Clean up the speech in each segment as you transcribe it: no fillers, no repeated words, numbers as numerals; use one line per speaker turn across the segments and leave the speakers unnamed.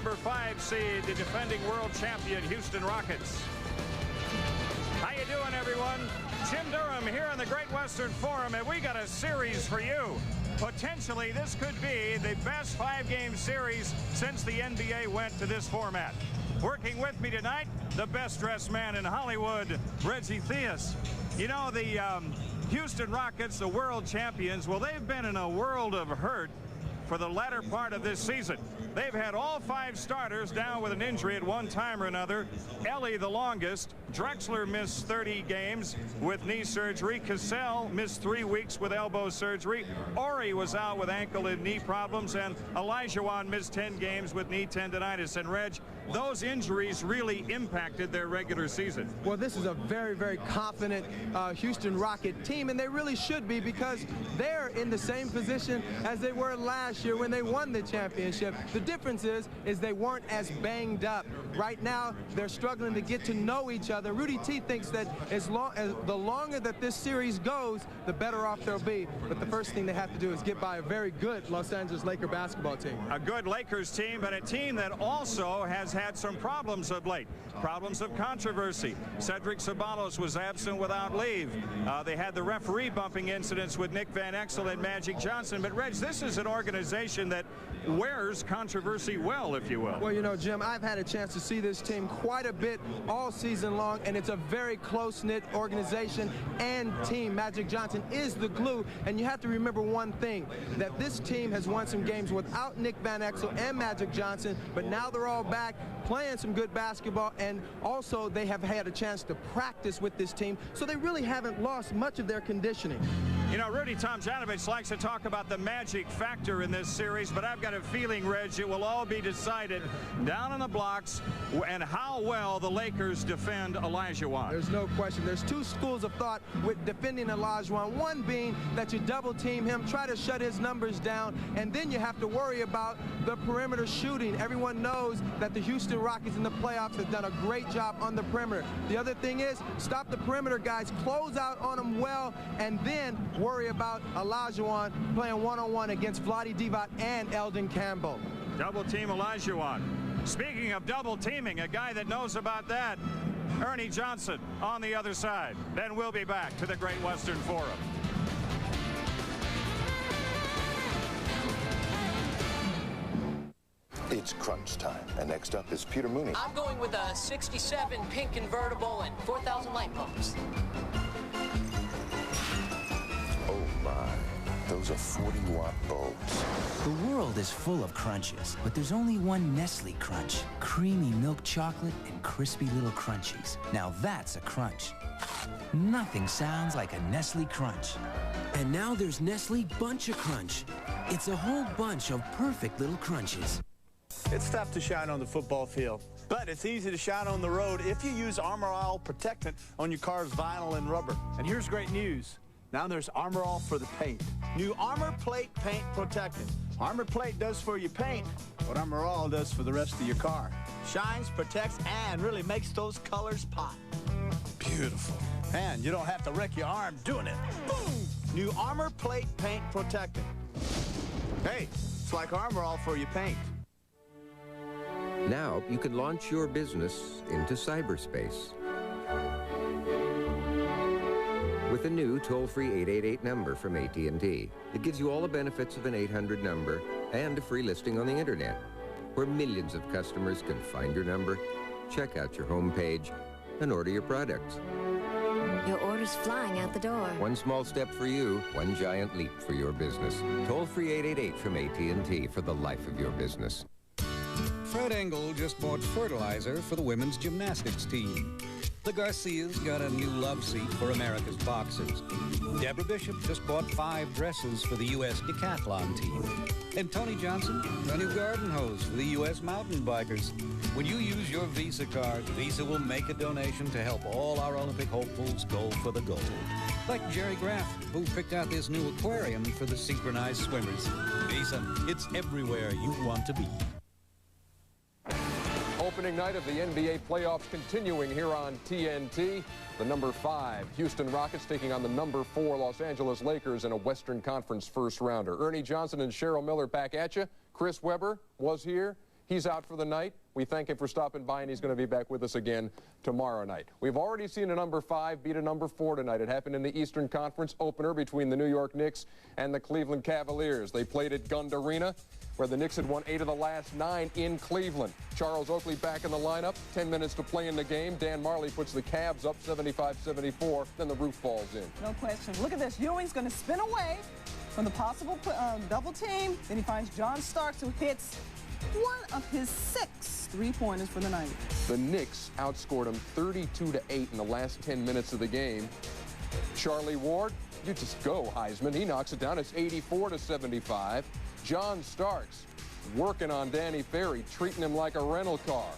number 5 seed, the defending world champion Houston Rockets. How you doing, everyone? Jim Durham here on the Great Western Forum, and we got a series for you. Potentially, this could be the best 5-game series since the NBA went to this format. Working with me tonight, the best-dressed man in Hollywood, Reggie Theus. You know, the Houston Rockets, the world champions, well, they've been in a world of hurt for the latter part of this season. They've had all 5 starters down with an injury at one time or another. Ellie the longest. Drexler missed 30 games with knee surgery. Cassell missed 3 weeks with elbow surgery. Ori was out with ankle and knee problems, and Olajuwon missed 10 games with knee tendonitis. And Reg, those injuries really impacted their regular season.
Well, this is a very, very confident Houston Rocket team, and they really should be, because they're in the same position as they were last year when they won the championship. The difference is they weren't as banged up. Right now, they're struggling to get to know each other. Rudy T thinks that the longer that this series goes, the better off they'll be. But the first thing they have to do is get by a very good Los Angeles Laker basketball team. A good Lakers team, but a team that also has had some problems of late. Problems of controversy. Cedric Ceballos was absent without leave. They had the referee bumping incidents with Nick Van Exel and Magic Johnson. But, Reg, this is an organization that wears controversy well, if you will. Well, you know, Jim, I've had a chance to see this team quite a bit all season long, and it's a very close-knit organization and team. Magic Johnson is the glue, and you have to remember one thing, that this team has won some games without Nick Van Exel and Magic Johnson, but now they're all back playing some good basketball, and also they have had a chance to practice with this team, so they really haven't lost much of their conditioning. You know, Rudy Tomjanovich likes to talk about the magic factor in this series, but I've got a feeling, Reg, it will all be decided down in the blocks and how well the Lakers defend Olajuwon. There's no question. There's 2 schools of thought with defending Olajuwon. One being that you double team him, try to shut his numbers down, and then you have to worry about the perimeter shooting. Everyone knows that the Houston Rockets in the playoffs have done a great job on the perimeter. The other thing is, stop the perimeter guys, close out on them well, and then worry about Olajuwon playing one-on-one against Vlade Divac and Eldon Campbell. Double team Olajuwon. Speaking of double teaming, a guy that knows about that, Ernie Johnson on the other side. Then we'll be back to the Great Western Forum.
It's crunch time, and next up is Peter Mooney.
I'm going with a 67 pink convertible and 4,000 light bulbs.
Oh my, those are 40-watt bulbs.
The world is full of crunches, but there's only one Nestle Crunch. Creamy milk chocolate and crispy little crunchies. Now that's a crunch. Nothing sounds like a Nestle Crunch.
And now there's Nestle Bunch of Crunch. It's a whole bunch of perfect little crunches.
It's tough to shine on the football field, but it's easy to shine on the road if you use Armor All Protectant on your car's vinyl and rubber. And here's great news. Now there's Armor All for the paint. New Armor Plate Paint Protectant. Armor Plate does for your paint what Armor All does for the rest of your car. Shines, protects, and really makes those colors pop. Beautiful. And you don't have to wreck your arm doing it. Boom! New Armor Plate Paint Protectant. Hey, it's like Armor All for your paint.
Now you can launch your business into cyberspace with a new toll-free 888 number from AT&T. It gives you all the benefits of an 800 number and a free listing on the internet, where millions of customers can find your number, check out your homepage, and order your products.
Your order's flying out the door.
One small step for you, one giant leap for your business. Toll-free 888 from AT&T for the life of your business.
Fred Engel just bought fertilizer for the women's gymnastics team. The Garcias got a new love seat for America's boxers. Deborah Bishop just bought 5 dresses for the U.S. decathlon team. And Tony Johnson, a new garden hose for the U.S. mountain bikers. When you use your Visa card, Visa will make a donation to help all our Olympic hopefuls go for the gold. Like Jerry Graff, who picked out this new aquarium for the synchronized swimmers. Visa, it's everywhere you want to be.
Opening night of the NBA playoffs continuing here on TNT. The number 5 Houston Rockets taking on the number 4 Los Angeles Lakers in a Western Conference first rounder. Ernie Johnson and Cheryl Miller back at you. Chris Webber was here. He's out for the night. We thank him for stopping by, and he's going to be back with us again tomorrow night. We've already seen a number 5 beat a number 4 tonight. It happened in the Eastern Conference opener between the New York Knicks and the Cleveland Cavaliers. They played at Gund Arena, where the Knicks had won 8 of the last 9 in Cleveland. Charles Oakley back in the lineup. 10 minutes to play in the game. Dan Marley puts the Cavs up 75-74. Then the roof falls in.
No question. Look at this. Ewing's going to spin away from the possible double team. Then he finds John Starks, who hits one of his 6 3-pointers for the night.
The Knicks outscored them 32-8 in the last 10 minutes of the game. Charlie Ward, you just go, Heisman. He knocks it down. It's 84-75. John Starks working on Danny Ferry, treating him like a rental car.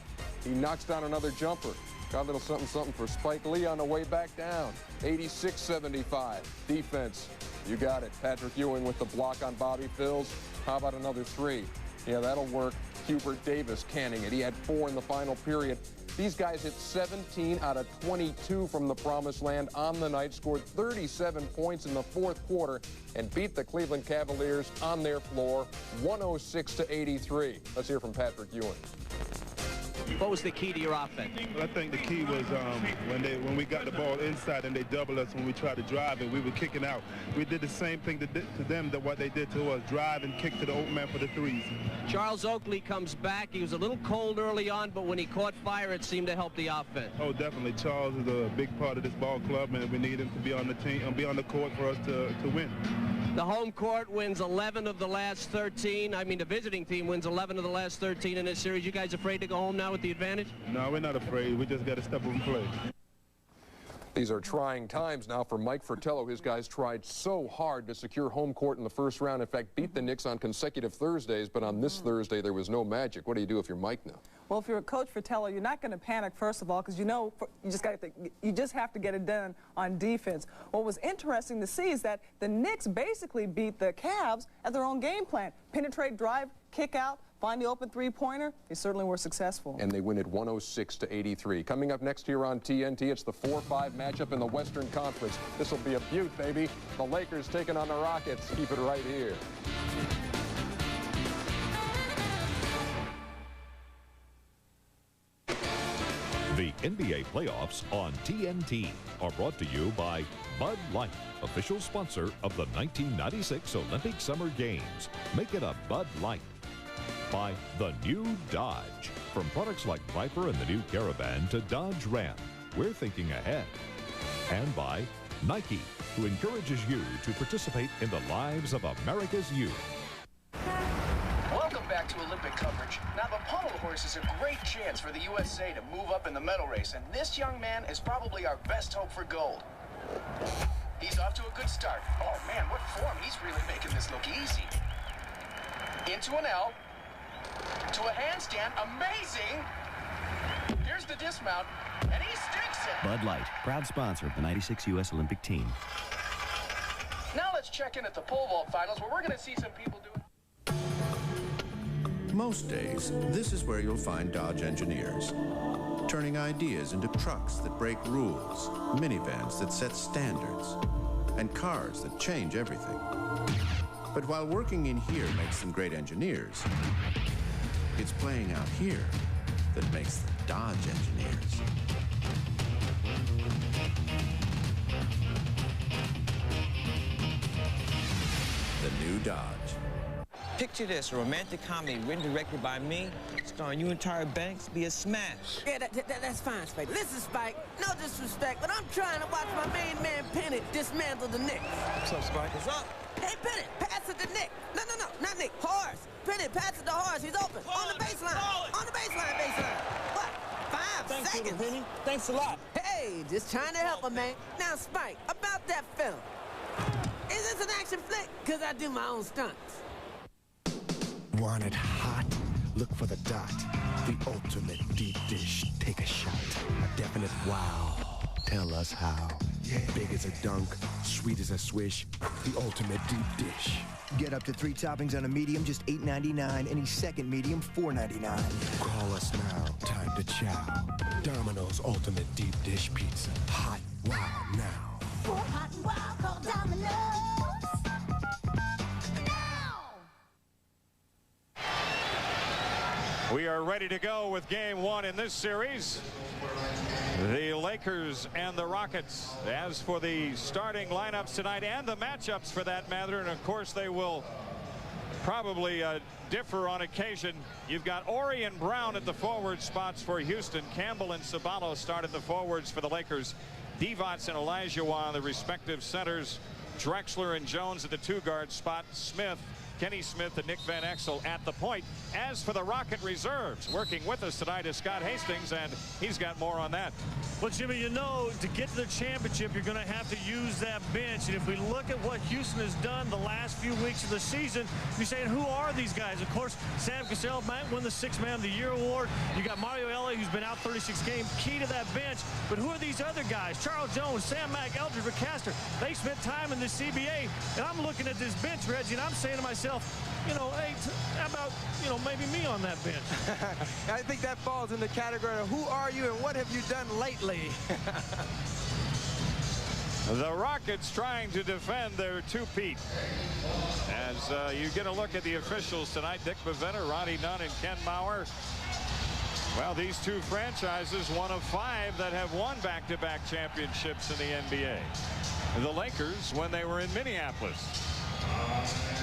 He knocks down another jumper. Got a little something for Spike Lee on the way back down. 86-75. Defense, you got it. Patrick Ewing with the block on Bobby Phills. How about another 3? Yeah, that'll work. Hubert Davis canning it. He had 4 in the final period. These guys hit 17 out of 22 from the promised land on the night, scored 37 points in the 4th quarter, and beat the Cleveland Cavaliers on their floor 106-83. Let's hear from Patrick Ewing.
What was the key to your offense?
Well, I think the key was when we got the ball inside and they doubled us when we tried to drive it, we were kicking out. We did the same thing to them that what they did to us, drive and kick to the open man for the 3s.
Charles Oakley comes back. He was a little cold early on, but when he caught fire, it seemed to help the offense.
Oh, definitely. Charles is a big part of this ball club, and we need him to be on the team and be on the court for us to win.
The home court wins 11 of the last 13. I mean, the visiting team wins 11 of the last 13 in this series. You guys afraid to go home now with the advantage?
No, we're not afraid. We just got to step up and play.
These are trying times now for Mike Fratello. His guys tried so hard to secure home court in the first round. In fact, beat the Knicks on consecutive Thursdays, but on this Thursday there was no magic. What do you do if you're Mike now?
Well, if you're a coach Fratello, you're not going to panic, first of all, because you know you just have to get it done on defense. What was interesting to see is that the Knicks basically beat the Cavs at their own game plan. Penetrate, drive, kick out, find the open 3-pointer. They certainly were successful.
And they win it 106-83. Coming up next here on TNT, it's the 4-5 matchup in the Western Conference. This will be a beaut, baby. The Lakers taking on the Rockets. Keep it right here.
The NBA playoffs on TNT are brought to you by Bud Light, official sponsor of the 1996 Olympic Summer Games. Make it a Bud Light. By the new Dodge. From products like Viper and the new Caravan to Dodge Ram, we're thinking ahead. And by Nike, who encourages you to participate in the lives of America's youth.
Welcome back to Olympic coverage. Now, the pommel horse is a great chance for the USA to move up in the medal race, and this young man is probably our best hope for gold. He's off to a good start. Oh, man, what form. He's really making this look easy. Into an L. To a handstand. Amazing! Here's the dismount, and he sticks it!
Bud Light, proud sponsor of the 96 U.S. Olympic team.
Now let's check in at the pole vault finals, where we're going to see some people doing...
Most days, this is where you'll find Dodge engineers. Turning ideas into trucks that break rules, minivans that set standards, and cars that change everything. But while working in here makes them great engineers, it's playing out here that makes them Dodge engineers. The new Dodge.
Picture this, a romantic comedy written directed by me, starring you and Tyra Banks, be a smash.
Yeah, that's fine, Spike. Listen, Spike, no disrespect, but I'm trying to watch my main man Penny dismantle the Knicks.
What's up, Spike?
What's up? Hey, Penny, pass it to Nick. No, not Nick. Horace. Penny, pass it to Horace. He's open. On the baseline. On the baseline. What? 5 seconds.
Penny. Thanks a lot.
Hey, just trying to help him, man. Now, Spike, about that film. Is this an action flick? Because I do my own stunts.
Want it hot? Look for the dot. The ultimate deep dish. Take a shot. A definite wow. Tell us how. Big as a dunk, sweet as a swish. The ultimate deep dish.
Get up to 3 toppings on a medium, just $8.99. Any second medium, $4.99.
Call us now. Time to chow. Domino's ultimate deep dish pizza. Hot wow now.
For hot and wow, call Domino's.
We are ready to go with game one in this series. The Lakers and the Rockets. As for the starting lineups tonight and the matchups for that matter, and of course they will probably differ on occasion. You've got Ori and Brown at the forward spots for Houston. Campbell and Sabalo start at the forwards for the Lakers. Divac and Olajuwon, the respective centers. Drexler and Jones at the two-guard spot. Smith, Kenny Smith and Nick Van Exel at the point. As for the Rocket reserves, working with us tonight is Scott Hastings, and he's got more on that.
Well, Jimmy, you know, to get to the championship, you're going to have to use that bench. And if we look at what Houston has done the last few weeks of the season, you're saying, who are these guys? Of course, Sam Cassell might win the Sixth Man of the Year award. You got Mario Ellie, who's been out 36 games, key to that bench. But who are these other guys? Charles Jones, Sam Mack, Eldridge McCaster. They spent time in the CBA. And I'm looking at this bench, Reggie, and I'm saying to myself, you know, hey, how about, you know, maybe me on that bench?
I think that falls in the category of who are you and what have you done lately?
The Rockets trying to defend their two-peat. As you get a look at the officials tonight, Dick Bavetta, Ronnie Nunn, and Ken Mauer. Well, these two franchises, one of 5 that have won back-to-back championships in the NBA. The Lakers when they were in Minneapolis.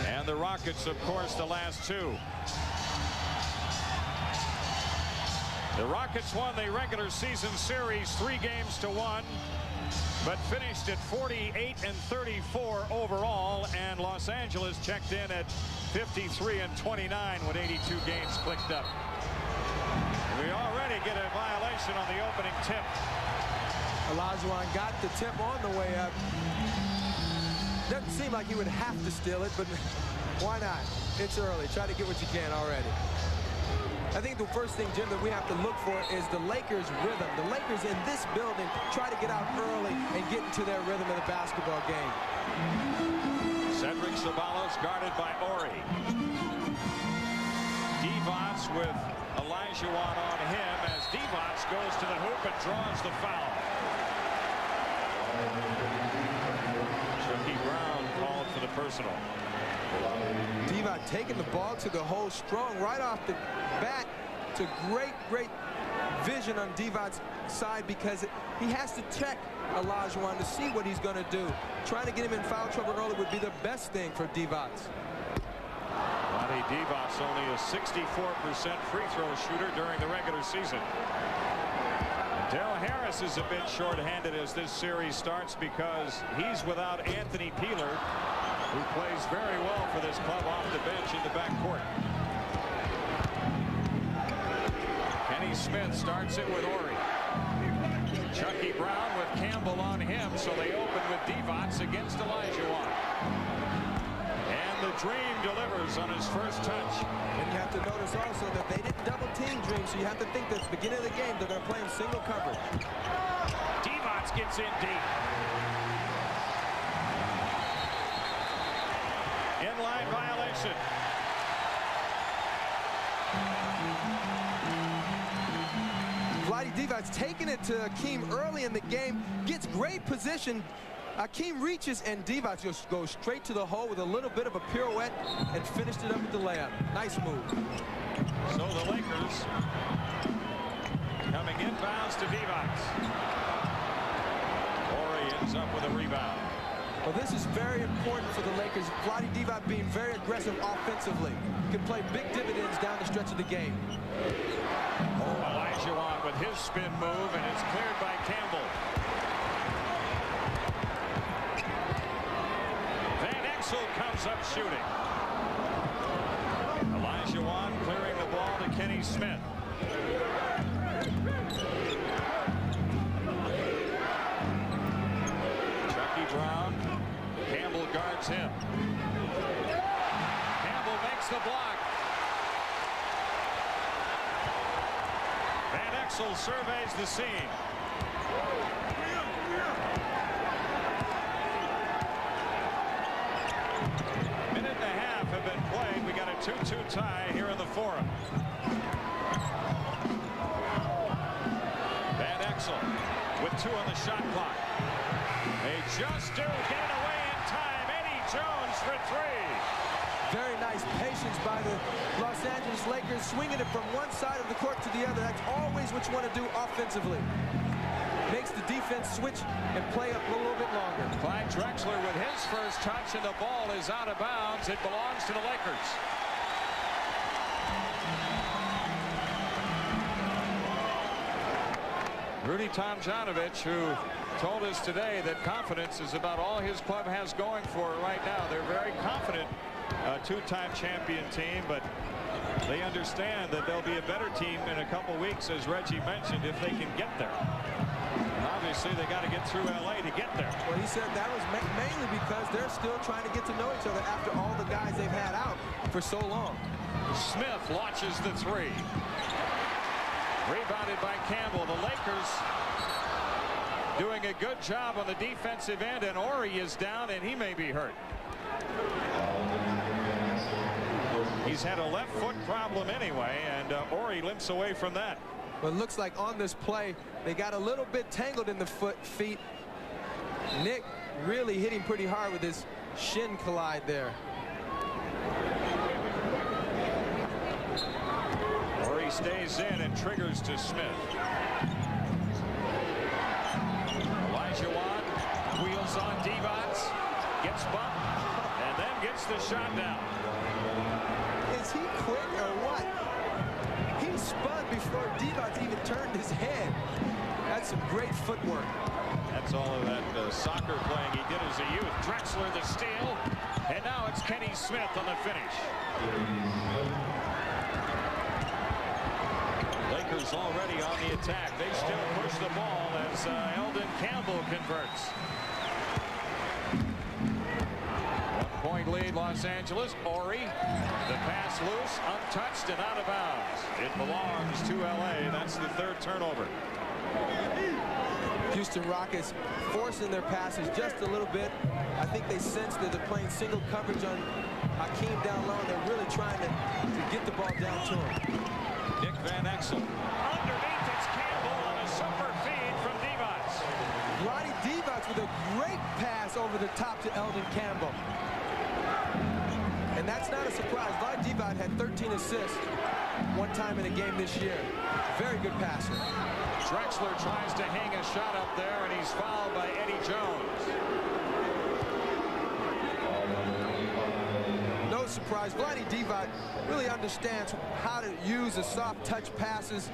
And the Rockets, of course, the last 2. The Rockets won the regular season series 3-1, but finished at 48-34 overall, and Los Angeles checked in at 53-29 when 82 games clicked up. We already get a violation on the opening tip.
Olajuwon got the tip on the way up. Doesn't seem like he would have to steal it, but why not? It's early. Try to get what you can already. I think the first thing, Jim, that we have to look for is the Lakers' rhythm. The Lakers in this building try to get out early and get into their rhythm of the basketball game.
Cedric Ceballos guarded by Ori. Divac with Olajuwon on him as Divac goes to the hoop and draws the foul. Chucky Brown called for the personal.
Divac taking the ball to the hole strong right off the bat. It's a great vision on Divac's side because he has to check Olajuwon to see what he's going to do. Trying to get him in foul trouble early would be the best thing for Divac.
Vlade Divac only a 64% free throw shooter during the regular season. Daryl Harris is a bit short-handed as this series starts because he's without Anthony Peeler, who plays very well for this club off the bench in the backcourt. Kenny Smith starts it with Ori. Chucky Brown with Campbell on him, so they open with Divac against Olajuwon. And the Dream delivers on his first touch.
And you have to notice also that they didn't double-team Dream, so you have to think that at the beginning of the game they're going to play him single coverage.
Divac gets in deep. Inline violation.
Vlade Divac taking it to Akeem early in the game, gets great position. Akeem reaches and Divac just goes straight to the hole with a little bit of a pirouette and finished it up with the layup. Nice move.
So the Lakers coming inbounds to Divac. Ori ends up with a rebound.
Well, this is very important for the Lakers. Vlade Divac being very aggressive offensively. Can play big dividends down the stretch of the game.
Olajuwon with his spin move, and it's cleared by Campbell. Van Exel comes up shooting. Olajuwon clearing the ball to Kenny Smith. Chucky Brown. Campbell guards him. Campbell makes the block. Van Exel surveys the scene. Minute and a half have been played. We got a 2-2 tie here in the Forum. Van Exel with 2 on the shot clock. They just do get it away in time. Eddie Jones for 3.
Very nice patience by the Los Angeles Lakers, swinging it from one side of the court to the other. That's always what you want to do offensively. Makes the defense switch and play up a little bit longer.
Clyde Drexler with his first touch, and the ball is out of bounds. It belongs to the Lakers. Rudy Tomjanovich, who told us today that confidence is about all his club has going for it right now. They're very confident, two-time champion team, but they understand that they'll be a better team in a couple weeks, as Reggie mentioned, if they can get there. And obviously, they got to get through L.A. to get there.
Well, he said that was mainly because they're still trying to get to know each other after all the guys they've had out for so long.
Smith launches the three. Rebounded by Campbell. The Lakers doing a good job on the defensive end, and Ori is down, and he may be hurt. He's had a left foot problem anyway, and Ori limps away from that.
Well, it looks like on this play, they got a little bit tangled in the feet. Nick really hit him pretty hard with his shin collide there.
Ori stays in and triggers to Smith. Olajuwon wheels on Divac, gets bumped, and then gets the shot down.
Is he quick or what? He spun before Divac even turned his head. That's some great footwork.
That's all of that soccer playing he did as a youth. Drexler the steal, and now it's Kenny Smith on the finish. Lakers already on the attack. They still push the ball as Eldon Campbell converts. 1 point lead, Los Angeles. Ori, the pass loose, untouched and out of bounds. It belongs to LA. That's the third turnover.
Houston Rockets forcing their passes just a little bit. I think they sense that they're playing single coverage on Hakeem down low, and they're really trying to get the ball down to him.
Nick Van Exel. Underneath, it's Campbell on a super feed from Divac.
Lonnie Divac with a great pass over the top to Eldon Campbell. And that's not a surprise. Lonnie Divac had 13 assists one time in a game this year. Very good passer.
Drexler tries to hang a shot up there, and he's fouled by Eddie Jones.
No surprise. Vlade Divac really understands how to use the soft touch passes,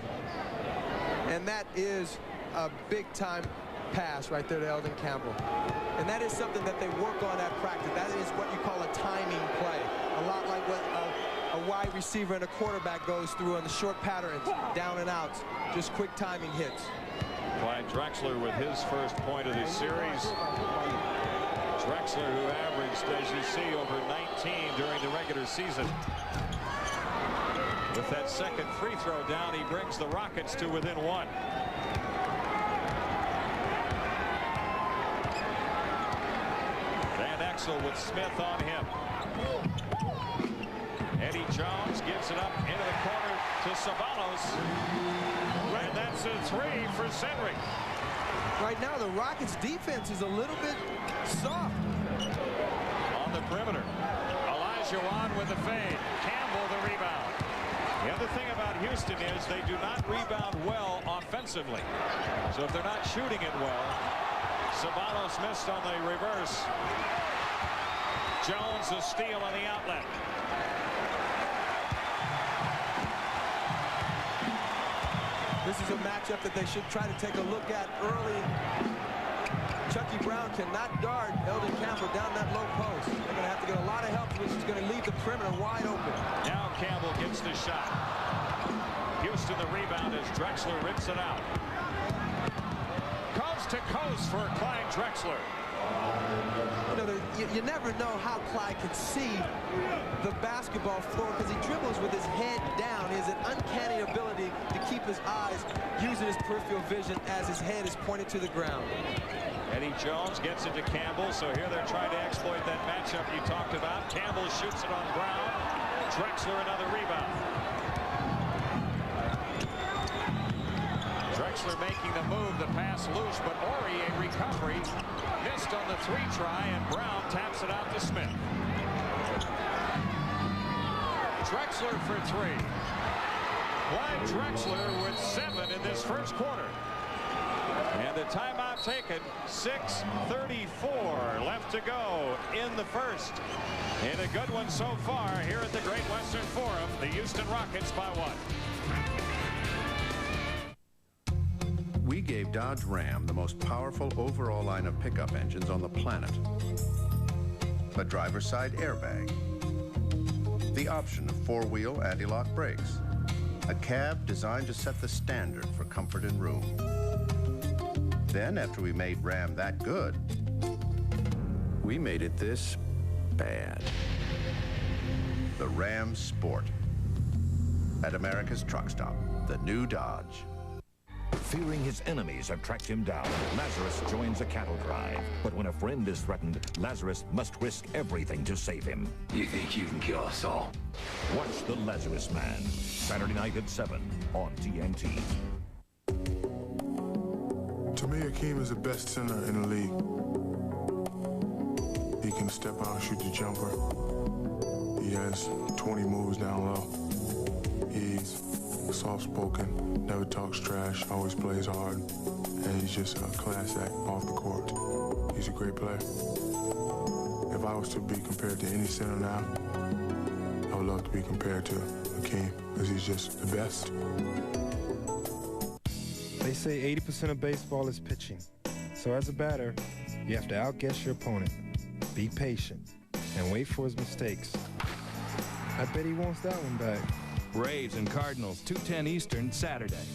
and that is a big-time pass right there to Eldon Campbell. And that is something that they work on at practice. That is what you call a timing play. A lot like what a wide receiver and a quarterback goes through on the short patterns, down and outs, just quick timing hits.
Clyde Drexler with his first point of the series. Drexler, who averaged, as you see, over 19 during the regular season. With that second free throw down, he brings the Rockets to within one. Van Exel with Smith on him. Eddie Jones gives it up into the corner to Sabalos. And that's a three for Cedric.
Right now, the Rockets' defense is a little bit soft.
On the perimeter. Olajuwon with the fade. Campbell the rebound. The other thing about Houston is they do not rebound well offensively. So if they're not shooting it well, Sabalos missed on the reverse. Jones a steal on the outlet.
This is a matchup that they should try to take a look at early. Chucky Brown cannot guard Eldon Campbell down that low post. They're going to have to get a lot of help, which is going to leave the perimeter wide open.
Now Campbell gets the shot. Houston the rebound as Drexler rips it out. Coast to coast for Clyde Drexler.
You know, you never know how Clyde can see the basketball floor because he dribbles with his head down. He has an uncanny ability to keep his eyes using his peripheral vision as his head is pointed to the ground.
Eddie Jones gets it to Campbell, so here they're trying to exploit that matchup you talked about. Campbell shoots it on Brown. Drexler another rebound. Drexler making the move, the pass loose, but Ori a recovery. Missed on the three try, and Brown taps it out to Smith. Drexler for 3. Clyde Drexler with 7 in this first quarter. And the timeout taken. 6:34 left to go in the first. And a good one so far here at the Great Western Forum. The Houston Rockets by 1.
We gave Dodge Ram the most powerful overall line of pickup engines on the planet. A driver's side airbag. The option of 4-wheel anti-lock brakes. A cab designed to set the standard for comfort and room. Then, after we made Ram that good, we made it this bad. The Ram Sport. At America's Truck Stop, the new Dodge.
Fearing his enemies have tracked him down, Lazarus joins a cattle drive. But when a friend is threatened, Lazarus must risk everything to save him.
You think you can kill us all?
Watch The Lazarus Man, Saturday night at 7 on TNT.
To me, Akeem is the best center in the league. He can step out and shoot the jumper. He has 20 moves down low. He's soft-spoken, never talks trash, always plays hard, and he's just a class act off the court. He's a great player. If I was to be compared to any center now, I would love to be compared to Akeem, because he's just the best.
They say 80% of baseball is pitching. So as a batter, you have to outguess your opponent, be patient, and wait for his mistakes. I bet he wants that one back.
Braves and Cardinals, 2:10 Eastern, Saturday.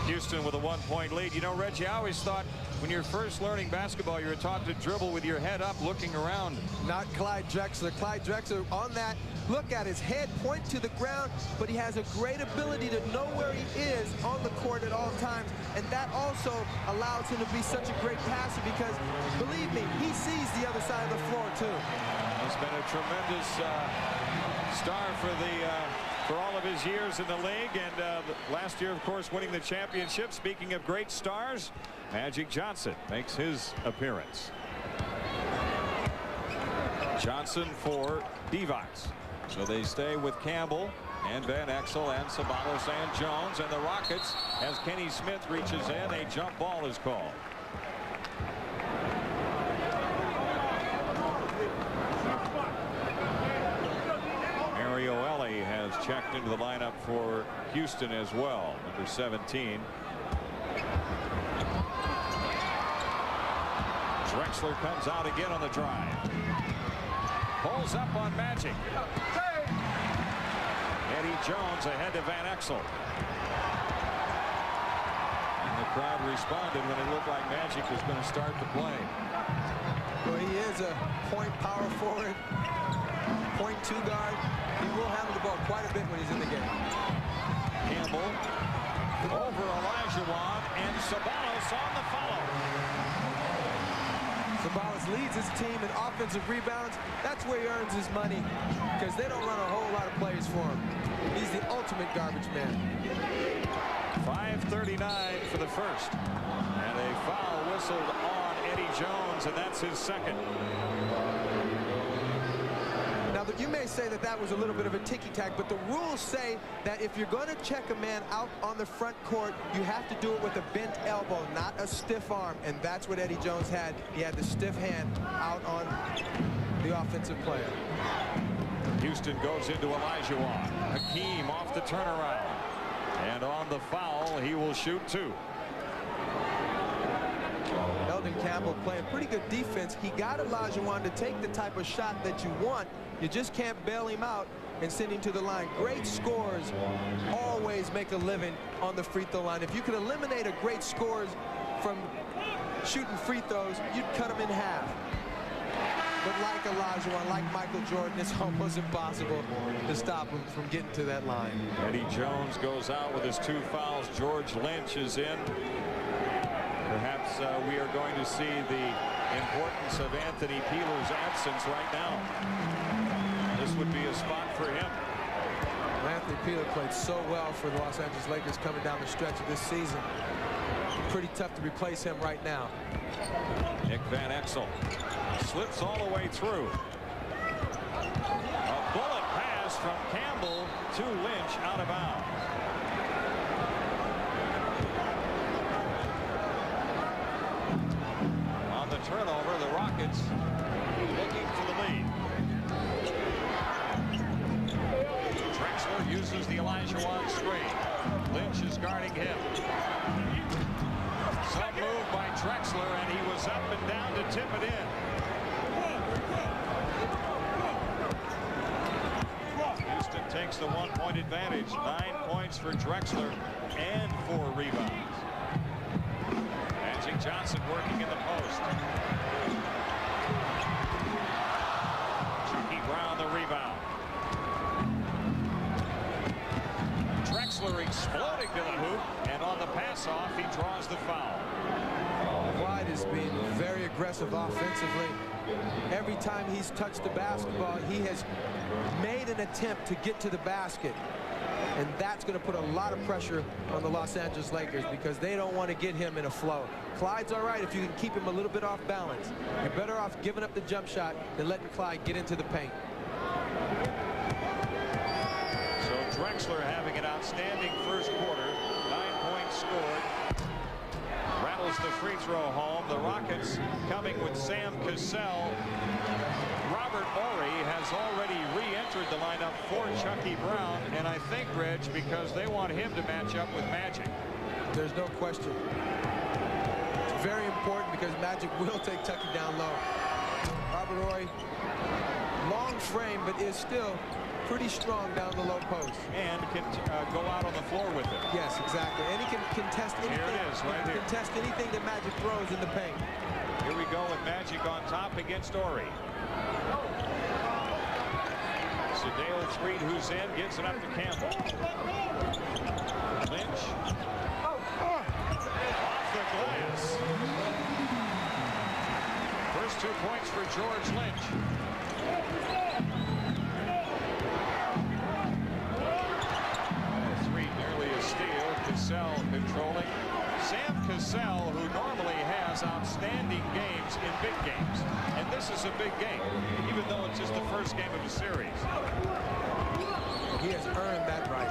Houston with a 1-point lead. You know, Reggie, I always thought when you're first learning basketball, you were taught to dribble with your head up, looking around.
Not Clyde Drexler. Clyde Drexler on that. Look at his head, point to the ground, but he has a great ability to know where he is on the court at all times, and that also allows him to be such a great passer because, believe me, he sees the other side of the floor, too.
He's been a tremendous star for all of his years in the league, and last year, of course, winning the championship. Speaking of great stars, Magic Johnson makes his appearance. Johnson for Divac. So they stay with Campbell and Van Exel and Sabalos and Jones, and the Rockets, as Kenny Smith reaches in, a jump ball is called. Mario Ellie has checked into the lineup for Houston as well, number 17. Drexler comes out again on the drive. Pulls up on Magic. Eddie Jones ahead to Van Exel. And the crowd responded when it looked like Magic was going to start to play.
Well, he is a point power forward, point 2 guard. He will handle the ball quite a bit when he's in the game.
Campbell over Olajuwon, and Sabalos on the follow.
Sabalos leads his team in offensive rebounds. That's where he earns his money because they don't run a whole lot of plays for him. He's the ultimate garbage man.
5:39 for the first. And a foul whistled on Eddie Jones, and that's his second.
Now, you may say that that was a little bit of a ticky-tack, but the rules say that if you're going to check a man out on the front court, you have to do it with a bent elbow, not a stiff arm, and that's what Eddie Jones had. He had the stiff hand out on the offensive player.
Houston goes into Olajuwon. Hakeem off the turnaround. And on the foul, he will shoot 2.
Eldon Campbell playing pretty good defense. He got Olajuwon to take the type of shot that you want. You just can't bail him out and send him to the line. Great scorers always make a living on the free throw line. If you could eliminate a great scorer from shooting free throws, you'd cut them in half. But like Olajuwon, like Michael Jordan, it's almost impossible to stop him from getting to that line.
Eddie Jones goes out with his 2 fouls. George Lynch is in. Perhaps we are going to see the importance of Anthony Peeler's absence right now. This would be a spot for him.
Anthony Peeler played so well for the Los Angeles Lakers coming down the stretch of this season. Pretty tough to replace him right now.
Nick Van Exel slips all the way through. from Campbell to Lynch out of bounds. On the turnover, the Rockets looking for the lead. Drexler uses the Olajuwon screen. Lynch is guarding him. Some move by Drexler, and he was up and down to tip it in. Houston takes the 1-point advantage. 9 points for Drexler and 4 rebounds. Magic Johnson working in the post. Chucky Brown the rebound. Drexler exploding to the hoop, and on the pass off, he draws the foul.
Clyde has been very aggressive offensively. Every time he's touched the basketball, he has made an attempt to get to the basket. And that's going to put a lot of pressure on the Los Angeles Lakers because they don't want to get him in a flow. Clyde's all right if you can keep him a little bit off balance. You're better off giving up the jump shot than letting Clyde get into the paint.
So Drexler having an outstanding first quarter. 9 points scored. Rattles the free throw home. The Rockets coming with Sam Cassell. Robert Horry has already re-entered the lineup for Chucky Brown, and I think, Reg, because they want him to match up with Magic.
There's no question. It's very important because Magic will take Chucky down low. Robert Horry, long frame, but is still pretty strong down the low post.
And can go out on the floor with it.
Yes, exactly. And he can contest anything.
Here it is, right here.
Contest anything that Magic throws in the paint.
Here we go with Magic on top against Horry. Sedale Threed, who's in, gets it up to Campbell. Lynch. Off the glass. First 2 points for George Lynch. Threed nearly a steal. Cassell controlling. Sam Cassell, who normally has outstanding games in big games. And this is a big game, even though it's just the first game of the series.
He has earned that right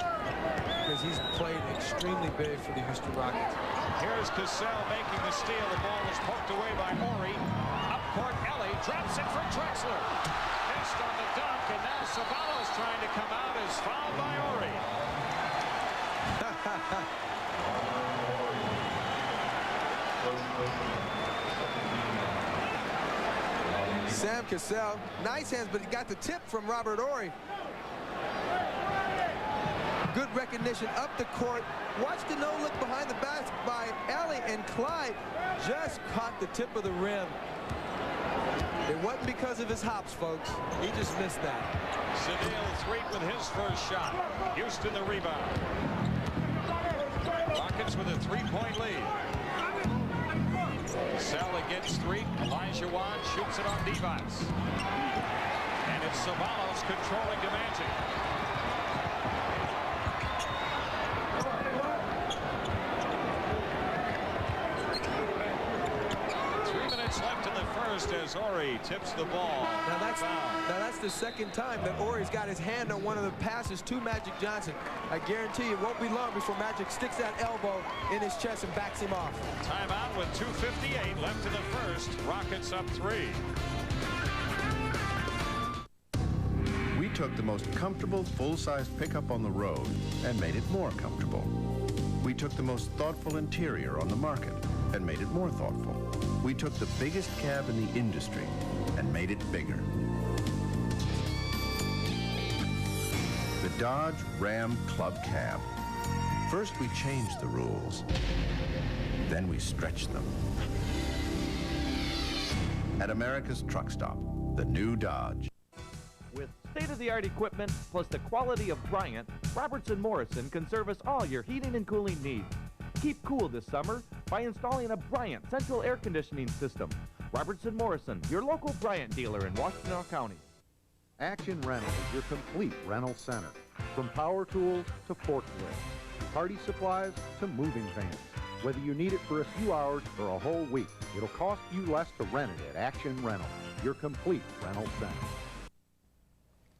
because he's played extremely big for the Houston Rockets.
Here's Cassell making the steal. The ball is poked away by Horry. Up court, Ellie drops it for Drexler. Missed on the dunk, and now Ceballos trying to come out is fouled by Horry.
Sam Cassell, nice hands, but he got the tip from Robert Horry. Good recognition up the court. Watch the no-look behind the basket by Ellie, and Clyde just caught the tip of the rim. It wasn't because of his hops, folks. He just missed that.
Sedale Threed with his first shot. Houston the rebound. Rockets with a 3-point lead. Cassell against Threed. Olajuwon shoots it on Device. And it's Ceballos controlling to Magic. Left in the first as Horry tips the ball.
Now that's the second time that Horry's got his hand on one of the passes to Magic Johnson. I guarantee it won't be long before Magic sticks that elbow in his chest and backs him off.
Timeout with 2:58 left in the first. Rockets up 3.
We took the most comfortable full-size pickup on the road and made it more comfortable. We took the most thoughtful interior on the market and made it more thoughtful. We took the biggest cab in the industry and made it bigger. The Dodge Ram Club Cab. First we changed the rules, then we stretched them. At America's Truck Stop, the new Dodge.
With state-of-the-art equipment plus the quality of Bryant, Robertson Morrison can service all your heating and cooling needs. Keep cool this summer by installing a Bryant central air conditioning system. Robertson Morrison, your local Bryant dealer in Washtenaw County.
Action Rental is your complete rental center. From power tools to forklifts, party supplies to moving vans. Whether you need it for a few hours or a whole week, it'll cost you less to rent it at Action Rental, your complete rental center.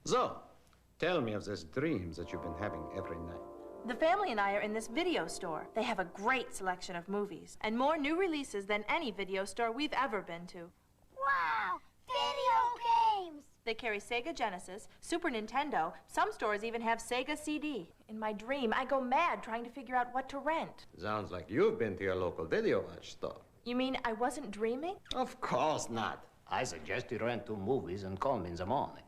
So, Tell me of those dreams that you've been having every night.
The family and I are in this video store. They have a great selection of movies and more new releases than any video store we've ever been to.
Wow! Video games!
They carry Sega Genesis, Super Nintendo. Some stores even have Sega CD. In my dream, I go mad trying to figure out what to rent.
Sounds like you've been to your local video watch store.
You mean I wasn't dreaming?
Of course not. I suggest you rent 2 movies and call me in the morning.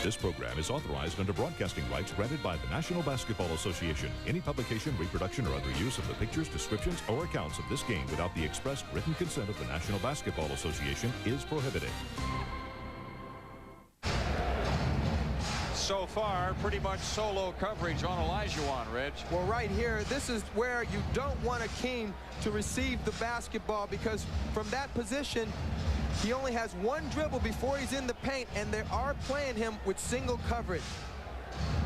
This program is authorized under broadcasting rights granted by the National Basketball Association. Any publication, reproduction, or other use of the pictures, descriptions, or accounts of this game without the express written consent of the National Basketball Association is prohibited.
So far, pretty much solo coverage on Olajuwon, Reg.
Well, right here, this is where you don't want Akeem to receive the basketball, because from that position, he only has one dribble before he's in the paint, and they are playing him with single coverage.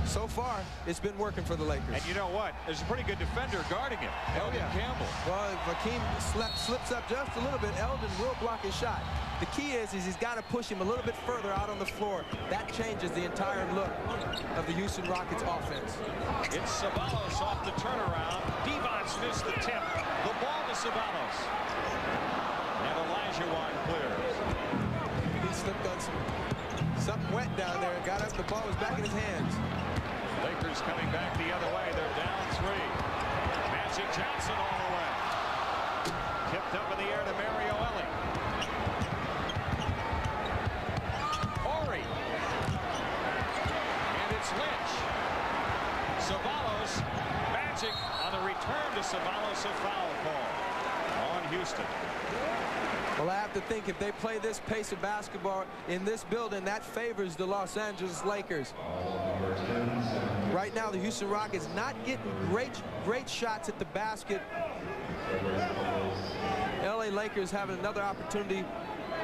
So far, it's been working for the Lakers.
And you know what? There's a pretty good defender guarding him, Eldon Campbell.
Well, if Akeem slips up just a little bit, Eldon will block his shot. The key is he's got to push him a little bit further out on the floor. That changes the entire look of the Houston Rockets offense.
It's Ceballos off the turnaround. Devon's missed the tip. The ball to Ceballos. And Olajuwon clears.
He slipped on something wet down there and got up. The ball was back in his hands.
Lakers coming back the other way. They're down 3. Magic Johnson all the way. Tipped up in the air to Mario Ellie. Ori. And it's Lynch. Ceballos. Magic on the return to Ceballos, a foul call on Houston.
Well, I have to think if they play this pace of basketball in this building, that favors the Los Angeles Lakers. Right now, the Houston Rockets not getting great shots at the basket. LA Lakers having another opportunity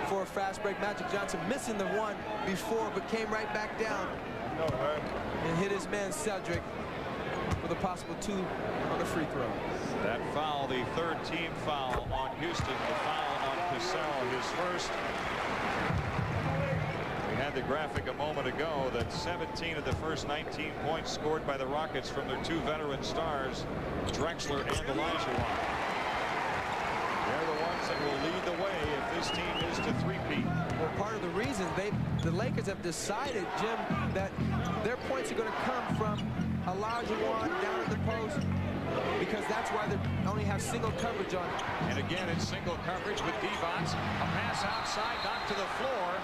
for a fast break. Magic Johnson missing the one before, but came right back down and hit his man Cedric with a possible 2 on the free throw.
That foul, the 3rd team foul on Houston, the foul on Cassell, his first. We had the graphic a moment ago that 17 of the first 19 points scored by the Rockets from their 2 veteran stars, Drexler and Olajuwon. They're the ones that will lead the way if this team is to three-peat.
Well, part of the reason the Lakers have decided, Jim, that their points are going to come from Olajuwon down at the post, because that's why they only have single coverage on it.
And again, it's single coverage with Devons. A pass outside, knocked to the floor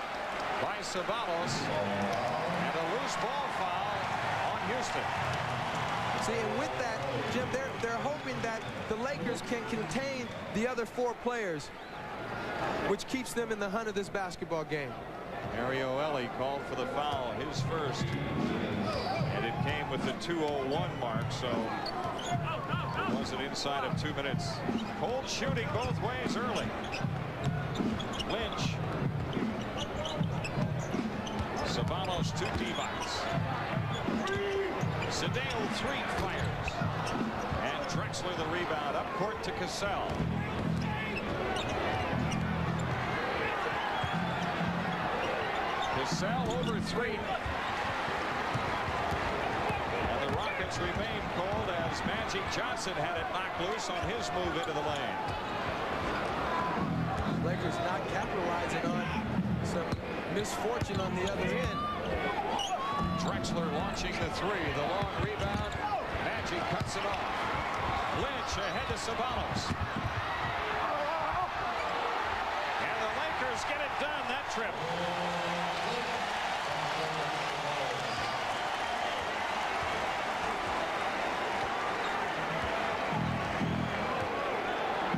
by Ceballos. And a loose ball foul on Houston.
See, and with that, Jim, they're hoping that the Lakers can contain the other 4 players, which keeps them in the hunt of this basketball game.
Mario Ellie called for the foul, his first. And it came with the 2:01 mark, so it wasn't inside of 2 minutes. Cold shooting both ways early. Lynch. Ceballos to Devons. Sedale 3 fires. And Drexler the rebound up court to Cassell. Cassell over 3. And the Rockets remain cold as Magic Johnson had it knocked loose on his move into the lane.
Lakers not capitalizing on some misfortune on the other end.
Drexler launching the 3. The long rebound. Magic cuts it off. Lynch ahead to Ceballos. And the Lakers get it done that trip.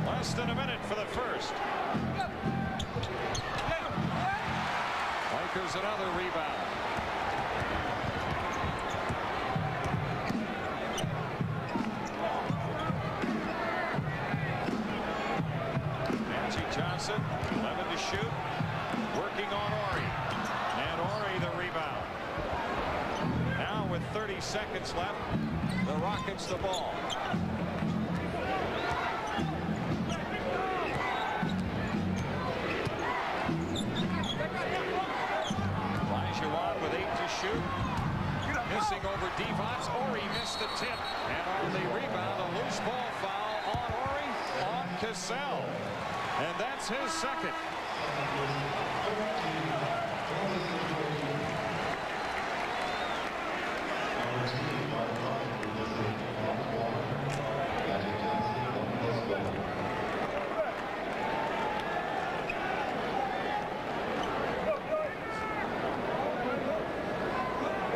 Less than a minute for the first. Lakers another rebound. Magic Johnson, 11 to shoot, working on Ori. And Ori the rebound. Now with 30 seconds left, the Rockets the ball. Olajuwon with 8 to Crossing over Devon's. Ori missed the tip. And on the rebound, a loose ball foul on Ori, on Cassell. And that's his second.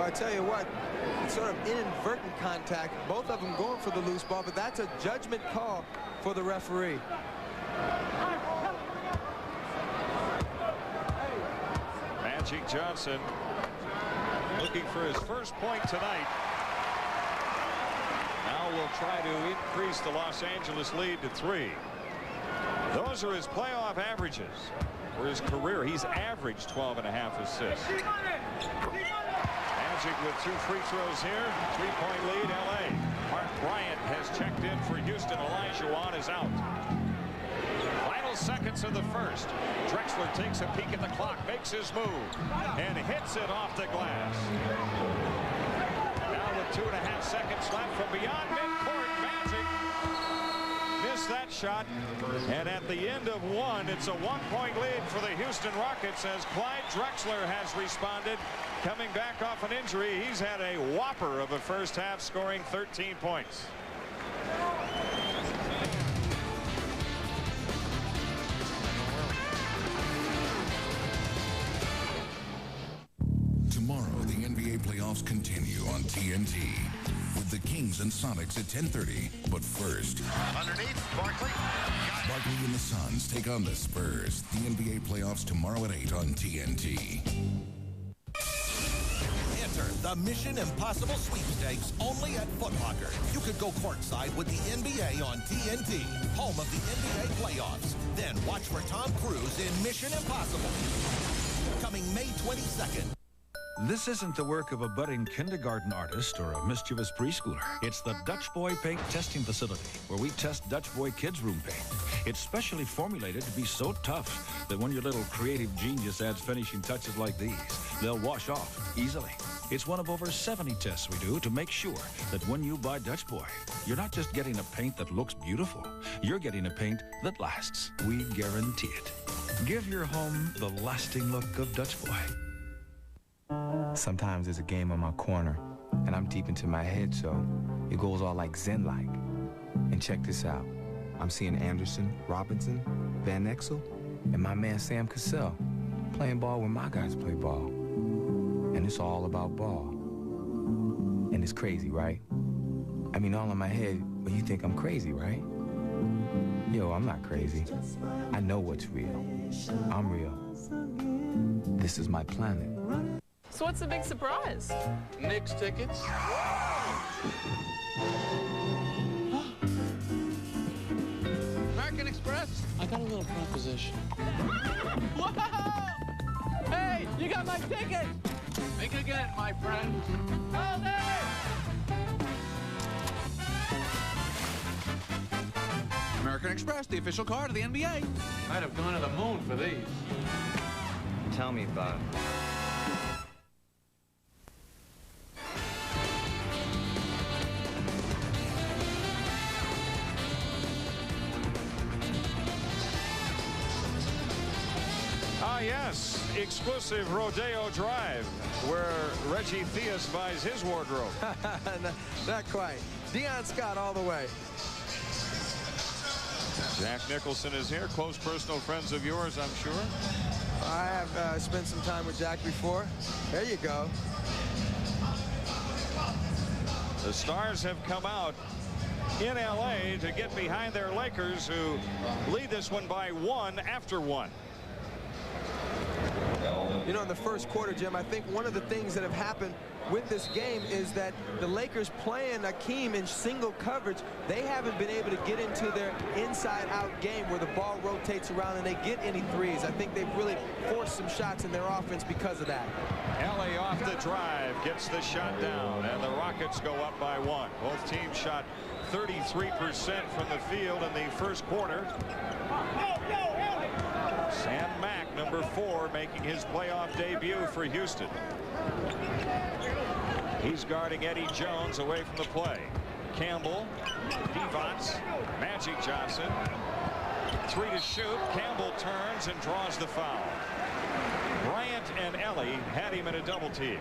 I tell you what, it's sort of inadvertent contact. Both of them going for the loose ball, but that's a judgment call for the referee.
Magic Johnson looking for his first point tonight. Now we'll try to increase the Los Angeles lead to 3. Those are his playoff averages. For his career, he's averaged 12.5 assists. Magic with 2 free throws here. 3-point lead, LA. Mark Bryant has checked in for Houston. Elijah Wan is out. Final seconds of the first. Drexler takes a peek at the clock, makes his move, and hits it off the glass. Now with 2.5 seconds left from beyond midcourt, Magic missed that shot. And at the end of 1, it's a 1-point lead for the Houston Rockets as Clyde Drexler has responded. Coming back off an injury, he's had a whopper of a first half, scoring 13 points.
Tomorrow, the NBA playoffs continue on TNT with the Kings and Sonics at 10:30. But first,
underneath, Barkley.
Barkley and the Suns take on the Spurs. The NBA playoffs tomorrow at 8 on TNT.
Enter the Mission Impossible sweepstakes only at Foot Locker. You could go courtside with the NBA on TNT, home of the NBA playoffs. Then watch for Tom Cruise in Mission Impossible. Coming May 22nd.
This isn't the work of a budding kindergarten artist or a mischievous preschooler. It's the Dutch Boy Paint Testing Facility, where we test Dutch Boy Kids Room paint. It's specially formulated to be so tough that when your little creative genius adds finishing touches like these, they'll wash off easily. It's one of over 70 tests we do to make sure that when you buy Dutch Boy, you're not just getting a paint that looks beautiful. You're getting a paint that lasts. We guarantee it. Give your home the lasting look of Dutch Boy.
Sometimes there's a game on my corner, and I'm deep into my head, so it goes all like Zen-like. And check this out. I'm seeing Anderson, Robinson, Van Exel, and my man Sam Cassell playing ball when my guys play ball. And it's all about ball. And it's crazy, right? I mean, all in my head, but you think I'm crazy, right? Yo, I'm not crazy. I know what's real. I'm real. This is my planet.
So what's the big surprise?
Knicks tickets. American Express.
I got a little proposition. Whoa! Hey, you got my ticket!
Think again, my friend.
Hold it!
American Express, the official card of the NBA. Might have gone to the moon for these.
Tell me about it.
Ah, yes, exclusive Rodeo Drive, where Reggie Theus buys his wardrobe.
Not quite. Deion Scott all the way.
Jack Nicholson is here. Close personal friends of yours, I'm sure.
I have spent some time with Jack before. There you go.
The Stars have come out in LA to get behind their Lakers, who lead this one by 1 after 1.
You know, in the first quarter, Jim, I think one of the things that have happened with this game is that the Lakers playing Akeem in single coverage, they haven't been able to get into their inside-out game where the ball rotates around and they get any threes. I think they've really forced some shots in their offense because of that.
LA off the drive, gets the shot down, and the Rockets go up by 1. Both teams shot 33% from the field in the first quarter. Sam Mack, number 4, making his playoff debut for Houston. He's guarding Eddie Jones away from the play. Campbell, Devonts, Magic Johnson. 3 to shoot. Campbell turns and draws the foul. Bryant and Ellie had him in a double team.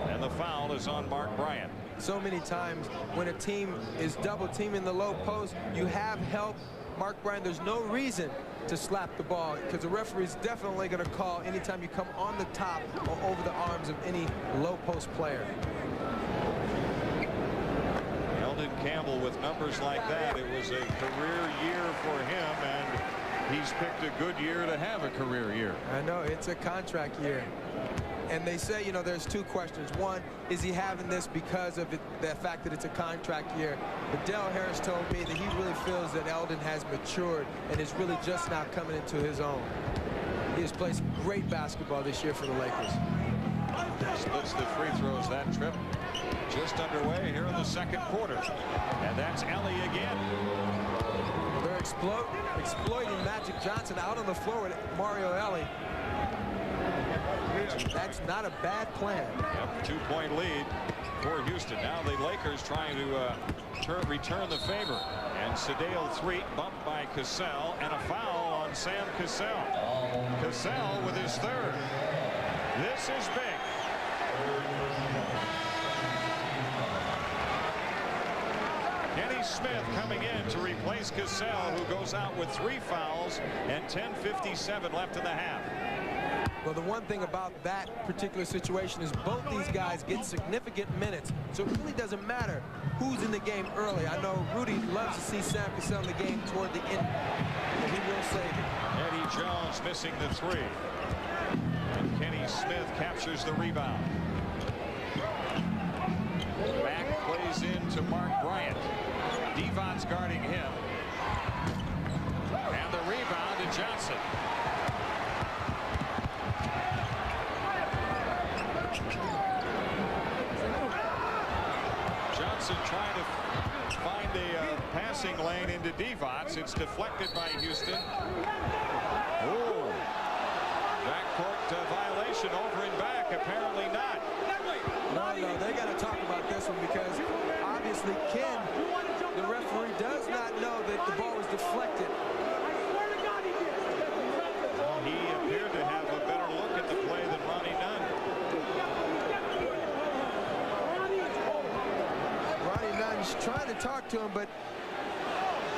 And the foul is on Mark Bryant.
So many times when a team is double teaming the low post, you have help. Mark Bryant, there's no reason to slap the ball because the referee's definitely going to call anytime you come on the top or over the arms of any low post player.
Eldon Campbell with numbers like that, it was a career year for him, and he's picked a good year to have a career year.
I know, it's a contract year. And they say, you know, there's 2 questions. One, is he having this because of the fact that it's a contract year? But Dale Harris told me that he really feels that Eldon has matured and is really just now coming into his own. He has played some great basketball this year for the Lakers.
Splits the free throws that trip. Just underway here in the second quarter. And that's Ellie again.
They're exploiting Magic Johnson out on the floor with Mario Ellie. That's not a bad plan.
Yep, 2-point lead for Houston. Now the Lakers trying to return the favor. And Sedale Threet bumped by Cassell, and a foul on Sam Cassell. Cassell with his 3rd. This is big. Kenny Smith coming in to replace Cassell, who goes out with 3 fouls and 10:57 left in the half.
Well, the one thing about that particular situation is both these guys get significant minutes, so it really doesn't matter who's in the game early. I know Rudy loves to see Sam Cassell in the game toward the end, and he will save it.
Eddie Jones missing the 3. And Kenny Smith captures the rebound. Back plays into Mark Bryant. Devon's guarding him. And the rebound to Johnson. Johnson trying to find a passing lane into Devon's. It's deflected by Houston. Oh, backcourt violation over and back. Apparently not.
No, they got to talk about this one because obviously Ken, the referee, does not know that the ball was deflected.
He appeared to have a better look at the play than Ronnie Nunn.
Ronnie Nunn's trying to talk to him, but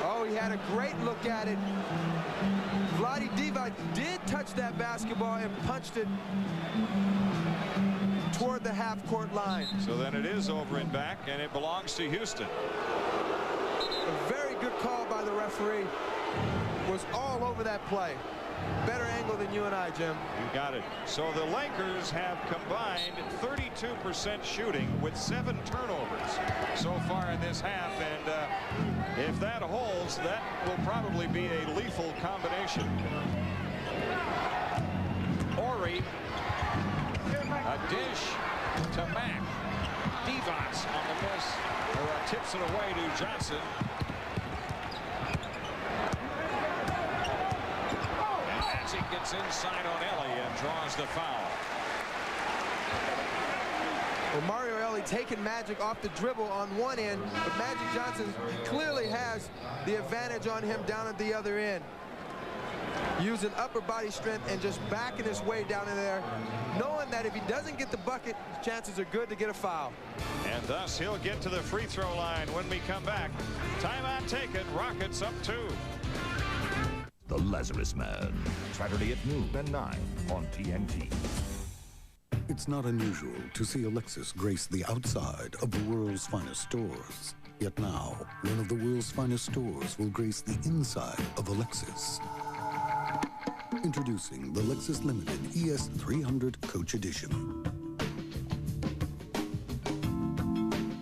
oh, he had a great look at it. Vlade Divac did touch that basketball and punched it toward the half-court line.
So then it is over and back, and it belongs to Houston.
A very good call by the referee. Was all over that play. Better angle than you and I, Jim.
You got it. So the Lakers have combined 32% shooting with 7 turnovers so far in this half, and if that holds, that will probably be a lethal combination. Horry, a dish to Mack. Devon's on the miss, or tips it away to Johnson. And Magic gets inside on Ellie and draws the foul.
Well, Mario Ellie taking Magic off the dribble on one end, but Magic Johnson clearly has the advantage on him down at the other end. Using upper body strength and just backing his way down in there, knowing that if he doesn't get the bucket, chances are good to get a foul.
And thus he'll get to the free throw line when we come back. Timeout taken, Rockets up 2.
The Lazarus Man, Saturday at noon and 9 on TNT.
It's not unusual to see a Lexus grace the outside of the world's finest stores. Yet now, one of the world's finest stores will grace the inside of a Lexus. Introducing the Lexus Limited ES300 Coach Edition.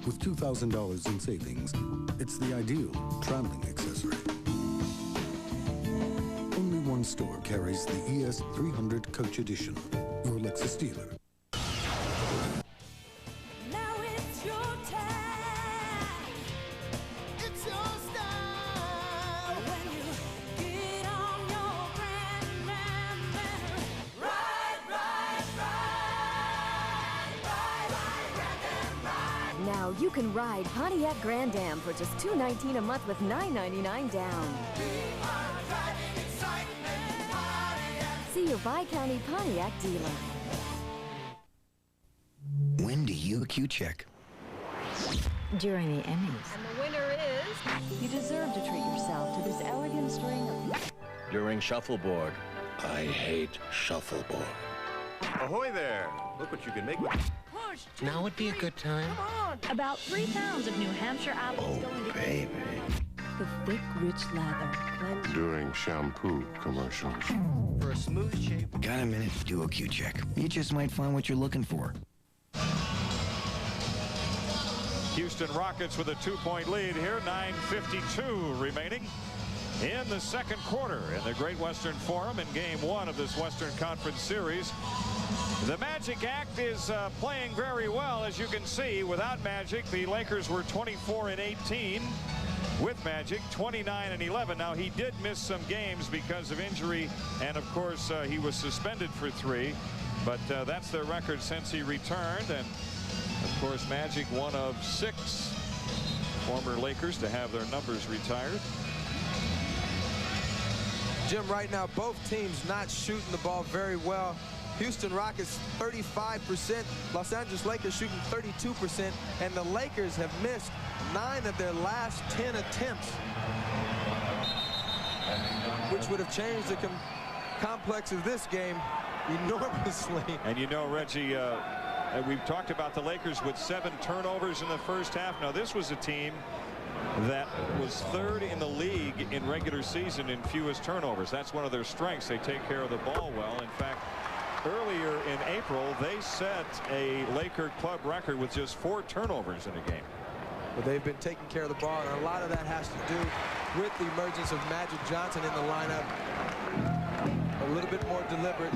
With $2,000 in savings, it's the ideal traveling accessory. Only one store carries the ES300 Coach Edition, your Lexus dealer.
Now you can ride Pontiac Grand Am for just $219 a month with $999 down. See your Bi-County Pontiac dealer.
When do you Q-check?
During the Emmys. And the winner is... You deserve to treat yourself to this elegant string of...
During shuffleboard. I hate shuffleboard.
Ahoy there! Look what you can make with...
Now would be a good time.
About 3 pounds of New Hampshire apples going to...
Baby.
The thick, rich lather.
During shampoo commercials.
For a smooth shape. Got a minute to do a Q-check. You just might find what you're looking for.
Houston Rockets with a 2-point lead here, 9:52 remaining in the second quarter in the Great Western Forum in Game 1 of this Western Conference Series. The Magic Act is playing very well, as you can see. Without Magic, the Lakers were 24-18. With Magic, 29-11. Now, he did miss some games because of injury, and of course he was suspended for 3, but that's their record since he returned. And of course, Magic, one of 6 former Lakers to have their numbers retired.
Jim, right now both teams not shooting the ball very well. Houston Rockets 35%, Los Angeles Lakers shooting 32%, and the Lakers have missed 9 of their last 10 attempts, which would have changed the complex of this game enormously.
And you know, Reggie, we've talked about the Lakers with 7 turnovers in the first half. Now, this was a team that was 3rd in the league in regular season in fewest turnovers. That's one of their strengths. They take care of the ball well. In fact, earlier in April, they set a Laker club record with just 4 turnovers in a game.
But they've been taking care of the ball, and a lot of that has to do with the emergence of Magic Johnson in the lineup. A little bit more deliberate.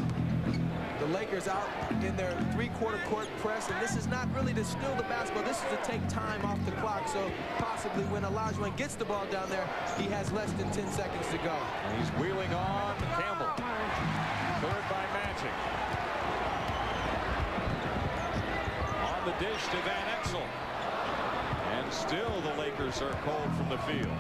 The Lakers out in their 3-quarter court press, and this is not really to steal the basketball. This is to take time off the clock, so possibly when Olajuwon gets the ball down there, he has less than 10 seconds to go.
And he's wheeling on Campbell. Third by Magic. On the dish to Van Exel. And still the Lakers are cold from the field.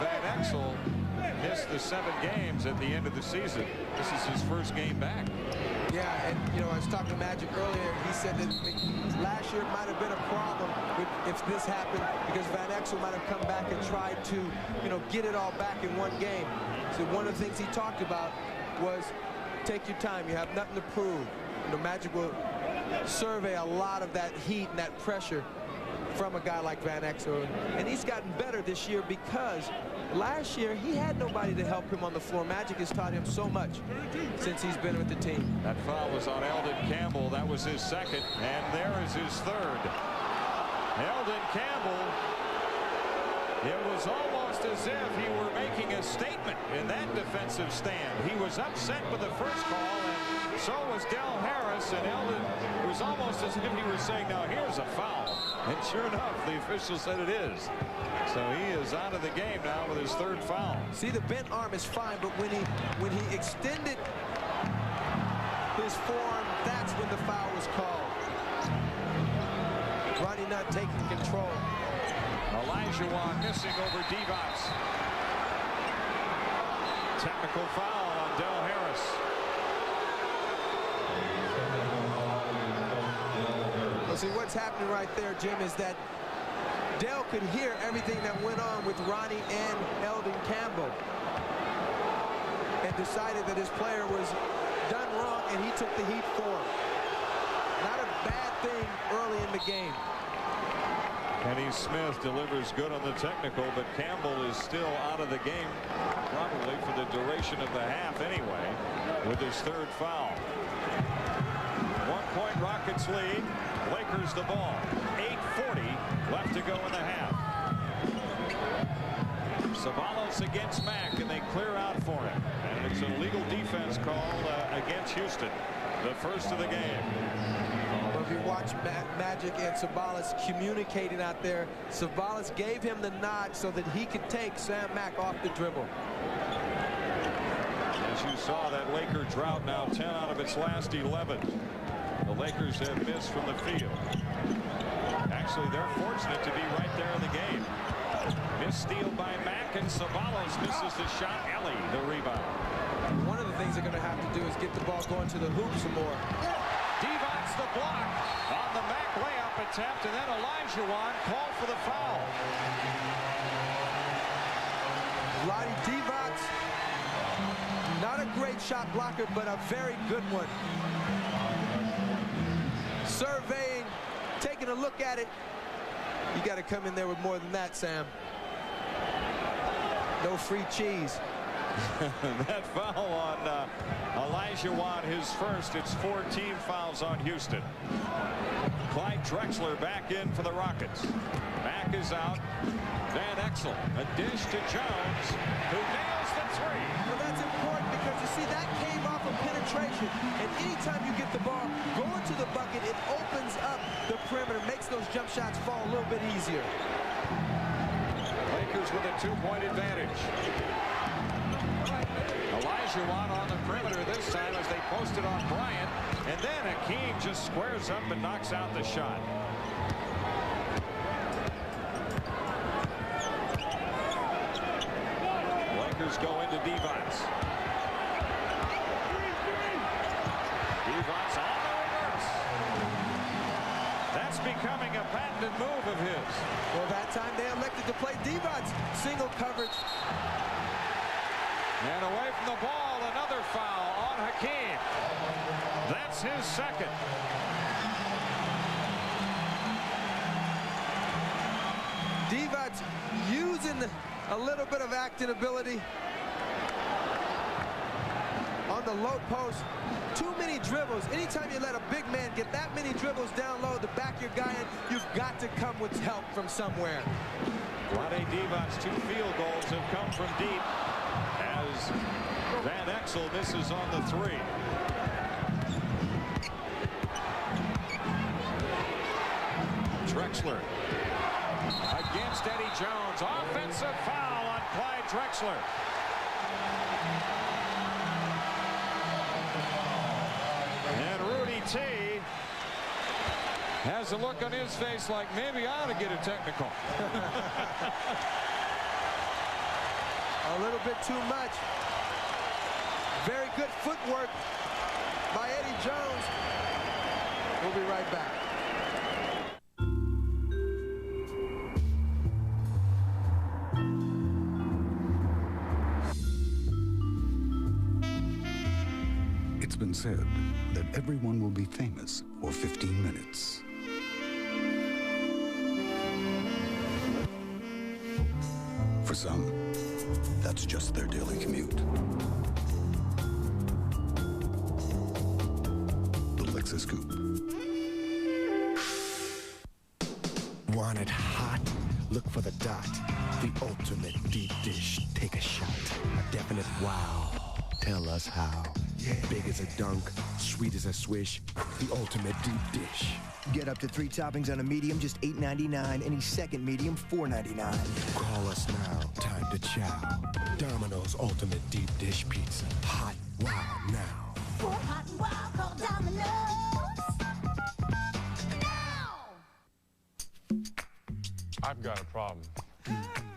Van Exel missed the 7 games at the end of the season. This is his first game back.
Yeah, and you know, I was talking to Magic earlier. He said that last year might have been a problem if this happened, because Van Exel might have come back and tried to, you know, get it all back in one game. So one of the things he talked about was take your time. You have nothing to prove. You know, Magic will survey a lot of that heat and that pressure from a guy like Van Exel, and he's gotten better this year because last year he had nobody to help him on the floor. Magic has taught him so much since he's been with the team.
That foul was on Eldon Campbell. That was his second, and there is his third. Eldon Campbell, it was almost as if he were making a statement in that defensive stand. He was upset with the first call, and so was Del Harris, and Eldon, it was almost as if he was saying, now here's a foul. And sure enough, the official said it is. So he is out of the game now with his 3rd foul.
See, the bent arm is fine, but when he extended his forearm, that's when the foul was called. Ronnie Nutt taking control.
Olajuwon missing over Divac. Technical foul on Del Harris.
Well, see, what's happening right there, Jim, is that Del could hear everything that went on with Ronnie and Eldon Campbell and decided that his player was done wrong, and he took the heat for him. Not a bad thing early in the game.
Kenny Smith delivers good on the technical, but Campbell is still out of the game, probably for the duration of the half anyway, with his 3rd foul. 1-point Rockets lead. Lakers the ball. 8:40 left to go in the half. Savalas against Mack, and they clear out for him. And it's an illegal defense called against Houston. The first of the game.
Well, if you watch Magic and Savalas communicating out there, Savalas gave him the nod so that he could take Sam Mack off the dribble.
As you saw that Laker drought now 10 out of its last 11. The Lakers have missed from the field. Actually, they're fortunate to be right there in the game. Missed steal by Mack, and Ceballos misses the shot. Ellie, the rebound.
One of the things they're going to have to do is get the ball going to the hoop some more.
Divac the block on the Mack layup attempt, and then Olajuwon called for the foul.
Vlade Divac, not a great shot blocker, but a very good one. Surveying, taking a look at it. You got to come in there with more than that, Sam. No free cheese.
That foul on Olajuwon, his first. It's 4 team fouls on Houston. Clyde Drexler back in for the Rockets. Mack is out. Van Exel, a dish to Jones, who nails the three.
Well, that's important because you see that came off of penetration. And anytime you get the ball going to the bucket, it opens up the perimeter, makes those jump shots fall a little bit easier.
Lakers with a 2-point advantage. Olajuwon on the perimeter this time as they posted on Bryant, and then Hakeem just squares up and knocks out the shot. Lakers go into Divac. Divac on the reverse. That's becoming a patented move of his.
Well, that time they elected to play Divac single coverage.
And away from the ball, another foul on Hakeem. That's his second.
Divac using a little bit of acting ability on the low post. Too many dribbles. Anytime you let a big man get that many dribbles down low to back your guy in, you've got to come with help from somewhere.
Vlade Divac's 2 field goals have come from deep as Van Exel misses on the 3. Drexler against Eddie Jones. Offensive foul on Clyde Drexler. And Rudy T has a look on his face like maybe I ought to get a technical.
A little bit too much. Very good footwork by Eddie Jones. We'll be right back.
It's been said that everyone will be famous for 15 minutes. For some, that's just their daily commute. The Lexus Coupe.
Want it hot? Look for the dot. The ultimate deep dish. Take a shot. A definite wow. Tell us how. Big as a dunk, sweet as a swish. The ultimate deep dish.
Get up to 3 toppings on a medium, just $8.99. Any second medium, $4.99.
Call us now. Time to chow. Domino's Ultimate Deep Dish Pizza. Hot wow now.
For hot and wild, call Domino's. Now!
I've got a problem.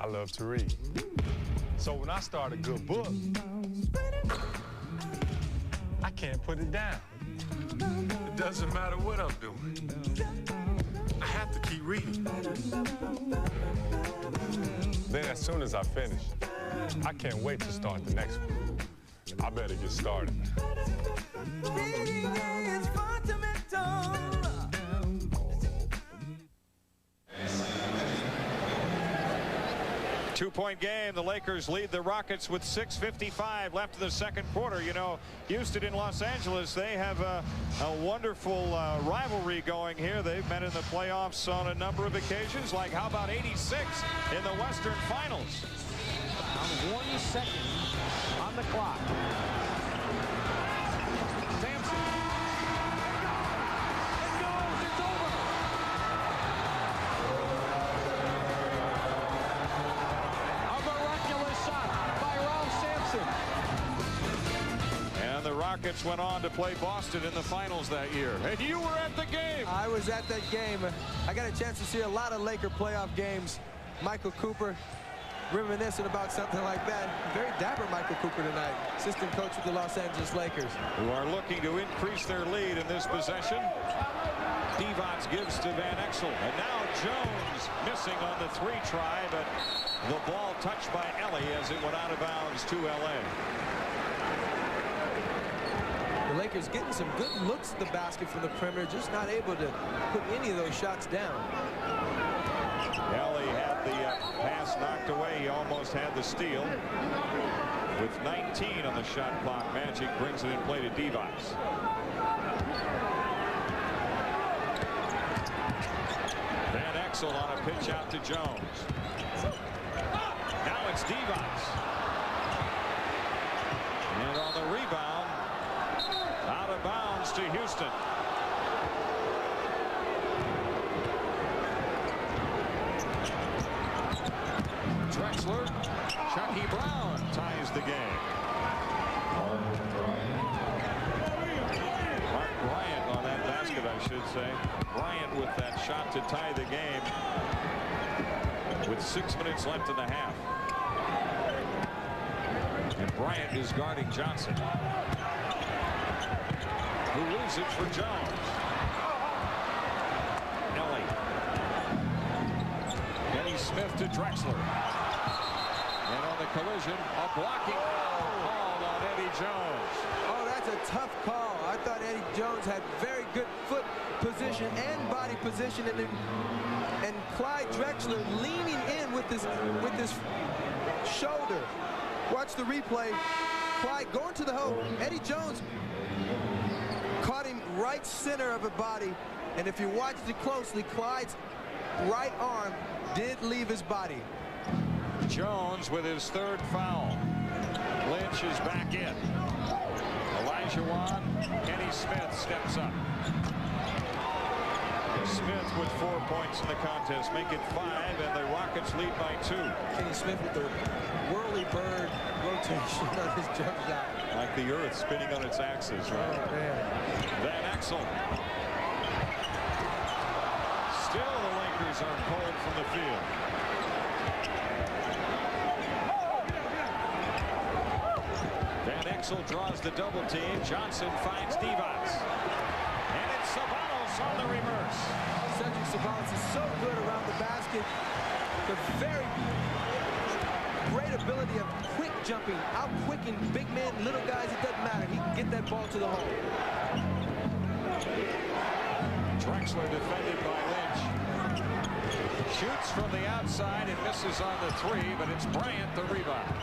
I love to read. So when I start a good book, I can't put it down. It doesn't matter what I'm doing. I have to keep reading. Then as soon as I finish, I can't wait to start the next one. I better get started.
Reading is fundamental.
2-point game. The Lakers lead the Rockets with 6:55 left in the second quarter. You know, Houston and Los Angeles, they have a wonderful rivalry going here. They've met in the playoffs on a number of occasions, like how about 86 in the Western Finals.
1 second on the clock. Sampson. It goes. It's over. A miraculous shot by Ralph Sampson.
Rockets went on to play Boston in the finals that year. And you were at the game.
I was at that game. I got a chance to see a lot of Laker playoff games. Michael Cooper reminiscing about something like that. Very dapper Michael Cooper tonight, assistant coach of the Los Angeles Lakers.
Who are looking to increase their lead in this possession. Divac gives to Van Exel. And now Jones missing on the 3 try, but the ball touched by Ellie as it went out of bounds to L.A.
The Lakers getting some good looks at the basket from the perimeter, just not able to put any of those shots down.
Ellie had the pass knocked away. He almost had the steal. With 19 on the shot clock, Magic brings it in play to Divac. Van Exel on a pitch out to Jones. Now it's Divac. And on the rebound, out of bounds to Houston. Drexler, Chucky Brown ties the game. Mark Bryant on that basket, I should say. Bryant with that shot to tie the game with 6 minutes left in the half. And Bryant is guarding Johnson, who leaves it for Jones. Ellie. Kenny Smith to Drexler. And on the collision, a blocking call on Eddie Jones.
Oh, that's a tough call. I thought Eddie Jones had very good foot position and body position, and Clyde Drexler leaning in with this shoulder. Watch the replay. Clyde going to the hole. Eddie Jones caught him right center of the body, and if you watched it closely, Clyde's right arm did leave his body.
Jones with his 3rd foul. Lynch is back in. Elijah Wan, Kenny Smith steps up. Smith with 4 points in the contest, make it 5, and the Rockets lead by 2.
Kenny Smith with the whirly bird rotation on his jump shot.
Like the earth spinning on its axis, right?
Oh, man.
Van Exel. Still the Lakers are pulled from the field. Van Exel draws the double team. Johnson finds Divac. And it's Sabanos on the reverse.
Cedric Sabanos is so good around the basket. The very great ability of quick jumping, out-quicking big men, little guys, it doesn't matter. He can get that ball to the hole.
Drexler defended by Lynch. Shoots from the outside and misses on the 3, but it's Bryant the rebound.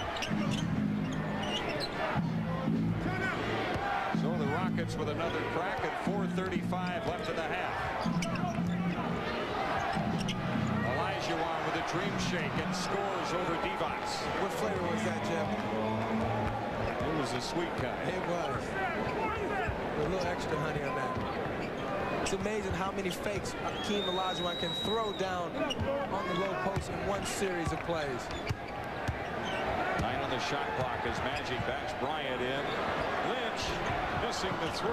So the Rockets with another crack at 4:35 left in the half. Elijah Wan with a dream shake and scores over Divac.
What flavor was that, Jeff?
It was a sweet kind.
It was. A little extra honey on that. It's amazing how many fakes Hakeem Olajuwon can throw down on the low post in one series of plays.
9 on the shot clock as Magic backs Bryant in. Lynch missing the 3,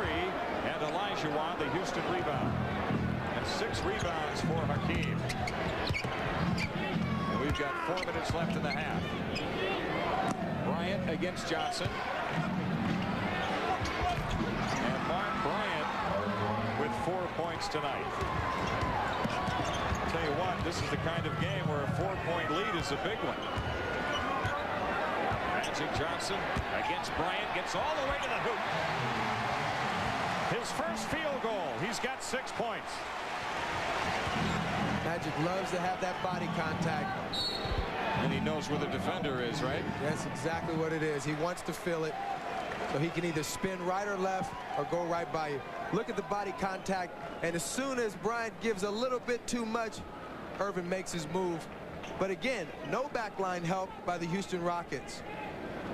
and Elijah Wan the Houston rebound. And 6 rebounds for Hakeem. And we've got 4 minutes left in the half. Bryant against Johnson. And Mark Bryant with 4 points tonight. I'll tell you what, this is the kind of game where a 4-point lead is a big one. Magic Johnson against Bryant, gets all the way to the hoop. His first field goal. He's got 6 points.
Magic loves to have that body contact.
And he knows where the defender is, right?
That's exactly what it is. He wants to feel it, so he can either spin right or left or go right by you. Look at the body contact, and as soon as Bryant gives a little bit too much, Irvin makes his move. But again, no backline help by the Houston Rockets.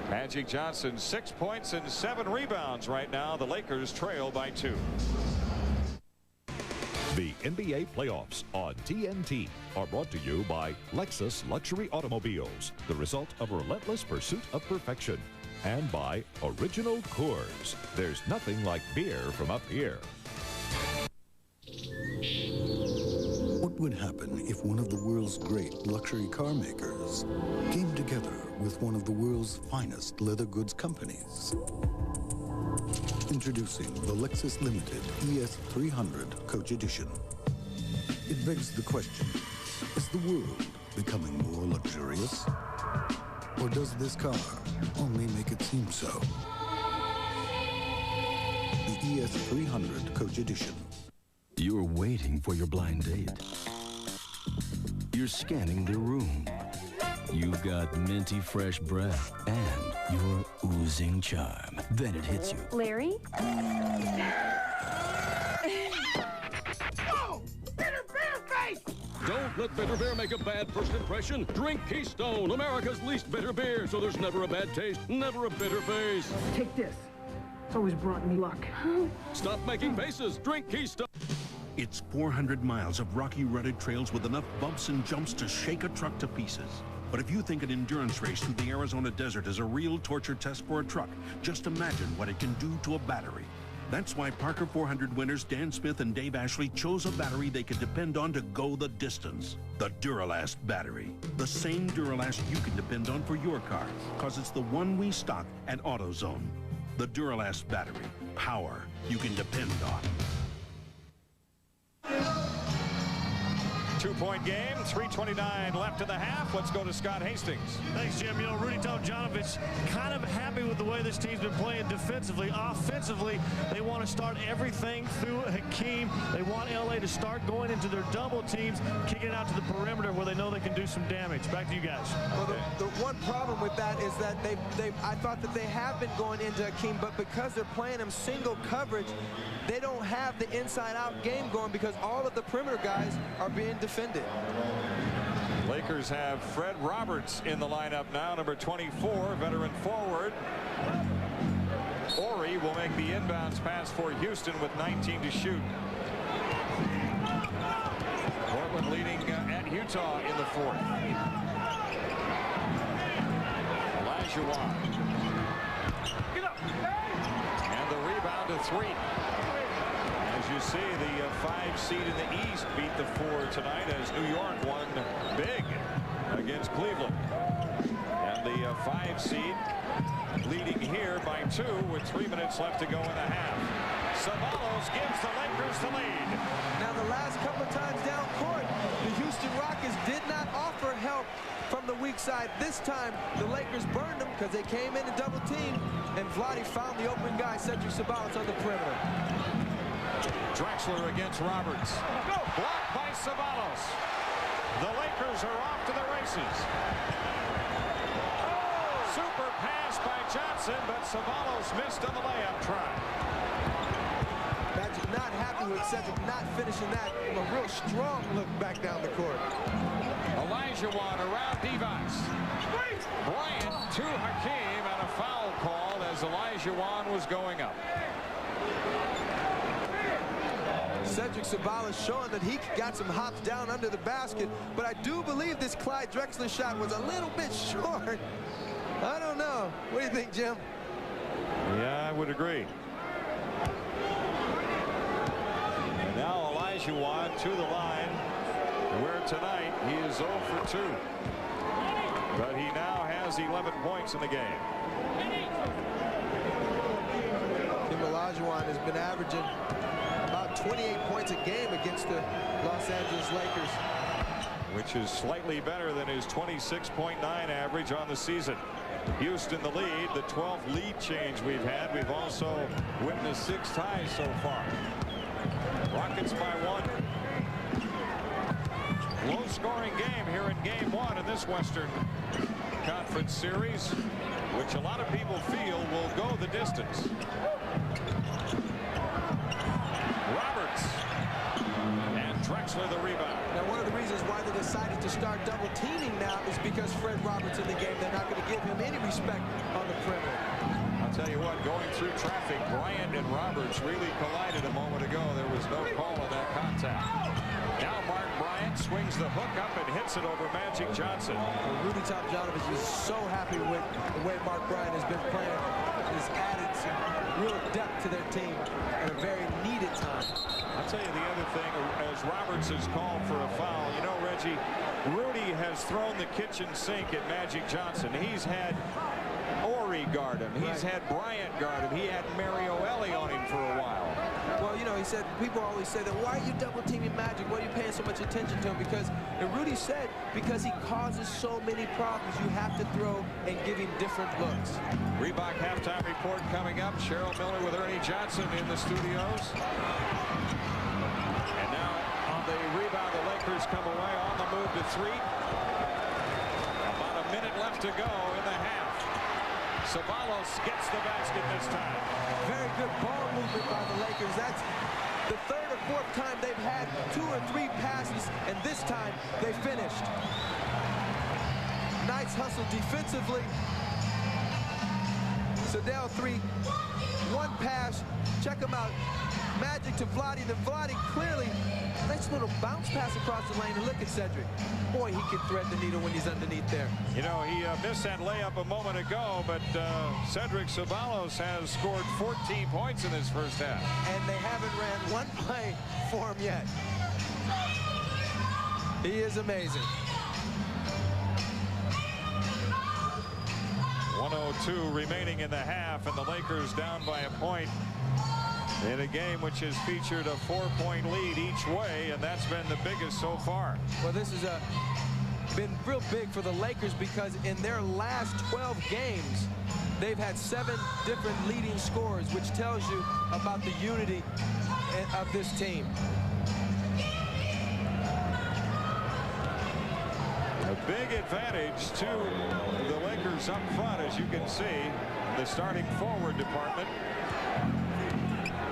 Magic Johnson, 6 points and 7 rebounds right now. The Lakers trail by 2.
The NBA playoffs on TNT are brought to you by Lexus Luxury Automobiles, the result of a relentless pursuit of perfection. And by Original Coors. There's nothing like beer from up here.
What would happen if one of the world's great luxury car makers came together with one of the world's finest leather goods companies? Introducing the Lexus Limited ES300 Coach Edition. It begs the question, is the world becoming more luxurious? Or does this car only make it seem so? The ES300 Coach Edition.
You're waiting for your blind date. You're scanning the room. You've got minty fresh breath and you're oozing charm. Then it hits you.
Larry?
Whoa! Bitter beer face!
Don't let bitter beer make a bad first impression. Drink Keystone, America's least bitter beer, so there's never a bad taste, never a bitter face.
Take this. It's always brought me luck.
Stop making faces. Drink Keystone.
It's 400 miles of rocky, rutted trails with enough bumps and jumps to shake a truck to pieces. But if you think an endurance race through the Arizona desert is a real torture test for a truck, just imagine what it can do to a battery. That's why Parker 400 winners Dan Smith and Dave Ashley chose a battery they could depend on to go the distance. The Duralast battery. The same Duralast you can depend on for your car, because it's the one we stock at AutoZone. The Duralast battery. Power you can depend on.
2-point game, 3:29 left in the half. Let's go to Scott Hastings.
Thanks, Jim. You know, Rudy Tomjanovich kind of happy with the way this team's been playing defensively. Offensively, they want to start everything through Hakeem. They want LA to start going into their double teams, kicking it out to the perimeter where they know they can do some damage. Back to you guys.
Well, the one problem with that is that I thought that they have been going into Hakeem, but because they're playing him single coverage, they don't have the inside-out game going because all of the perimeter guys are being defended.
Lakers have Fred Roberts in the lineup now, number 24, veteran forward. Ori will make the inbounds pass for Houston with 19 to shoot. Portland leading at Utah in the fourth. Olajuwon. And the rebound to three. As you see, the 5 seed in the East beat the 4 tonight as New York won big against Cleveland. And the 5 seed leading here by 2 with 3 minutes left to go in the half. Ceballos gives the Lakers the lead.
Now, the last couple of times down court, the Houston Rockets did not offer help from the weak side. This time, the Lakers burned them because they came in and double teamed, and Vlade found the open guy, Cedric Ceballos, on the perimeter.
Drexler against Roberts. Blocked by Ceballos. The Lakers are off to the races. Super pass by Johnson, but Ceballos missed on the layup try.
Magic not happy with Cedric not finishing that. A real strong look back down the court.
Olajuwon around Device. Bryant to Hakeem, and a foul called as Olajuwon was going up.
Cedric Ceballos showing that he got some hops down under the basket, but I do believe this Clyde Drexler shot was a little bit short. I don't know. What do you think, Jim?
Yeah, I would agree. And now Olajuwon to the line, where tonight he is 0 for 2. But he now has 11 points in the game.
Tim Olajuwon has been averaging about 28 points a game against the Los Angeles Lakers,
which is slightly better than his 26.9 average on the season. Houston the lead, the 12th lead change we've had. We've also witnessed 6 ties so far. Rockets by 1. Low scoring game here in game 1 in this Western Conference series, which a lot of people feel will go the distance. Roberts and Drexler the rebound.
Now, one of the reasons why they decided to start double teaming now is because Fred Roberts in the game. They're not going to give him any respect on the perimeter.
I'll tell you what, going through traffic, Bryant and Roberts really collided a moment ago. There was no call on that contact. Now Mark Bryant Bryant swings the hook up and hits it over Magic Johnson.
Rudy Tomjanovich is so happy with the way Mark Bryant has been playing. He's added some real depth to their team at a very needed time.
I'll tell you the other thing, as Roberts has called for a foul, you know, Reggie, Rudy has thrown the kitchen sink at Magic Johnson. He's had Ori guard him. He's had Bryant guard him. He had Mario Ellie on him for a while.
Well, you know, he said, people always say that, why are you double teaming Magic? Why are you paying so much attention to him? Because, and Rudy said, because he causes so many problems, you have to throw and give him different looks.
Reebok halftime report coming up. Cheryl Miller with Ernie Johnson in the studios. And now on the rebound, the Lakers come away on the move to 3. About a minute left to go in the half. Ceballos gets the basket this time.
Very good ball movement by the Lakers. That's the third or fourth time they've had 2 or 3 passes, and this time they finished. Nice hustle defensively. Sedell 3, 1 pass. Check him out. Magic to Vlade. Then Vlade clearly, nice little bounce pass across the lane. And look at Cedric. Boy, he can thread the needle when he's underneath there.
You know, he missed that layup a moment ago, but Cedric Ceballos has scored 14 points in this first half.
And they haven't ran one play for him yet. He is amazing.
1:02 remaining in the half, and the Lakers down by a point in a game which has featured a 4-point lead each way, and that's been the biggest so far.
Well, this has been real big for the Lakers because in their last 12 games, they've had 7 different leading scorers, which tells you about the unity of this team.
A big advantage to the Lakers up front, as you can see, the starting forward department.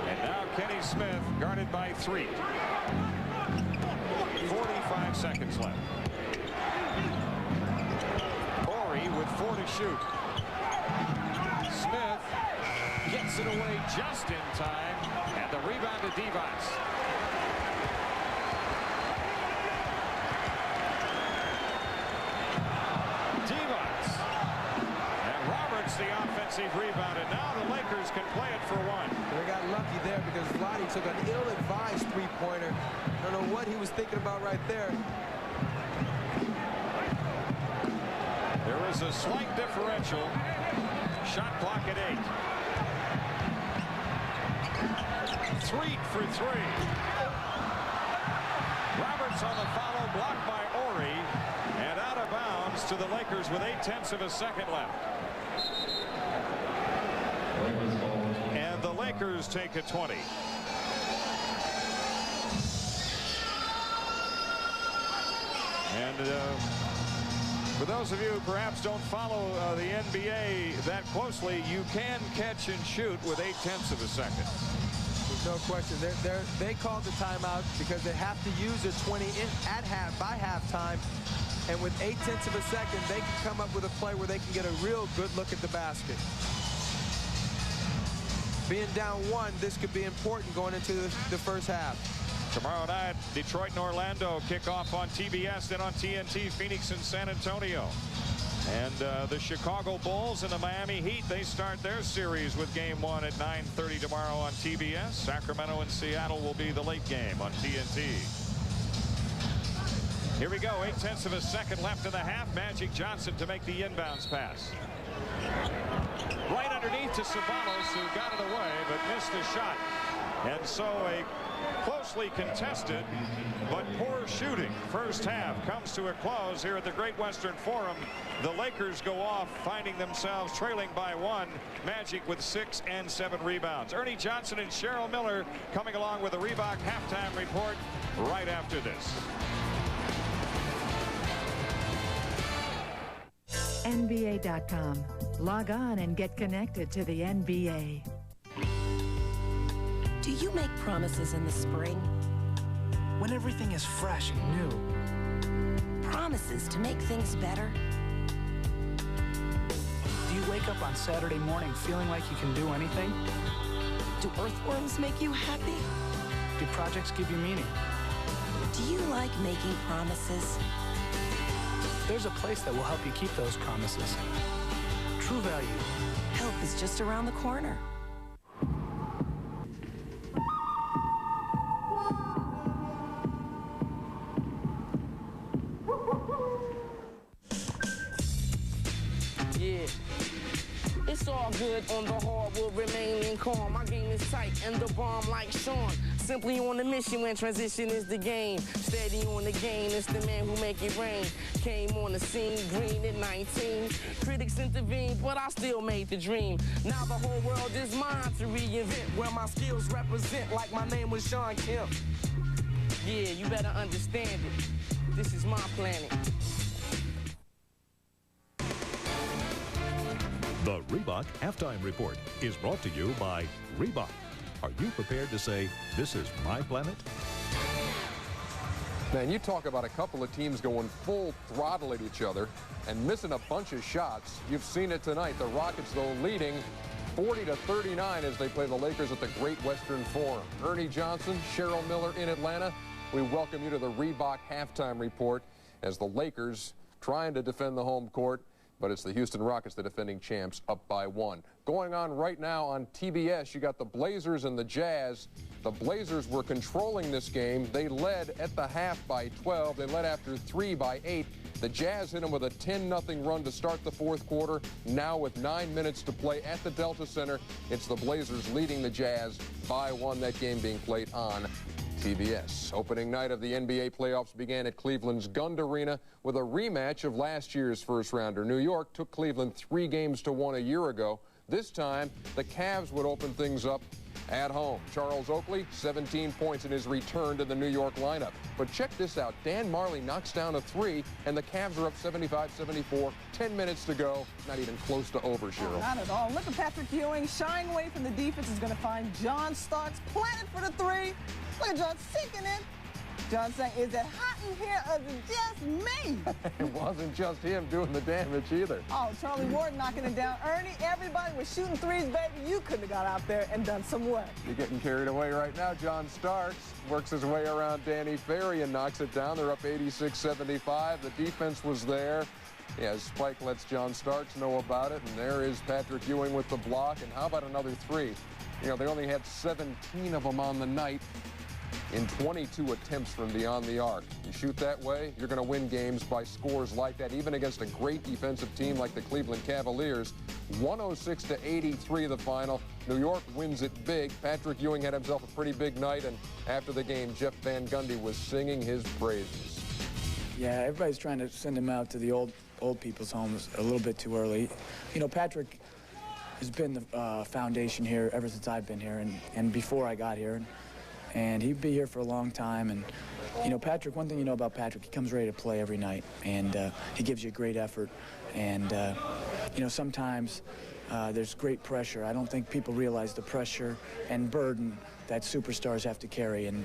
And now Kenny Smith guarded by 3. 45 seconds left. Ori with 4 to shoot. Smith gets it away just in time, and the rebound to Divac. The offensive rebound, and now the Lakers can play it for 1.
They got lucky there because Vlade took an ill-advised three-pointer. I don't know what he was thinking about right there.
There is a slight differential. Shot clock at 8. 3 for 3. Roberts on the follow, blocked by Ori, and out of bounds to the Lakers with 0.8 of a second left. And the Lakers take a 20. And for those of you who perhaps don't follow the NBA that closely, you can catch and shoot with 0.8 of a second.
There's no question. They called the timeout because they have to use a 20 by halftime. And with 0.8 of a second, they can come up with a play where they can get a real good look at the basket. Being down 1, this could be important going into the first half.
Tomorrow night, Detroit and Orlando kick off on TBS, then on TNT, Phoenix and San Antonio. And the Chicago Bulls and the Miami Heat, they start their series with game 1 at 9:30 tomorrow on TBS. Sacramento and Seattle will be the late game on TNT. Here we go, 0.8 of a second left in the half. Magic Johnson to make the inbounds pass. Right underneath to Ceballos, who got it away but missed the shot. And so a closely contested but poor shooting first half comes to a close here at the Great Western Forum. The Lakers go off, finding themselves trailing by 1. Magic with 6 and 7 rebounds. Ernie Johnson and Cheryl Miller coming along with a Reebok halftime report right after this.
NBA.com. Log on and get connected to the NBA.
Do you make promises in the spring?
When everything is fresh and new.
Promises to make things better?
Do you wake up on Saturday morning feeling like you can do anything?
Do earthworms make you happy?
Do projects give you meaning?
Do you like making promises?
There's a place that will help you keep those promises. True Value.
Help is just around the corner.
Yeah. It's all good on the hardwood, remaining calm. My game is tight and the bomb like Sean. Simply on a mission when transition is the game. Steady on the game, it's the man who make it rain. Came on the scene, green at 19. Critics intervened, but I still made the dream. Now the whole world is mine to reinvent, where my skills represent like my name was Sean Kemp. Yeah, you better understand it. This is my planet.
The Reebok Halftime Report is brought to you by Reebok. Are you prepared to say, this is my planet?
Man, you talk about a couple of teams going full throttle at each other and missing a bunch of shots. You've seen it tonight. The Rockets, though, leading 40-39 as they play the Lakers at the Great Western Forum. Ernie Johnson, Cheryl Miller in Atlanta. We welcome you to the Reebok Halftime Report as the Lakers trying to defend the home court. But it's the Houston Rockets, the defending champs, up by 1. Going on right now on TBS, you got the Blazers and the Jazz. The Blazers were controlling this game. They led at the half by 12. They led after 3 by 8. The Jazz hit them with a 10-0 run to start the fourth quarter. Now with 9 minutes to play at the Delta Center, it's the Blazers leading the Jazz by 1. That game being played on TBS. Opening night of the NBA playoffs began at Cleveland's Gund Arena with a rematch of last year's first-rounder. New York took Cleveland 3-1 a year ago. This time, the Cavs would open things up at home. Charles Oakley, 17 points in his return to the New York lineup. But check this out. Dan Marley knocks down a 3, and the Cavs are up 75-74. 10 minutes to go. Not even close to over, Cheryl.
Oh, not at all. Look at Patrick Ewing shying away from the defense. Is going to find John Starks planted for the 3. Look at John sinking in. John saying, is it hot in here or is it just me?
It wasn't just him doing the damage either.
Oh, Charlie Ward knocking it down. Ernie, everybody was shooting 3s, baby. You couldn't have got out there and done some work.
You're getting carried away right now. John Starks works his way around Danny Ferry and knocks it down. They're up 86-75. The defense was there. Yeah, Spike lets John Starks know about it, and there is Patrick Ewing with the block. And how about another 3? You know, they only had 17 of them on the night in 22 attempts from beyond the arc. You shoot that way, you're going to win games by scores like that, even against a great defensive team like the Cleveland Cavaliers. 106-83 the final. New York wins it big. Patrick Ewing had himself a pretty big night, and after the game, Jeff Van Gundy was singing his praises.
Yeah, everybody's trying to send him out to the old people's homes a little bit too early. You know, Patrick has been the foundation here ever since I've been here and before I got here. And he'd be here for a long time. And, you know, Patrick, one thing you know about Patrick, he comes ready to play every night. And he gives you a great effort. And, you know, sometimes there's great pressure. I don't think people realize the pressure and burden that superstars have to carry. And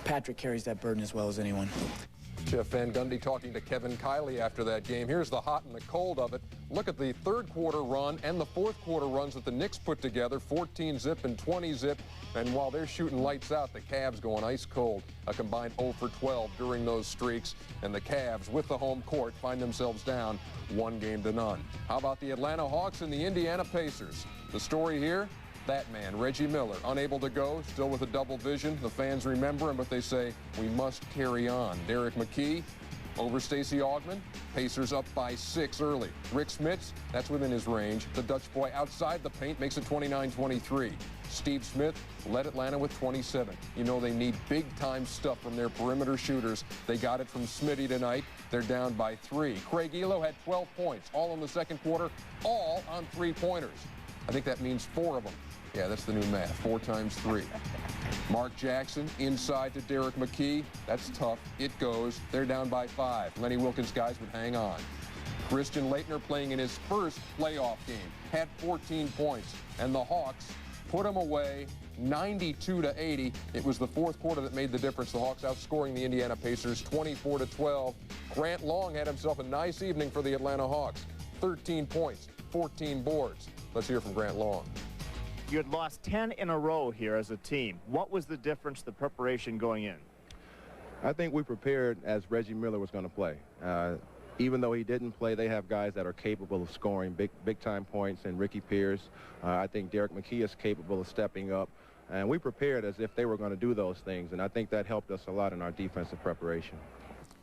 Patrick carries that burden as well as anyone.
Jeff Van Gundy talking to Kevin Kiley after that game. Here's the hot and the cold of it. Look at the third quarter run and the fourth quarter runs that the Knicks put together, 14-zip and 20-zip. And while they're shooting lights out, the Cavs going ice cold, a combined 0 for 12 during those streaks. And the Cavs, with the home court, find themselves down 1-0. How about the Atlanta Hawks and the Indiana Pacers? The story here? That man, Reggie Miller, unable to go, still with a double vision. The fans remember him, but they say, we must carry on. Derek McKee over Stacey Augmon. Pacers up by 6 early. Rick Smits, that's within his range. The Dutch boy outside the paint makes it 29-23. Steve Smith led Atlanta with 27. You know they need big-time stuff from their perimeter shooters. They got it from Smitty tonight. They're down by 3. Craig Elo had 12 points, all in the second quarter, all on 3-pointers. I think that means 4 of them. Yeah, that's the new math, 4 times 3. Mark Jackson inside to Derek McKee. That's tough. It goes. They're down by 5. Lenny Wilkins' guys would hang on. Christian Laettner playing in his first playoff game had 14 points. And the Hawks put him away 92-80. It was the fourth quarter that made the difference. The Hawks outscoring the Indiana Pacers 24-12. Grant Long had himself a nice evening for the Atlanta Hawks. 13 points, 14 boards. Let's hear from Grant Long.
You had lost 10 in a row here as a team. What was the difference, the preparation going in?
I think we prepared as Reggie Miller was going to play. Even though he didn't play, they have guys that are capable of scoring big-time points, and Ricky Pierce. I think Derek McKee is capable of stepping up. And we prepared as if they were going to do those things, and I think that helped us a lot in our defensive preparation.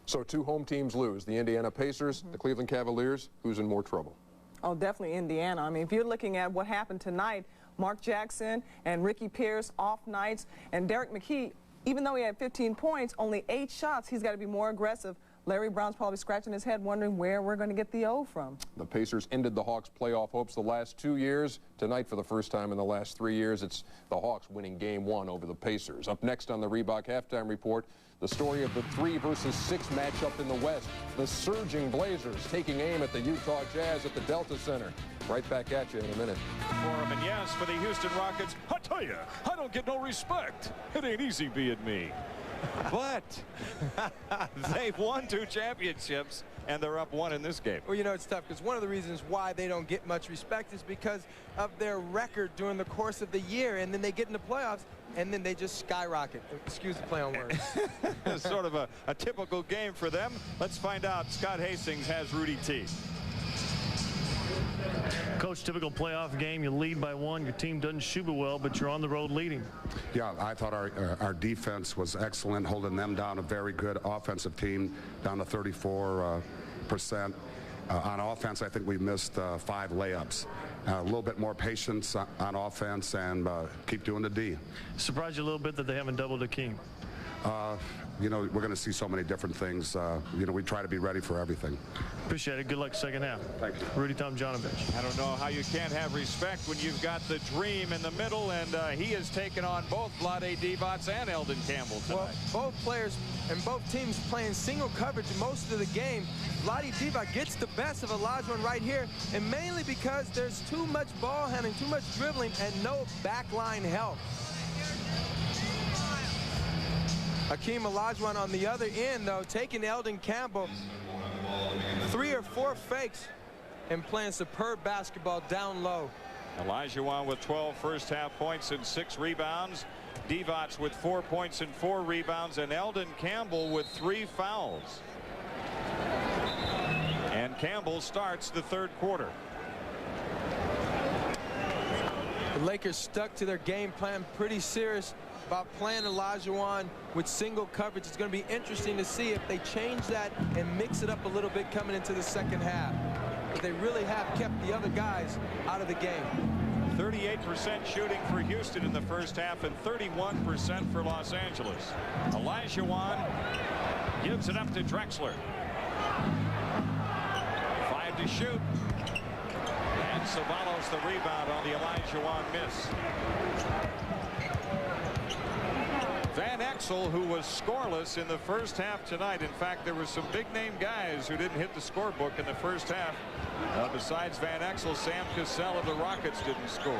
So 2 home teams lose, the Indiana Pacers, the Cleveland Cavaliers. Who's in more trouble?
Oh, definitely Indiana. I mean, if you're looking at what happened tonight, Mark Jackson and Ricky Pierce off nights, and Derek McKee, even though he had 15 points, only 8 shots, he's got to be more aggressive. Larry Brown's probably scratching his head wondering where we're going to get the O from.
The Pacers ended the Hawks' playoff hopes the last 2 years. Tonight, for the first time in the last 3 years, it's the Hawks winning Game 1 over the Pacers. Up next on the Reebok Halftime Report, the story of the 3 versus 6 matchup in the West. The surging Blazers taking aim at the Utah Jazz at the Delta Center. Right back at you in a minute.
For him, and yes, for the Houston Rockets, I tell you, I don't get no respect. It ain't easy being me. But they've won 2 championships, and they're up 1 in this game.
Well, you know, it's tough because one of the reasons why they don't get much respect is because of their record during the course of the year, and then they get in the playoffs, and then they just skyrocket. Excuse the play on words.
It's sort of a typical game for them. Let's find out. Scott Hastings has Rudy T.
Coach, typical playoff game, you lead by 1, your team doesn't shoot well, but you're on the road leading.
Yeah, I thought our defense was excellent, holding them down. A very good offensive team, down to 34%. On offense, I think we missed 5 layups. A little bit more patience on offense and keep doing the D.
Surprised you a little bit that they haven't doubled Akeem?
You know, we're going to see so many different things. You know, we try to be ready for everything.
Appreciate it. Good luck second half.
Thank you.
Rudy Tomjanovich.
I don't know how you can't have respect when you've got the Dream in the middle, and he has taken on both Vlade Divac and Eldon Campbell tonight.
Well, both players and both teams playing single coverage most of the game. Vlade Divac gets the best of Olajuwon right here, and mainly because there's too much ball handling, too much dribbling, and no backline help. Hakeem Olajuwon on the other end, though, taking Eldon Campbell 3 or 4 fakes and playing superb basketball down low.
Olajuwon with 12 first-half points and 6 rebounds. Divac with 4 points and 4 rebounds, and Eldon Campbell with 3 fouls. And Campbell starts the 3rd quarter.
The Lakers stuck to their game plan, pretty serious about playing Olajuwon with single coverage. It's going to be interesting to see if they change that and mix it up a little bit coming into the second half. But they really have kept the other guys out of the game.
38% shooting for Houston in the first half and 31% for Los Angeles. Olajuwon gives it up to Drexler. 5 to shoot. And Ceballos the rebound on the Olajuwon miss. Van Exel, who was scoreless in the first half tonight. In fact, there were some big-name guys who didn't hit the scorebook in the first half. Besides Van Exel, Sam Cassell of the Rockets didn't score.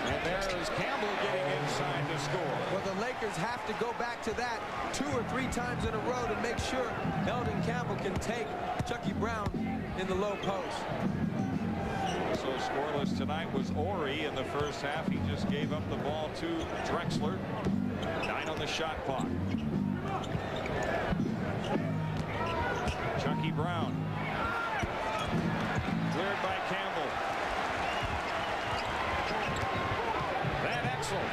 And there's Campbell getting inside to score.
Well, the Lakers have to go back to that 2 or 3 times in a row to make sure Eldon Campbell can take Chucky Brown in the low post.
Also scoreless tonight was Ori in the first half. He just gave up the ball to Drexler. 9 on the shot clock. Chucky Brown. Cleared by Campbell. Van Exel.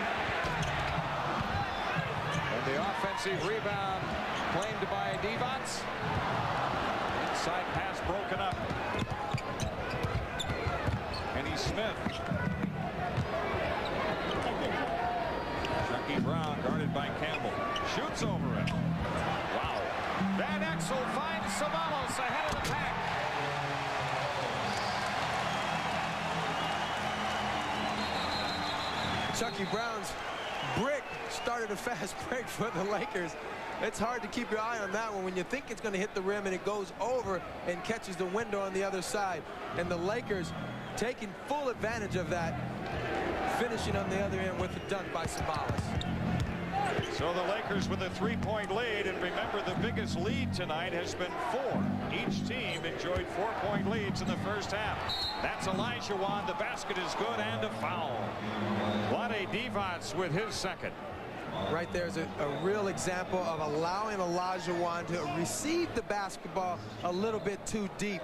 And the offensive rebound claimed by Divac. Inside pass broken up. Smith. Chucky Brown guarded by Campbell. Shoots over it. Wow. Van Exel finds Ceballos ahead of the pack.
Chucky Brown's brick started a fast break for the Lakers. It's hard to keep your eye on that one when you think it's going to hit the rim and it goes over and catches the window on the other side. And the Lakers taking full advantage of that, finishing on the other end with a dunk by Ceballos.
So the Lakers with a 3-point lead, and remember the biggest lead tonight has been 4. Each team enjoyed 4-point leads in the first half. That's Olajuwon. The basket is good and a foul. Vlade Divac with his second.
right there is a real example of allowing Olajuwon to receive the basketball a little bit too deep.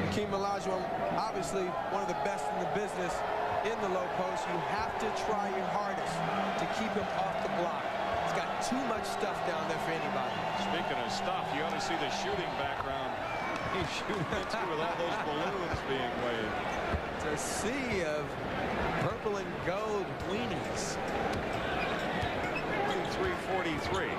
Hakeem Olajuwon, obviously one of the best in the business in the low post. You have to try your hardest to keep him off the block. He's got too much stuff down there for anybody.
Speaking of stuff, you ought to see the shooting background he's shooting into with all those balloons being waved.
It's a sea of purple and gold weenies.
3:43.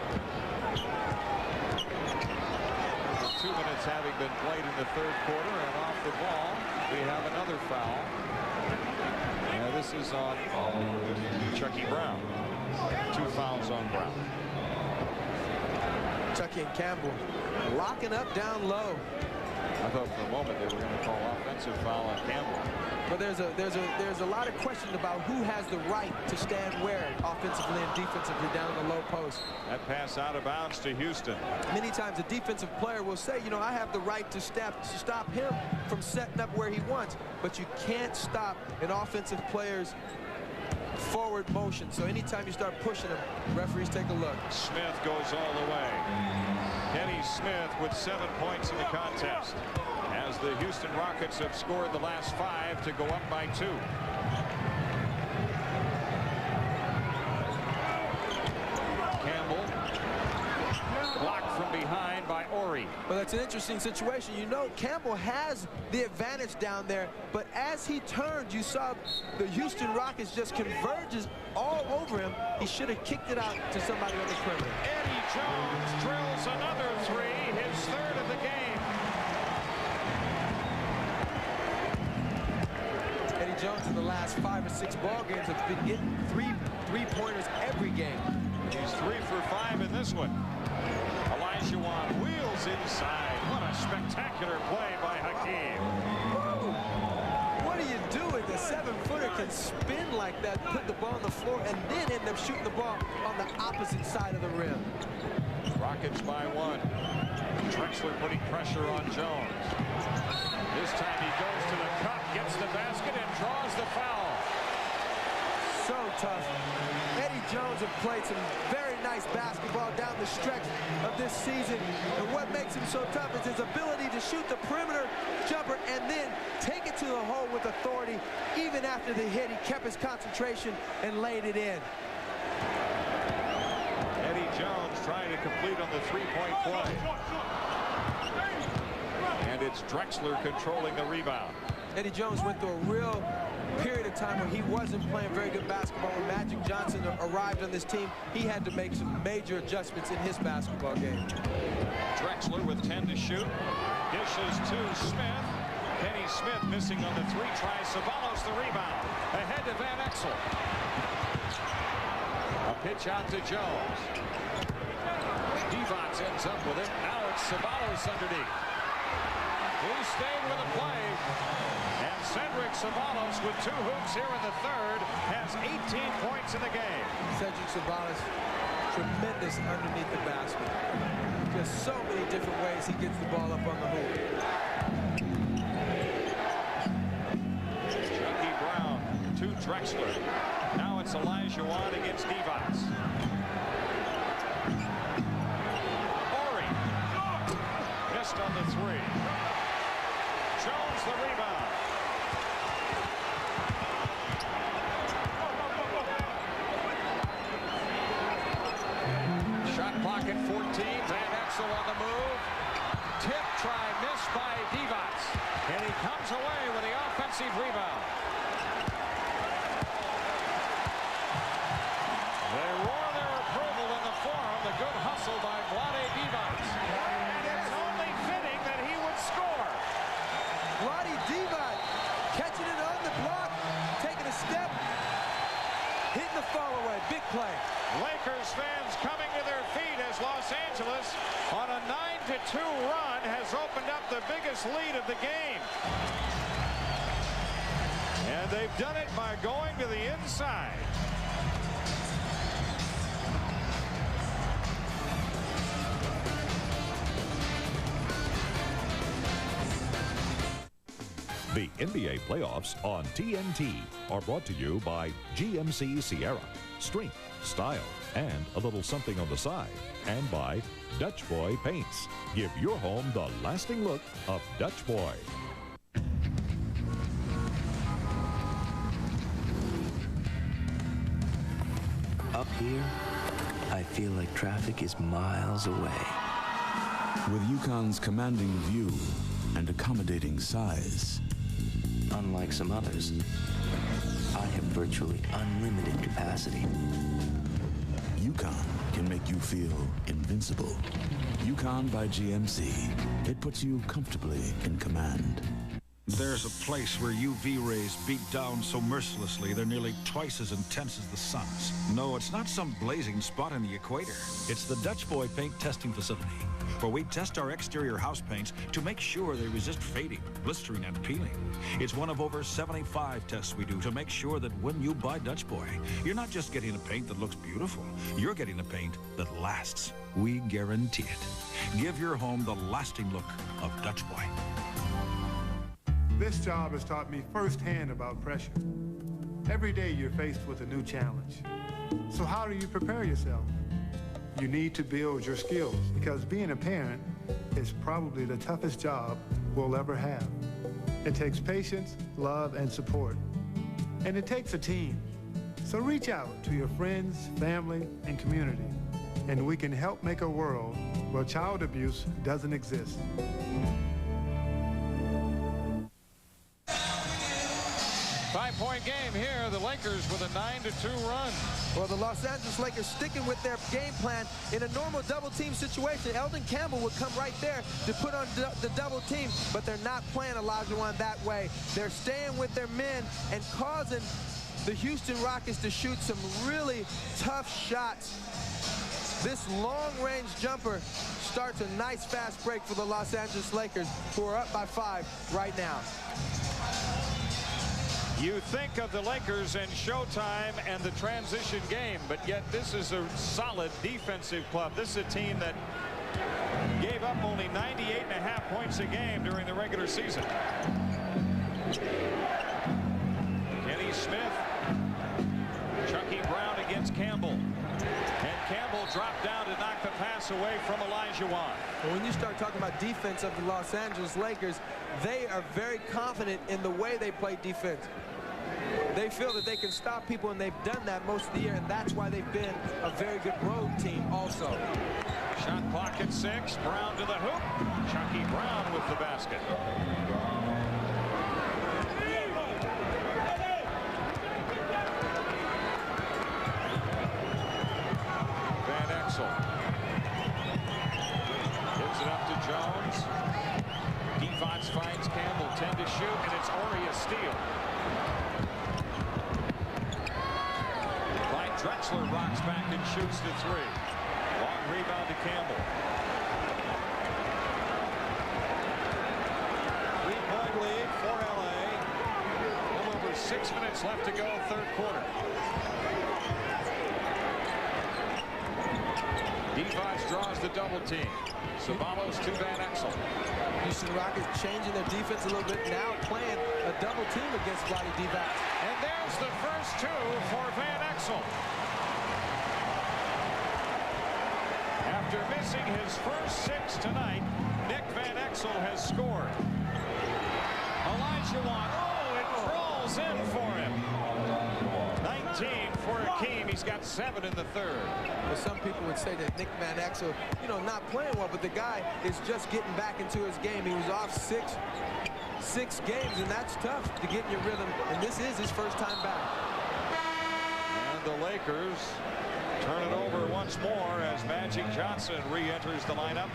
2 minutes having been played in the third quarter, and off the ball we have another foul. Now this is on Chucky Brown. 2 fouls on Brown.
Chucky and Campbell locking up down low.
I thought for a moment they were going to call offensive foul on Campbell.
But there's a lot of question about who has the right to stand where offensively and defensively down in the low post.
That pass out of bounds to Houston.
Many times a defensive player will say, you know, I have the right to stop him from setting up where he wants, but you can't stop an offensive player's forward motion. So anytime you start pushing him, referees take a look.
Smith goes all the way. Kenny Smith with 7 points in the contest, as the Houston Rockets have scored the last 5 to go up by 2. Campbell blocked from behind by Ori.
Well, that's an interesting situation. You know, Campbell has the advantage down there, but as he turned, you saw the Houston Rockets just converges all over him. He should have kicked it out to somebody on the perimeter.
Eddie Jones drills another 3, his 3rd of the game.
Eddie Jones in the last 5 or 6 ball games has been getting three-pointers every game.
He's 3 for 5 in this one. Olajuwon wheels inside. What a spectacular play by Hakeem.
What do you do if the 7-footer can spin like that, put the ball on the floor, and then end up shooting the ball on the opposite side of the rim?
Rockets by 1. Drexler putting pressure on Jones. This time he goes to the cup, gets the basket, and draws the foul.
So tough. Eddie Jones has played some very nice basketball down the stretch of this season. And what makes him so tough is his ability to shoot the perimeter jumper and then take it to the hole with authority. Even after the hit, he kept his concentration and laid it in.
Eddie Jones trying to complete on the 3-point play. And it's Drexler controlling the rebound.
Eddie Jones went through a real period of time where he wasn't playing very good basketball. When Magic Johnson arrived on this team, he had to make some major adjustments in his basketball game.
Drexler with 10 to shoot. Dishes to Smith. Kenny Smith missing on the 3 try. Ceballos the rebound. Ahead to Van Exel. A pitch out to Jones. Divac ends up with it. Now it's Ceballos underneath. He stayed with the play. And Cedric Ceballos with 2 hoops here in the 3rd has 18 points in the game.
Cedric Ceballos, tremendous underneath the basket. Just so many different ways he gets the ball up on the hoop.
Chucky Brown to Drexler. Now it's Olajuwon against Divac. Ori missed on the 3. Jones the rebound. Shot clock at 14. Van Exel on the move. Tip try missed by Divac. And he comes away with the offensive rebound. They roar their approval in the forum. The good hustle by Vlade Divac. And it's only fitting that he would score.
Vlade Divac catching it on the block, taking a step, hitting the fall away. Big play.
Lakers fans coming to their feet as Los Angeles on a 9-2 run has opened up the biggest lead of the game. And they've done it by going to the inside.
The NBA playoffs on TNT are brought to you by GMC Sierra. Strength, style, and a little something on the side. And by Dutch Boy Paints. Give your home the lasting look of Dutch Boy.
Up here, I feel like traffic is miles away.
With Yukon's commanding view and accommodating size.
Unlike some others, I have virtually unlimited capacity.
Yukon can make you feel invincible. Yukon by GMC. It puts you comfortably in command.
There's a place where UV rays beat down so mercilessly they're nearly twice as intense as the sun's. No, it's not some blazing spot in the equator. It's the Dutch Boy Paint Testing Facility, where we test our exterior house paints to make sure they resist fading, blistering, and peeling. It's one of over 75 tests we do to make sure that when you buy Dutch Boy, you're not just getting a paint that looks beautiful, you're getting a paint that lasts. We guarantee it. Give your home the lasting look of Dutch Boy.
This job has taught me firsthand about pressure. Every day you're faced with a new challenge. So how do you prepare yourself? You need to build your skills, because being a parent is probably the toughest job we'll ever have. It takes patience, love, and support. And it takes a team. So reach out to your friends, family, and community, and we can help make a world where child abuse doesn't exist.
Five-point game here. The Lakers with a 9-2 run.
Well, the Los Angeles Lakers sticking with their game plan. In a normal double-team situation, Eldon Campbell would come right there to put on the double team, but they're not playing Olajuwon that way. They're staying with their men and causing the Houston Rockets to shoot some really tough shots. This long-range jumper starts a nice fast break for the Los Angeles Lakers, who are up by 5 right now.
You think of the Lakers and Showtime and the transition game, but yet this is a solid defensive club. This is a team that gave up only 98.5 points a game during the regular season. Kenny Smith, Chucky Brown against Campbell. And Campbell dropped down to knock the pass away from Olajuwon.
Well, when you start talking about defense of the Los Angeles Lakers, they are very confident in the way they play defense. They feel that they can stop people, and they've done that most of the year, and that's why they've been a very good road team also.
Shot clock at 6. Brown to the hoop. Chucky Brown with the basket. Van Exel gives it up to Jones. Divac finds Campbell, 10 to shoot, and it's Ori a steal. Drexler rocks back and shoots the 3. Long rebound to Campbell. 3-point lead for LA. A little over 6 minutes left to go, third quarter. Divac draws the double team. Ceballos to Van Exel.
Houston Rockets changing their defense a little bit, now playing a double team against Vlade Divac.
And there's the first 2 for Van Exel. After missing his first 6 tonight, Nick Van Exel has scored. Olajuwon, it crawls in for him. 19 for Hakeem. He's got 7 in the third.
Well, some people would say that Nick Van Exel, not playing well, but the guy is just getting back into his game. He was off six games, and that's tough to get in your rhythm, and this is his first time back.
And the Lakers turn it over once more as Magic Johnson re-enters the lineup.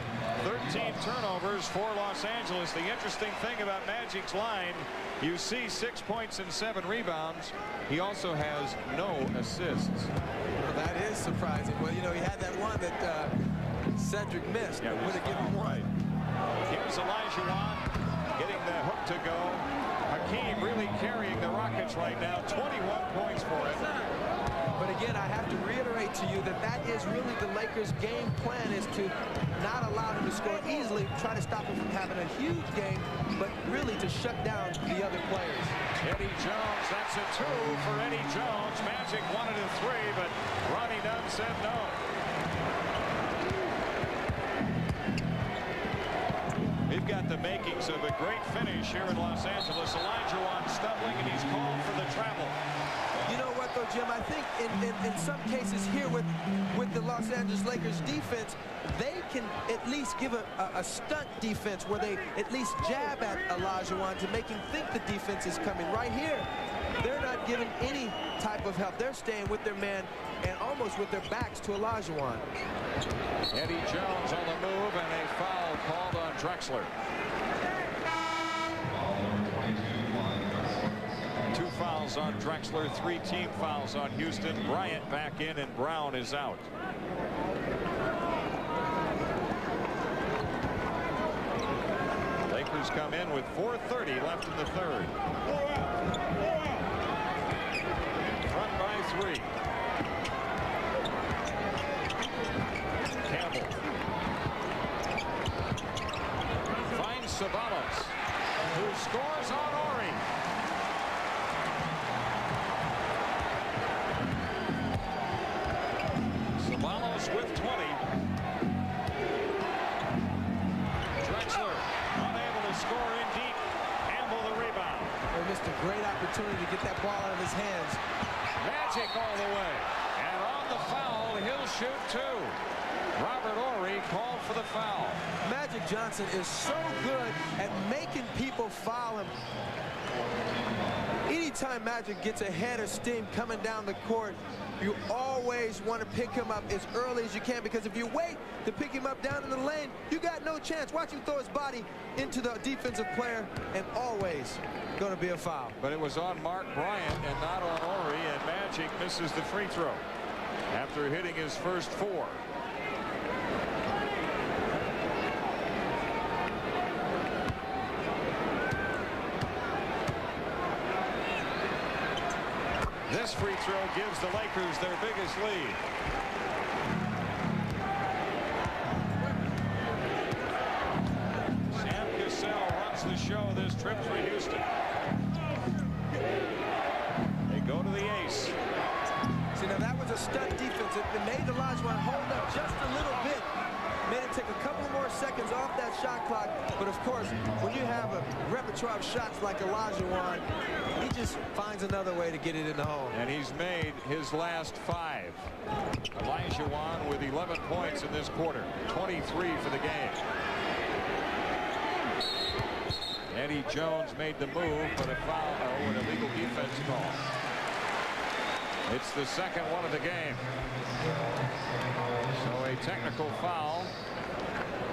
13 turnovers for Los Angeles. The interesting thing about Magic's line, you see 6 points and 7 rebounds. He also has no assists.
Well, that is surprising. Well, he had that one that Cedric missed.
Yeah,
would have given him one.
Right. Here's Olajuwon getting the hook to go. Hakeem really carrying the Rockets right now. 21 points for him.
But again, again, I have to reiterate to you that that is really the Lakers' game plan, is to not allow him to score easily, try to stop him from having a huge game, but really to shut down the other players.
Eddie Jones, that's a 2 for Eddie Jones. Magic wanted a 3, but Ronnie Dunn said no. We've got the makings of a great finish here in Los Angeles. Olajuwon stumbling, and he's called for the travel.
You know what, though, Jim? I think in some cases here with the Los Angeles Lakers defense, they can at least give a stunt defense where they at least jab at Olajuwon to make him think the defense is coming. Right here, they're not giving any type of help. They're staying with their man and almost with their backs to Olajuwon.
Eddie Jones on the move, and a foul called on Drexler. 2 fouls on Drexler, 3 team fouls on Houston. Bryant back in, and Brown is out. Lakers come in with 4:30 left in the third. Front by 3. Campbell finds Ceballos, who scores on Ori. Ceballos with 20. Drexler unable to score in deep. Campbell the rebound.
They missed a great opportunity to get that ball out of his hands.
Magic all the way. And on the foul, he'll shoot 2. Robert Horry called for the foul.
Magic Johnson is so good at making people foul him. Anytime Magic gets a head of steam coming down the court, you always want to pick him up as early as you can, because if you wait to pick him up down in the lane, you got no chance. Watch him throw his body into the defensive player, and always going to be a foul.
But it was on Mark Bryant and not on Horry, and Magic misses the free throw after hitting his first 4. This free throw gives the Lakers their biggest lead. Sam Cassell runs the show this trip for Houston. They go to the ace.
See, now that was a stunt defense. It made Olajuwon hold up just a little bit. Made him take a couple more seconds off that shot clock. But of course, when you have a repertoire of shots like Olajuwon, he just finds another way to get it in the hole.
And he's made his last 5. Olajuwon with 11 points in this quarter. 23 for the game. Eddie Jones made the move, but a foul, an illegal defense call. It's the second one of the game. So a technical foul,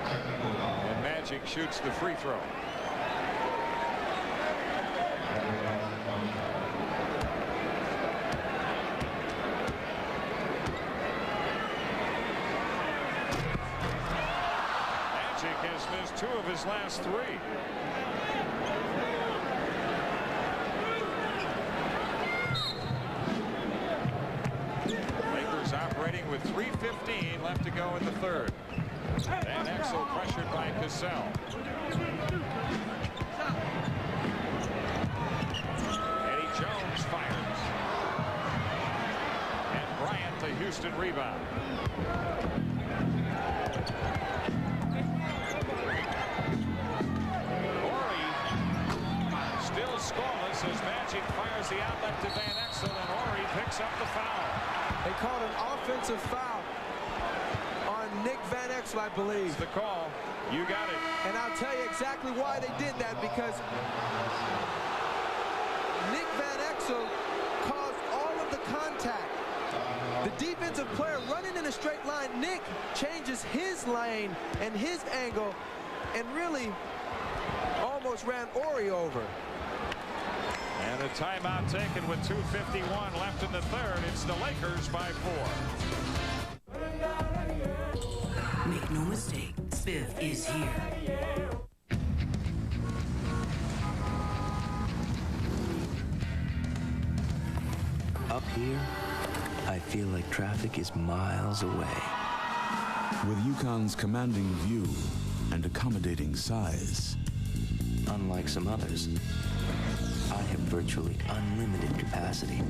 and Magic shoots the free throw. Magic has missed 2 of his last 3. Operating with 3:15 left to go in the third. Van Exel pressured by Cassell. Eddie Jones fires. And Bryant, the Houston rebound. Horry still scoreless as Magic fires the outlet to Van Exel, and Horry picks up the foul.
They called an offensive foul on Nick Van Exel, I believe.
It's the call. You got it.
And I'll tell you exactly why they did that, because Nick Van Exel caused all of the contact. The defensive player running in a straight line, Nick changes his lane and his angle and really almost ran Horry over.
And a timeout taken with 2:51 left in the third. It's the Lakers by 4.
Make no mistake, Spiff is here.
Up here, I feel like traffic is miles away.
With UConn's commanding view and accommodating size,
unlike some others, I have virtually unlimited capacity.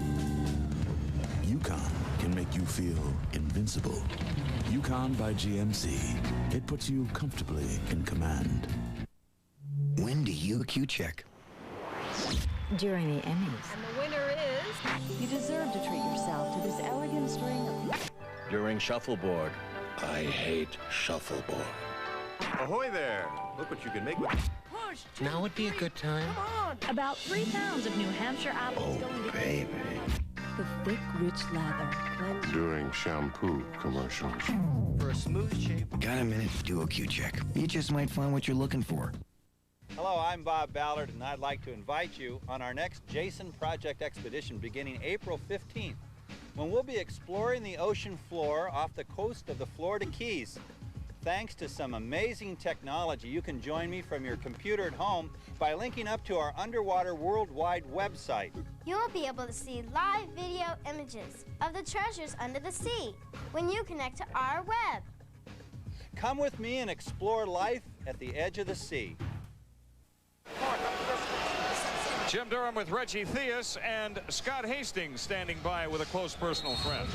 UConn can make you feel invincible. UConn by GMC. It puts you comfortably in command.
When do you Q-check?
During the Emmys.
And the winner is...
You deserve to treat yourself to this elegant string of...
During shuffleboard. I hate shuffleboard.
Ahoy there! Look what you can make with...
Push!
Now would be a good time.
Come on!
About 3 pounds of New Hampshire apples going to...
Baby.
The thick, rich lather.
During shampoo commercials.
For a smooth shape. Got a minute? Do a Q-check. You just might find what you're looking for.
Hello, I'm Bob Ballard, and I'd like to invite you on our next Jason Project expedition beginning April 15th, when we'll be exploring the ocean floor off the coast of the Florida Keys. Thanks to some amazing technology, you can join me from your computer at home by linking up to our Underwater Worldwide website.
You'll be able to see live video images of the treasures under the sea when you connect to our web.
Come with me and explore life at the edge of the sea.
Jim Durham with Reggie Theus and Scott Hastings standing by with a close personal friend.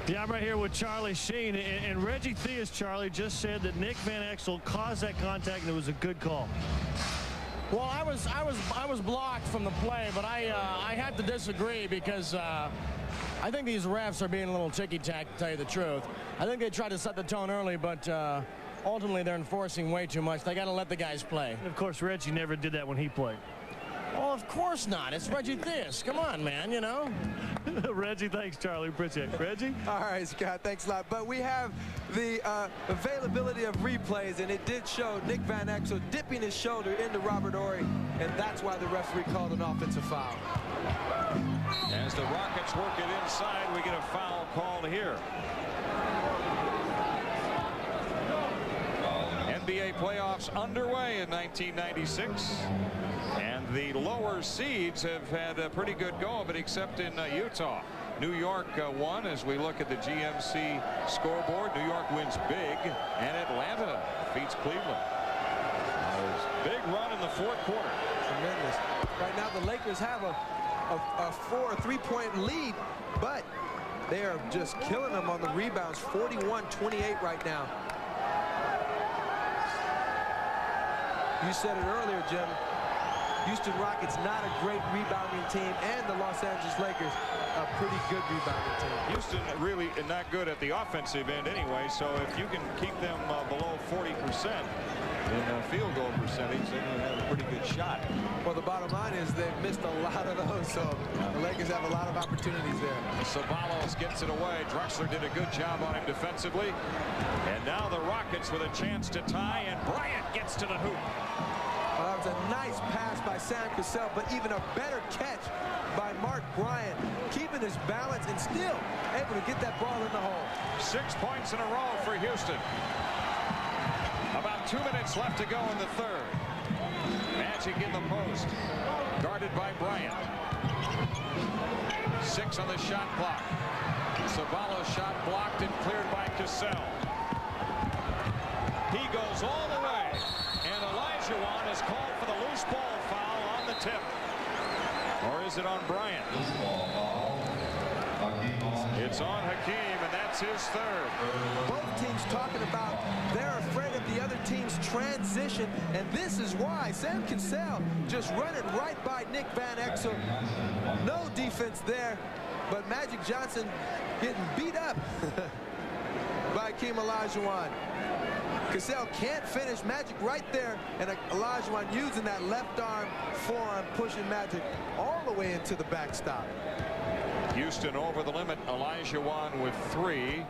Yeah, I'm right here with Charlie Sheen, and Reggie Theus, Charlie, just said that Nick Van Exel caused that contact and it was a good call.
Well, I was blocked from the play, but I had to disagree because I think these refs are being a little ticky-tack, to tell you the truth. I think they tried to set the tone early, but ultimately they're enforcing way too much. They got to let the guys play.
And of course, Reggie never did that when he played.
Well, of course not. It's Reggie Theus. Come on, man, you know.
Reggie, thanks, Charlie. Appreciate it. Reggie?
All right, Scott, thanks a lot. But we have the availability of replays, and it did show Nick Van Exel dipping his shoulder into Robert Horry, and that's why the referee called an offensive foul.
As the Rockets work it inside, we get a foul called here. NBA playoffs underway in 1996. And the lower seeds have had a pretty good go of it, except in Utah. New York won as we look at the GMC scoreboard. New York wins big, and Atlanta beats Cleveland. Big run in the fourth quarter.
Tremendous. Right now the Lakers have a 3-point lead, but they are just killing them on the rebounds. 41-28 right now. You said it earlier, Jim. Houston Rockets not a great rebounding team, and the Los Angeles Lakers a pretty good rebounding team.
Houston really not good at the offensive end anyway, so if you can keep them below 40% in field goal percentage, then you have a pretty good shot.
Well, the bottom line is they've missed a lot of those, so the Lakers have a lot of opportunities there.
Savalos gets it away. Drexler did a good job on him defensively. And now the Rockets with a chance to tie, and Bryant gets to the hoop.
Well, that was a nice pass by Sam Cassell, but even a better catch by Mark Bryant, keeping his balance and still able to get that ball in the hole.
6 points in a row for Houston. About 2 minutes left to go in the third. Magic in the post, guarded by Bryant. 6 on the shot clock. Savalos shot blocked and cleared by Cassell. He goes all the way, and Olajuwon is called for the loose ball foul on the tip. Or is it on Bryant? It's on Hakeem, and that's his third.
Both teams talking about they're afraid of the other team's transition, and this is why. Sam Cassell just running right by Nick Van Exel. No defense there, but Magic Johnson getting beat up by Hakeem Olajuwon. Cassell can't finish. Magic right there, and Olajuwon using that left arm forearm, pushing Magic all the way into the backstop.
Houston over the limit. Olajuwon with 3. And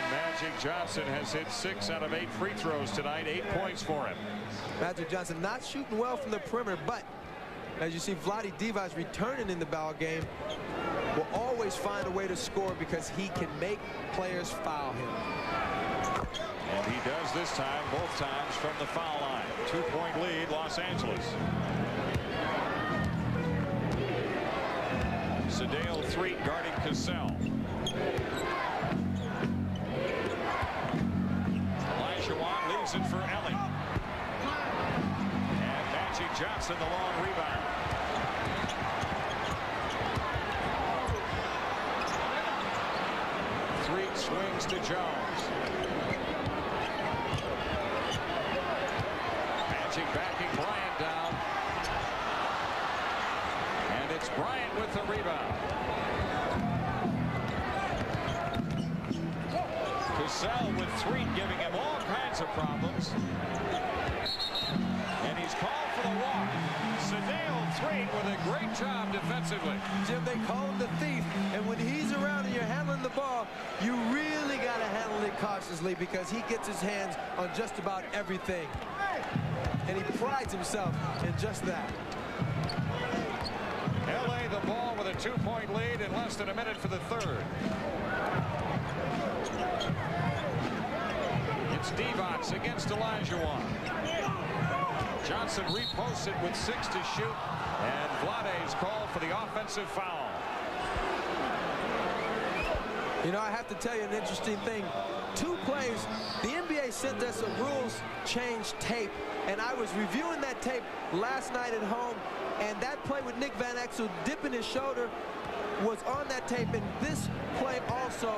Magic Johnson has hit 6 out of 8 free throws tonight. 8 points for him.
Magic Johnson not shooting well from the perimeter, but as you see, Vlade Divac returning in the ball game, will always find a way to score because he can make players foul him.
And he does this time, both times from the foul line. 2-point lead, Los Angeles. Sadale Threet guarding Cassell. Olajuwon leaves it for Ellie. And Magic Johnson the long rebound. Threet swings to Jones. Magic backing Bryant down. And it's Bryant with the rebound. Cassell with Threet giving him all kinds of problems. And he's called for the walk. Sadale Threet with a great job defensively.
Jim, they call him the thief. And when he's around and you're handling the ball, you really got to handle it cautiously because he gets his hands on just about everything. And he prides himself in just that.
LA the ball with a 2-point lead in less than a minute for the third. It's Divac against Olajuwon. Johnson reposts it with 6 to shoot, and Vlade's called for the offensive foul.
You know, I have to tell you an interesting thing. 2 plays, the NBA sent us a rules change tape, and I was reviewing that tape last night at home, and that play with Nick Van Exel dipping his shoulder was on that tape, and this play also,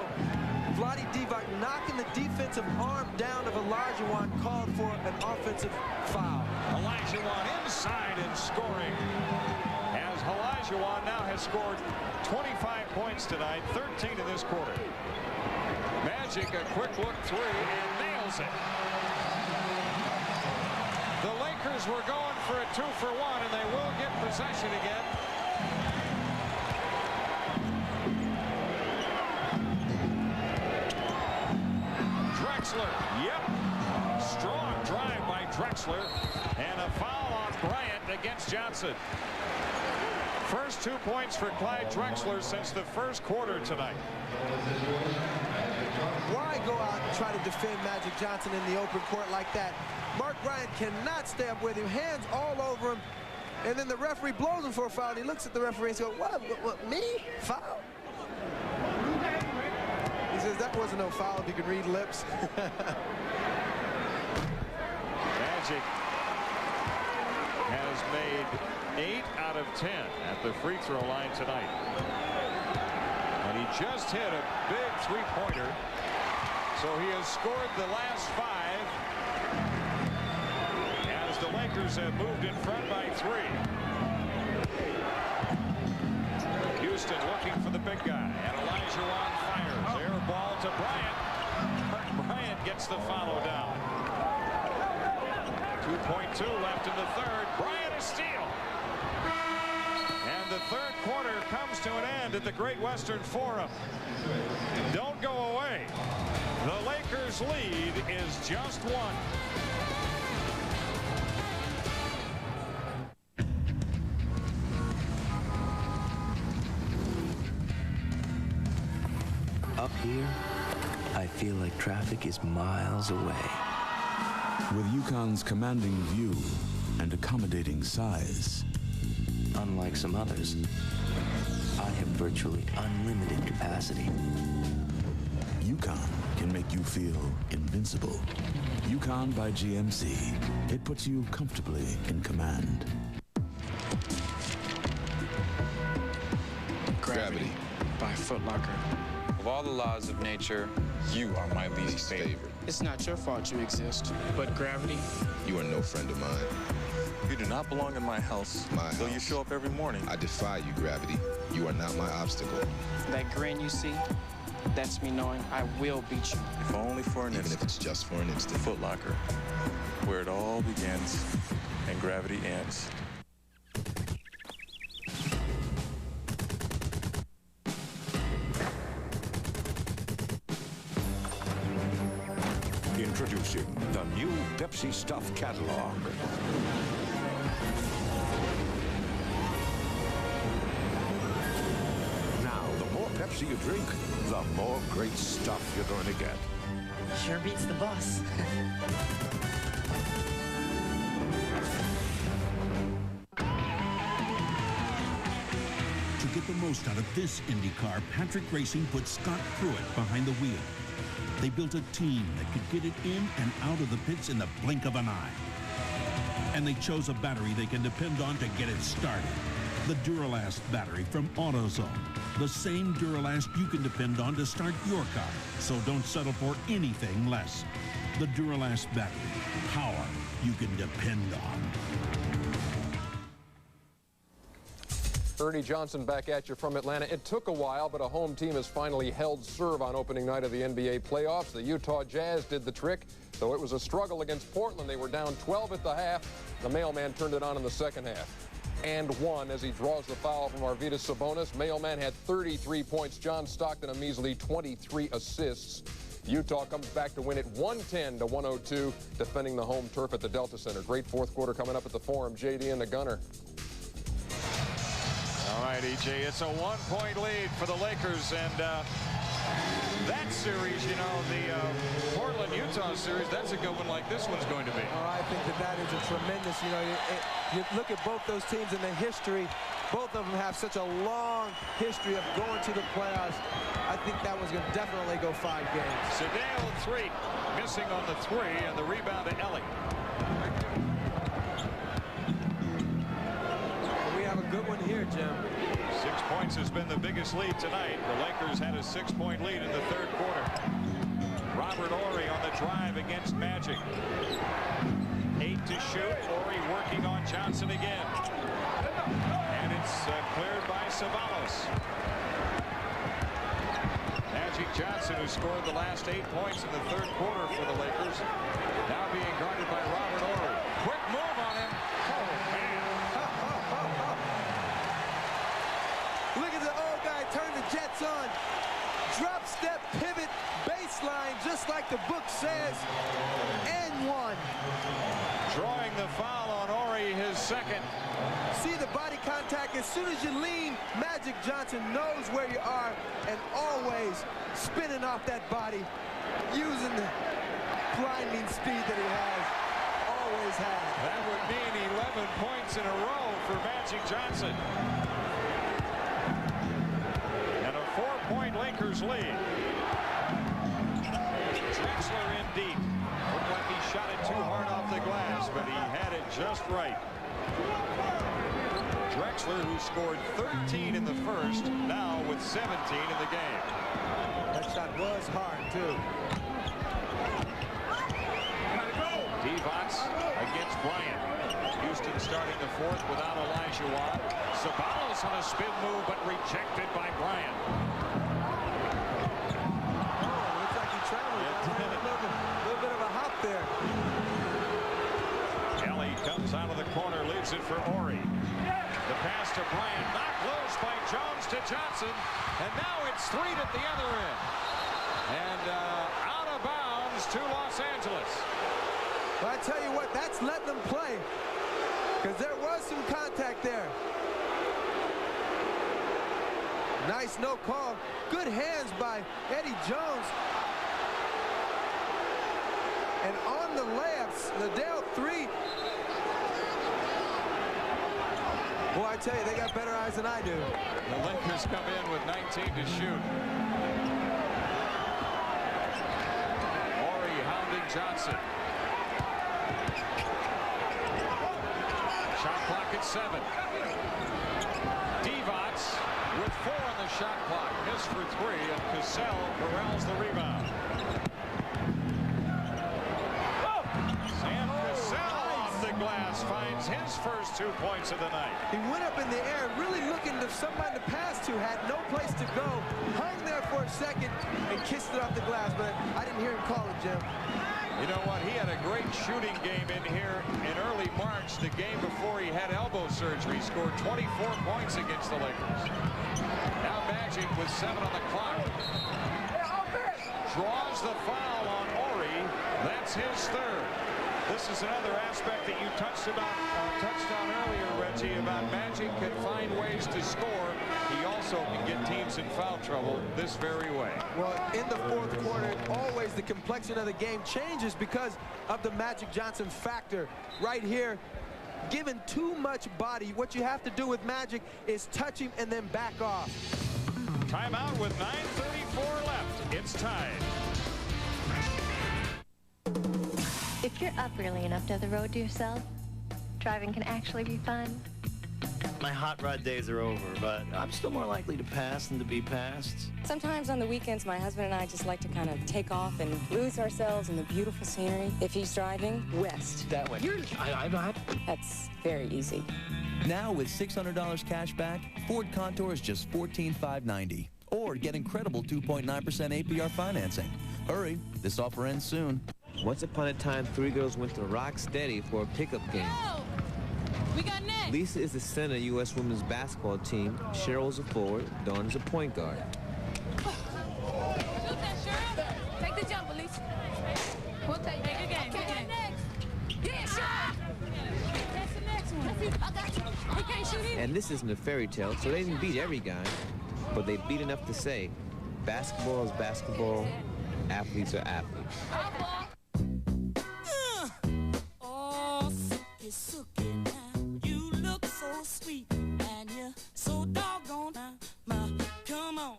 Vlade Divac knocking the defensive arm down of Olajuwon called for an offensive foul.
Olajuwon inside and scoring. As Olajuwon now has scored 25 points tonight, 13 in this quarter. Magic a quick look 3 and nails it. The Lakers were going for a 2-for-1 and they will get possession again. Drexler, yep. Strong drive by Drexler and a foul on Bryant against Johnson. First 2 points for Clyde Drexler since the first quarter tonight.
Why go out and try to defend Magic Johnson in the open court like that? Mark Bryant cannot stay up with him, hands all over him, and then the referee blows him for a foul, and he looks at the referee and says, what me? Foul? He says, that wasn't no foul if you could read lips.
Magic has made 8 out of 10 at the free throw line tonight. And he just hit a big 3-pointer. So he has scored the last 5 as the Lakers have moved in front by 3. Houston looking for the big guy, and Olajuwon fires. Air ball to Bryant. Bryant gets the follow down. 2.2 left in the third. Bryant a steal. And the third quarter comes to an end at the Great Western Forum. Don't go away. The Lakers' lead is just 1.
Up here, I feel like traffic is miles away.
With UConn's commanding view and accommodating size,
unlike some others, I have virtually unlimited capacity.
UConn can make you feel invincible. UConn by GMC. It puts you comfortably in command.
Gravity by Foot Locker. Of all the laws of nature, you are my least favorite.
It's not your fault you exist, but gravity.
You are no friend of mine. You do not belong in my house. Though you show up every morning. I defy you, Gravity. You are not my obstacle.
That grin you see, that's me knowing I will beat you.
If only for an instant. Even if it's just for an instant. Foot Locker, where it all begins and gravity ends.
Introducing the new Pepsi Stuff catalog. Now, the more Pepsi you drink, the more great stuff you're going to get.
Sure beats the bus.
To
get the most out of this IndyCar, Patrick Racing put Scott Pruitt behind the wheel. They built a team that could get it in and out of the pits in the blink of an eye. And they chose a battery they can depend on to get it started. The Duralast battery from AutoZone. The same Duralast you can depend on to start your car. So don't settle for anything less. The Duralast battery. Power you can depend on.
Ernie Johnson back at you from Atlanta. It took a while, but a home team has finally held serve on opening night of the NBA playoffs. The Utah Jazz did the trick, though it was a struggle against Portland. They were down 12 at the half. The mailman turned it on in the second half and won as he draws the foul from Arvydas Sabonis. Mailman had 33 points. John Stockton a measly 23 assists. Utah comes back to win it 110-102, defending the home turf at the Delta Center. Great fourth quarter coming up at the Forum. JD and the Gunner.
All right, EJ, it's a 1-point lead for the Lakers, and that series, you know, the Portland-Utah series, that's a good one like this one's going to be.
Oh, I think that is a tremendous, you know, you look at both those teams in the history. Both of them have such a long history of going to the playoffs. I think that one's going to definitely go 5 games.
Sedale 3, missing on the 3, and the rebound to Ellie.
We have a good one here, Jim.
6 points has been the biggest lead tonight. The Lakers had a 6-point lead in the third quarter. Robert Horry on the drive against Magic. 8 to shoot. Horry working on Johnson again. And it's cleared by Savalas. Magic Johnson, who scored the last 8 points in the third quarter for the Lakers, now being guarded by Robert Horry. Quick move on him. Oh, man.
Look at the old guy turn the Jets on. Drop step, pivot, baseline, just like the book says. And one.
Drawing the foul on Horry, his second.
See the body contact. As soon as you lean, Magic Johnson knows where you are and always spinning off that body, using the blinding speed that he has. Always has.
That would mean 11 points in a row for Magic Johnson. And a 4-point Lakers lead. Drexler in deep. Looked like he shot it too hard off the glass, but he had it just right. Drexler, who scored 13 in the first, now with 17 in the game.
That shot was hard, too.
Divac against Bryant. Houston starting the fourth without Elijah Watt. Sabalos on a spin move, but rejected by Bryant.
Oh, looks like he traveled. A little bit of a hop there.
Kelly comes out of the corner, leaves it for Horry. The pass to Bryant, knocked loose by Jones to Johnson, and now it's Threet at the other end. And out of bounds to Los Angeles.
Well, I tell you what, that's letting them play, because there was some contact there. Nice no call. Good hands by Eddie Jones. And on the layups, Liddell 3. Boy, I tell you, they got better eyes than I do.
The Lakers come in with 19 to shoot. Horry hounding Johnson. Shot clock at 7. Divac with 4 on the shot clock. Missed for 3, and Cassell corrals the rebound. Sam Cassell off the glass finds his first 2 points of the night.
He went up in the air, really looking for somebody to pass to, had no place to go, hung there for a second, and kissed it off the glass, but I didn't hear him call it, Jim.
You know what? He had a great shooting game in here in early March, the game before he had elbow surgery. Scored 24 points against the Lakers. Now Magic with 7 on the clock. Draws the foul on Horry. That's his third. This is another aspect that you touched on earlier, Reggie, about Magic can find ways to score. He also can get teams in foul trouble this very way.
Well, in the fourth quarter, always the complexion of the game changes because of the Magic Johnson factor. Right here, giving too much body. What you have to do with Magic is touch him and then back off.
Timeout with 9:34 left. It's tied.
If you're up early enough to have the road to yourself, driving can actually be fun.
My hot rod days are over, but I'm still more likely to pass than to be passed.
Sometimes on the weekends, my husband and I just like to kind of take off and lose ourselves in the beautiful scenery. If he's driving, west.
That way. I'm not.
That's very easy.
Now with $600 cash back, Ford Contour is just $14,590. Or get incredible 2.9% APR financing. Hurry, this offer ends soon.
Once upon a time, three girls went to Rocksteady for a pickup game.
We got next.
Lisa is the center of U.S. women's basketball team. Cheryl is a forward. Dawn is a point guard.
Shoot that, Cheryl. Take the jump, Lisa. We'll take that. Good game. Okay, next. Yeah, shot. That's the next one. I got you. He can't shoot either.
And this isn't a fairy tale, so they didn't beat every guy, but they beat enough to say, basketball is basketball, athletes are athletes.
Oh, Suki, now. You look so sweet, and you're so doggone now. Come on.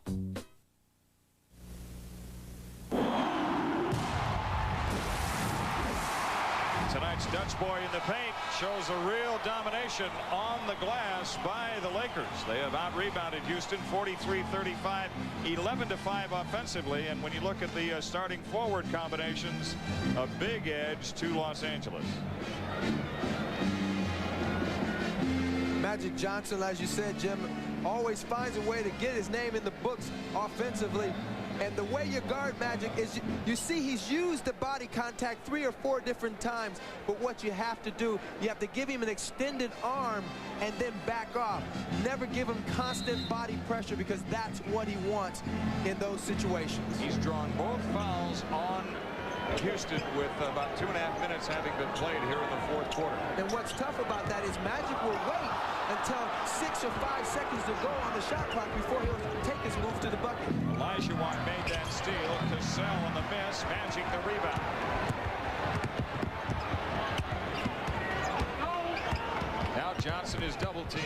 Tonight's Dutch boy in the paint shows a real domination on the glass by the Lakers. They have out-rebounded Houston 43-35, 11-5 offensively. And when you look at the starting forward combinations, a big edge to Los Angeles.
Magic Johnson, as you said, Jim, always finds a way to get his name in the books offensively. And the way you guard Magic is you see he's used the body contact 3 or 4 different times. But what you have to do, you have to give him an extended arm and then back off. Never give him constant body pressure, because that's what he wants in those situations.
He's drawn both fouls on Houston with about 2.5 minutes having been played here in the fourth quarter.
And what's tough about that is Magic will wait until 6 or 5 seconds to go on the shot clock before he'll take his move to the bucket.
Olajuwon made that steal. Cassell on the miss. Magic the rebound. Now Johnson is double teamed.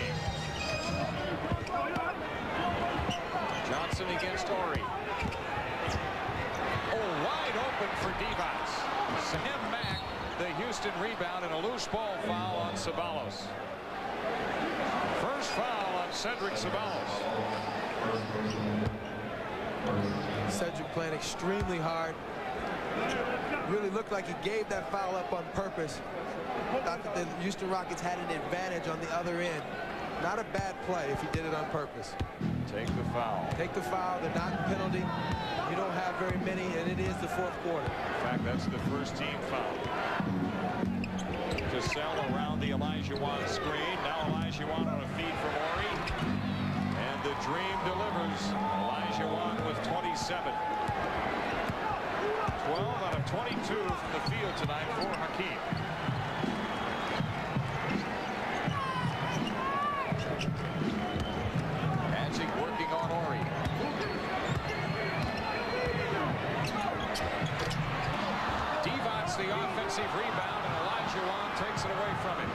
Johnson against Ori. Oh, wide open for Divac. Sam Mack, the Houston rebound, and a loose ball foul on Ceballos. First foul on Cedric Ceballos.
Cedric playing extremely hard. Really looked like he gave that foul up on purpose. Thought that the Houston Rockets had an advantage on the other end. Not a bad play if he did it on purpose.
Take the foul.
Take the foul. They're not in penalty. You don't have very many, and it is the fourth quarter.
In fact, that's the first team foul. Cassell around the Olajuwon screen. Now Olajuwon on a feed from Ori. And the dream delivers. Olajuwon with 27. 12 out of 22 from the field tonight for Hakeem. Magic working on Ori. Divac the offensive rebound, and Olajuwon takes it away from him.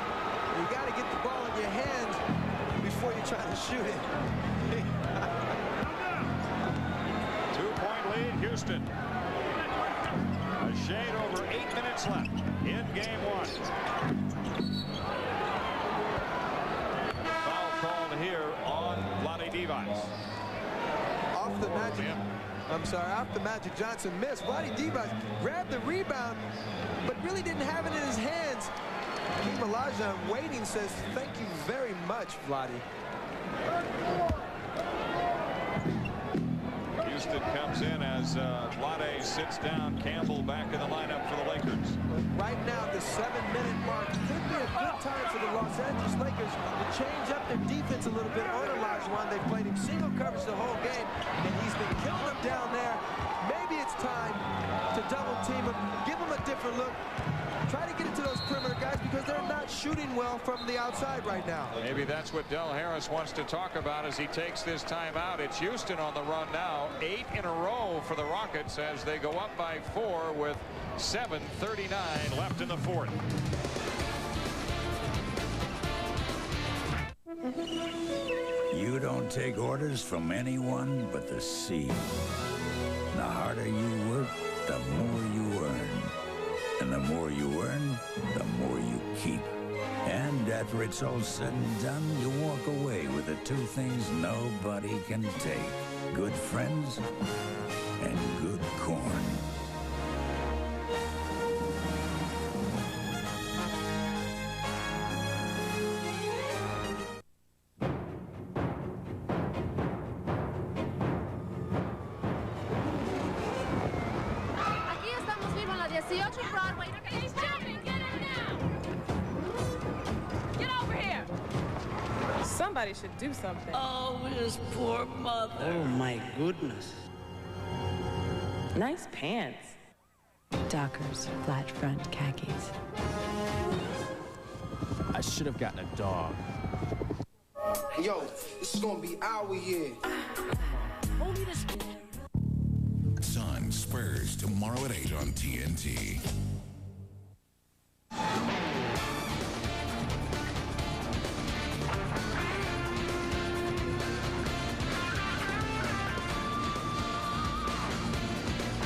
You got to get the ball in your hands before you try to shoot it.
2-point lead, Houston. A shade over 8 minutes left in game 1. Foul called here on Vlade Divac.
Off the Magic. I'm sorry, after Magic Johnson missed, Vlade Divac grabbed the rebound, but really didn't have it in his hands. Hakeem Olajuwon waiting, says, thank you very much, Vlade.
Houston comes in as Vlade sits down. Campbell back in the lineup for the Lakers.
Right now, the 7-minute mark could be a good time for the Los Angeles Lakers to change up their defense a little bit on Olajuwon. They've played him single coverage the whole game, and he's been killing them down there. Maybe it's time to double team him, give him a different look. Try to get into those perimeter guys, because they're not shooting well from the outside right now.
Maybe that's what Del Harris wants to talk about as he takes this time out. It's Houston on the run now. 8 in a row for the Rockets as they go up by 4 with 7:39 left in the fourth.
You don't take orders from anyone but the sea. The harder you work, the more you earn. And the more you earn, the more you keep. And after it's all said and done, you walk away with the two things nobody can take. Good friends and good corn.
Aquí estamos vivos en la 18 Broadway. He's jumping. Get him now. Get over here.
Somebody should do something.
Oh, his poor mother. Oh, my goodness.
Nice pants.
Dockers, flat front khakis.
I should have gotten a dog.
Yo, this is gonna be our year.
Sun Spurs tomorrow at 8 on TNT.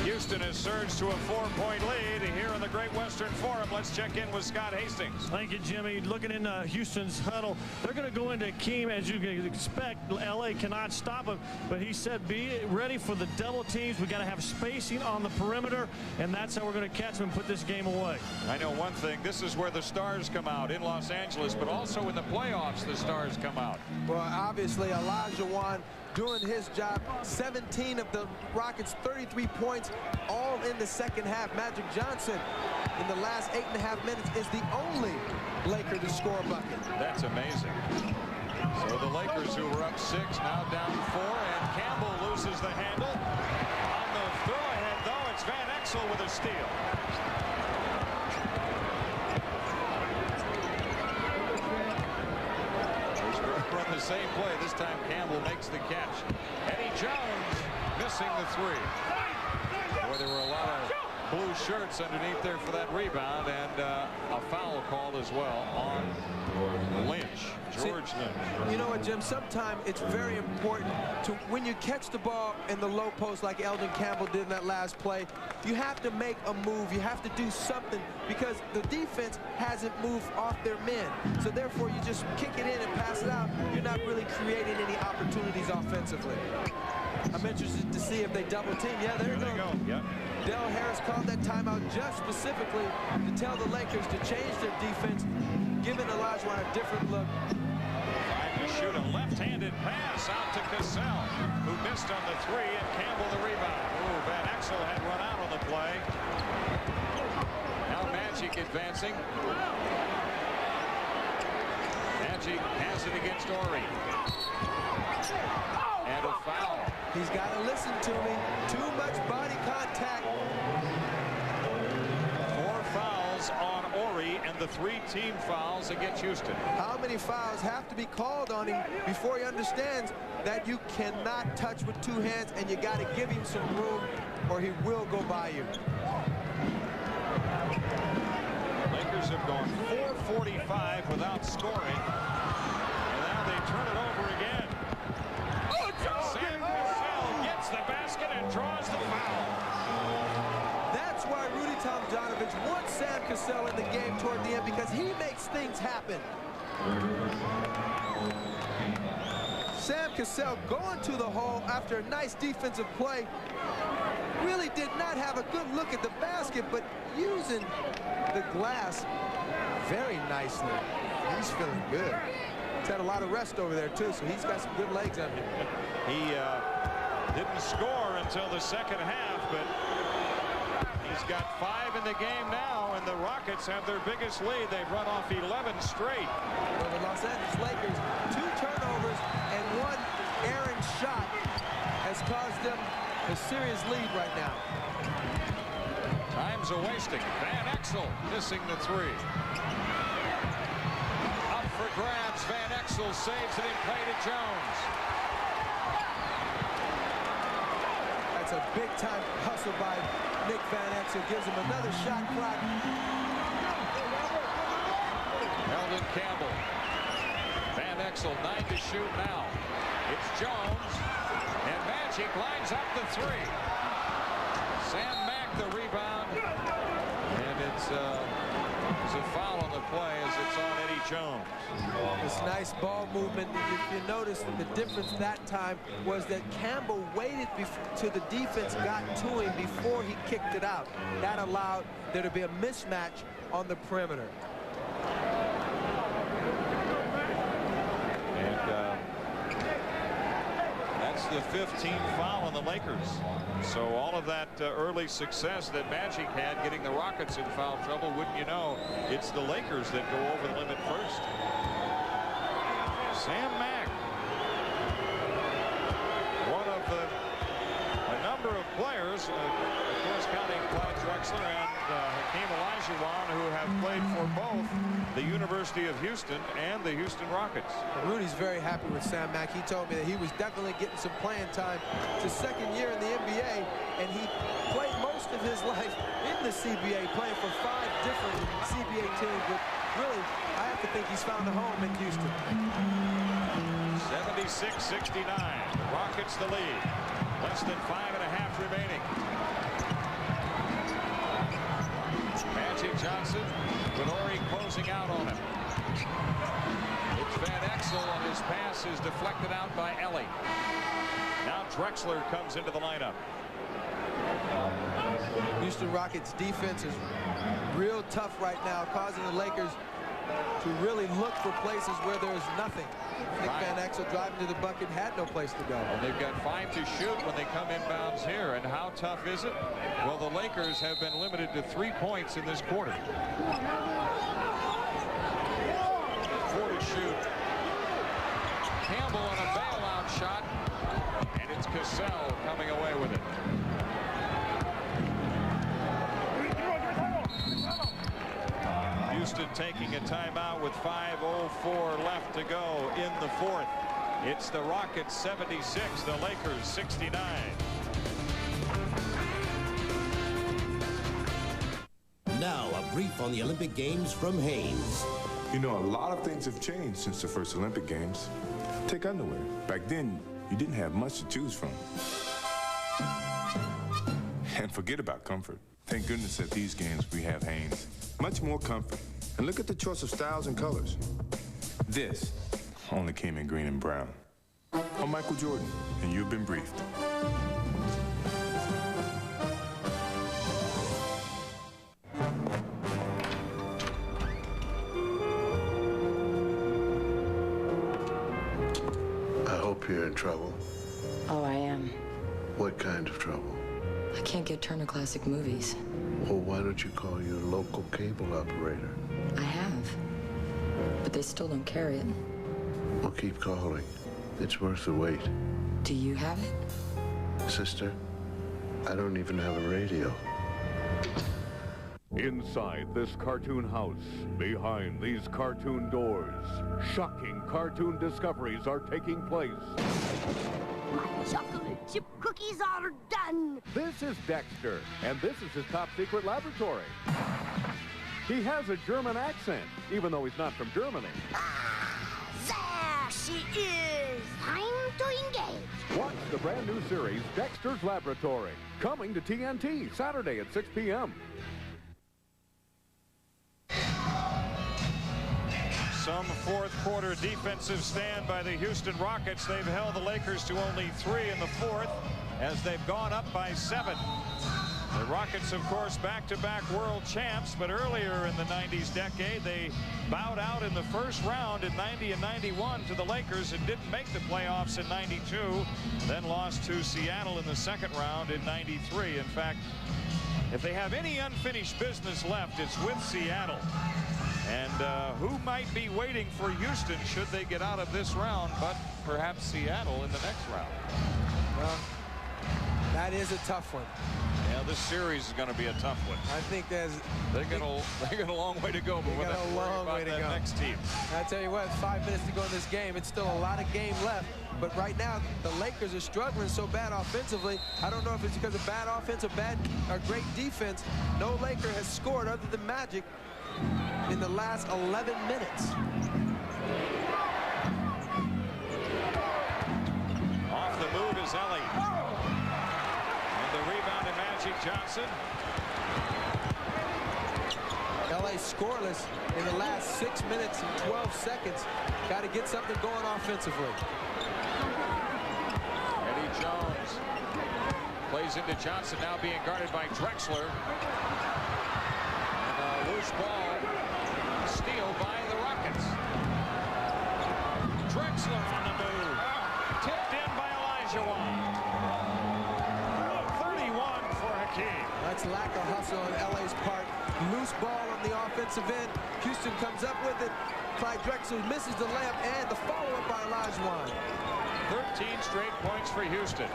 Houston has surged to a 4-point lead here in the Great Western Forum. Let's check in with Scott Hastings.
Thank you, Jimmy. Looking in Houston's huddle, they're going to go into Akeem as you can expect. LA cannot stop him, but he said be ready for the double teams. We got to have spacing on the perimeter, and that's how we're going to catch him and put this game away.
I know one thing. This is where the stars come out in Los Angeles, but also in the playoffs the stars come out.
Well, obviously, Olajuwon doing his job. 17 of the Rockets' 33 points, all in the second half. Magic Johnson, in the last 8.5 minutes, is the only Laker to score a bucket.
That's amazing. So the Lakers, who were up 6, now down 4, and Campbell loses the handle. On the throw-ahead, though, it's Van Exel with a steal. Run the same play. This time Campbell makes the catch. Eddie Jones missing the 3. Boy, there were a lot of blue shirts underneath there for that rebound, and a foul called as well on Lynch, George Lynch.
You know what, Jim? Sometimes it's very important to, when you catch the ball in the low post like Eldon Campbell did in that last play, you have to make a move. You have to do something because the defense hasn't moved off their men. So therefore, you just kick it in and pass it out. You're not really creating any opportunities offensively. I'm interested to see if they double team. Yeah, there you go.
Yep.
Del Harris called that timeout just specifically to tell the Lakers to change their defense, giving Olajuwon a different look.
Trying to shoot a left-handed pass out to Cassell, who missed on the 3, and Campbell the rebound. Ooh, Van Exel had run out on the play. Now Magic advancing. Magic has it against Ori. And a foul.
He's got to listen to me. Too much body contact.
4 fouls on Ori and the 3 team fouls against Houston.
How many fouls have to be called on him before he understands that you cannot touch with 2 hands and you got to give him some room or he will go by you.
Lakers have gone 4:45 without scoring. And now they turn it over again. Sam Cassell gets the basket and draws the foul.
That's why Rudy Tomjanovich wants Sam Cassell in the game toward the end, because he makes things happen. Sam Cassell going to the hole after a nice defensive play. Really did not have a good look at the basket, but using the glass very nicely. He's feeling good. He's had a lot of rest over there, too, so he's got some good legs under him.
He didn't score until the second half, but he's got 5 in the game now, and the Rockets have their biggest lead. They've run off 11 straight.
Well, the Los Angeles Lakers, 2 turnovers and 1 errant shot has caused them a serious lead right now.
Time's a wasting. Van Exel missing the 3. Up for grabs. Van Exel saves it in play to Jones.
That's a big-time hustle by Nick Van Exel. Gives him another shot clock.
Eldon Campbell. Van Van Exel, 9 to shoot now. It's Jones, and Magic lines up the three. Sam Mack the rebound, and it's a foul on the play as it's on Eddie Jones.
This nice ball movement. If you notice, the difference that time was that Campbell waited till the defense got to him before he kicked it out. That allowed there to be a mismatch on the perimeter.
That's the 15th foul on the Lakers. So all of that early success that Magic had getting the Rockets in foul trouble, wouldn't you know, it's the Lakers that go over the limit first. Sam Mack, one of a number of players, of course counting Clyde Drexler and Hakeem Olajuwon, who have played for both the University of Houston and the Houston Rockets.
Rudy's very happy with Sam Mack. He told me that he was definitely getting some playing time. It's his second year in the NBA, and he played most of his life in the CBA, playing for 5 different CBA teams. But really, I have to think he's found a home in Houston.
76-69. Rockets the lead. Less than 5.5 remaining. Magic Johnson, with Ori closing out on him. It's Van Exel, and his pass is deflected out by Ellie. Now Drexler comes into the lineup.
Houston Rockets defense is real tough right now, causing the Lakers to really look for places where there's nothing. Nick Van Exel driving to the bucket, had no place to go.
And they've got 5 to shoot when they come inbounds here. And how tough is it? Well, the Lakers have been limited to 3 points in this quarter. 4 to shoot. Campbell on a bailout shot, and it's Cassell coming away with it. Houston taking a timeout with 5:04 left to go in the fourth. It's the Rockets 76, the Lakers 69.
Now a brief on the Olympic Games from Haynes.
You know, a lot of things have changed since the first Olympic Games. Take underwear. Back then, you didn't have much to choose from. And forget about comfort. Thank goodness at these games we have Haynes. Much more comfort. And look at the choice of styles and colors. This only came in green and brown. I'm Michael Jordan, and you've been briefed.
I hope you're in trouble.
Oh, I am.
What kind of trouble?
I can't get Turner Classic Movies.
Well, why don't you call your local cable operator?
I have. But they still don't carry it.
Well, keep calling. It's worth the wait.
Do you have it?
Sister, I don't even have a radio.
Inside this cartoon house, behind these cartoon doors, shocking cartoon discoveries are taking place.
Chocolate chip cookies are done.
This is Dexter, and this is his top secret laboratory. He has a German accent, even though he's not from Germany.
There she is. Time to engage.
Watch the brand new series, Dexter's Laboratory, coming to TNT Saturday at 6 p.m.
Some fourth quarter defensive stand by the Houston Rockets. They've held the Lakers to only 3 in the fourth as they've gone up by 7. The Rockets, of course, back-to-back world champs, but earlier in the 90s decade, they bowed out in the first round in 90 and 91 to the Lakers and didn't make the playoffs in 92, then lost to Seattle in the second round in 93. In fact, if they have any unfinished business left, it's with Seattle. And who might be waiting for Houston should they get out of this round, but perhaps Seattle in the next round.
Well, that is a tough one.
Yeah, this series is going to be a tough one.
I think
they got a long way to go, but we'll have to worry about that next team.
I tell you what, it's 5 minutes to go in this game. It's still a lot of game left. But right now, the Lakers are struggling so bad offensively. I don't know if it's because of bad offense or great defense. No Laker has scored other than Magic in the last 11 minutes.
is Ellie. And the rebound to Magic Johnson.
LA scoreless in the last 6 minutes and 12 seconds. Got to get something going offensively.
Eddie Jones plays into Johnson, now being guarded by Drexler. And a loose ball, steal by the Rockets. Drexler on the move, tipped in by Olajuwon. 31 for Hakeem.
That's lack of hustle on LA's part. Loose ball on the offensive end. Houston comes up with it. Clyde Drexler misses the layup and the follow-up by Olajuwon.
13 straight points for Houston.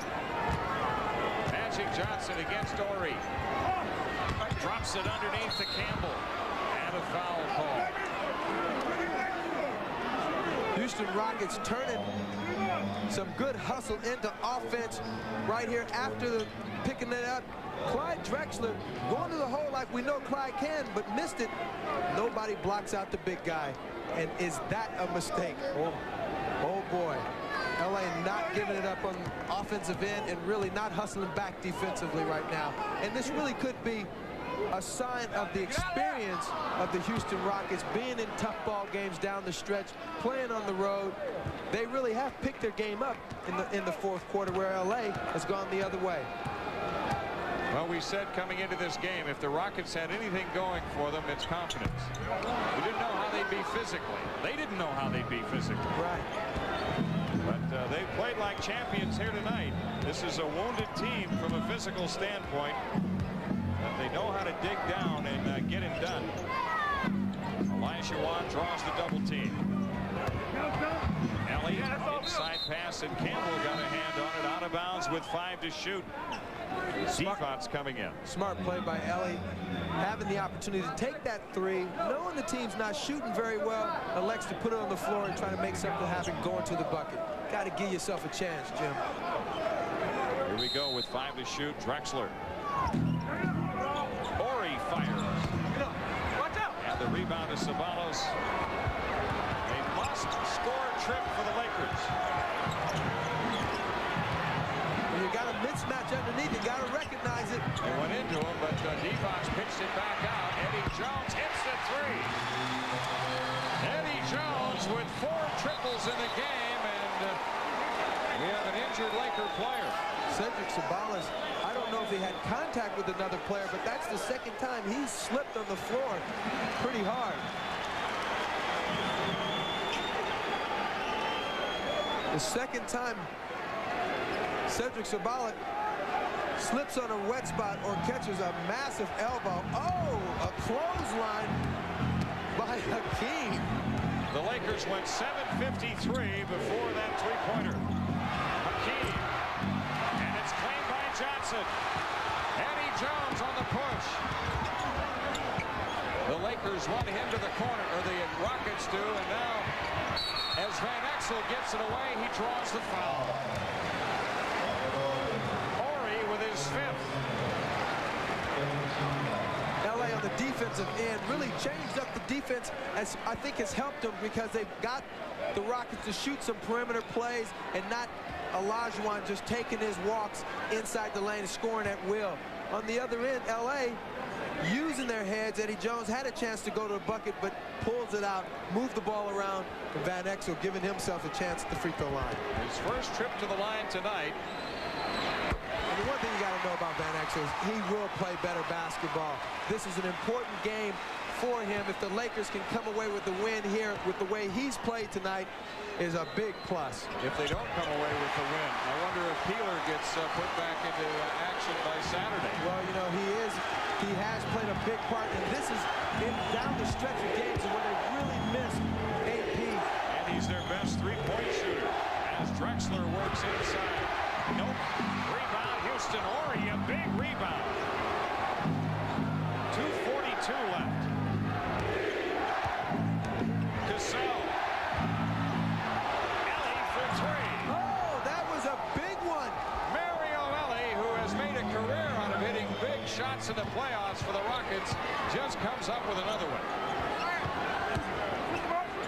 Magic Johnson against Ori. Drops it underneath to Campbell. And a foul call.
Houston Rockets turning some good hustle into offense right here after the picking it up. Clyde Drexler going to the hole like we know Clyde can, but missed it. Nobody blocks out the big guy. And is that a mistake? Oh boy. LA not giving it up on the offensive end and really not hustling back defensively right now. And this really could be a sign of the experience of the Houston Rockets being in tough ball games down the stretch, playing on the road. They really have picked their game up in the fourth quarter, where LA has gone the other way.
Well, we said coming into this game, if the Rockets had anything going for them, it's confidence. We didn't know how they'd be physically. They didn't know how they'd be physically.
Right.
But they played like champions here tonight. This is a wounded team from a physical standpoint. But they know how to dig down and get it done. Olajuwon draws the double team. Ellie, inside pass, and Campbell got a hand on it, out of bounds with 5 to shoot. Defense coming in.
Smart play by Ellie, having the opportunity to take that three, knowing the team's not shooting very well, elects to put it on the floor and try to make something happen going to the bucket. Got to give yourself a chance, Jim.
Here we go with 5 to shoot. Drexler. Ori fires.
Watch out.
And the rebound to Ceballos. A must-score trip for the Lakers.
You got a mismatch underneath. You got to recognize it.
They went into him, but Devox pitched it back out. Eddie Jones hits the three. Eddie Jones with 4 triples in the game, and we have an injured Laker player.
Cedric Ceballos, I don't know if he had contact with another player, but that's the second time he's slipped on the floor pretty hard. The second time Cedric Ceballos slips on a wet spot or catches a massive elbow. Oh, a clothesline by Hakeem.
The Lakers went 7:53 before that three-pointer. Hakeem, and it's claimed by Johnson. Eddie Jones on the push. The Lakers run him to the corner, or the Rockets do, and now as Van Exel gets it away, he draws the foul. With his 5th.
LA on the defensive end really changed up the defense, as I think has helped them, because they've got the Rockets to shoot some perimeter plays and not Olajuwon just taking his walks inside the lane, scoring at will. On the other end, LA using their heads. Eddie Jones had a chance to go to the bucket, but pulls it out, moved the ball around, and Van Exel giving himself a chance at the free throw line.
His first trip to the line tonight.
And the one thing you got to know about Van Exel is he will play better basketball. This is an important game for him. If the Lakers can come away with the win here with the way he's played tonight, is a big plus.
If they don't come away with the win, I wonder if Peeler gets put back into action by Saturday.
Well, you know, he has played a big part, and this is down the stretch of games where they really missed AP.
And he's their best three-point shooter as Drexler works inside. Nope. Rebound, Houston. Ori, a big rebound. 2:42 left. Cassell. Ellie for 3.
Oh, that was a big one.
Mario Ellie, who has made a career out of hitting big shots in the playoffs for the Rockets, just comes up with another one.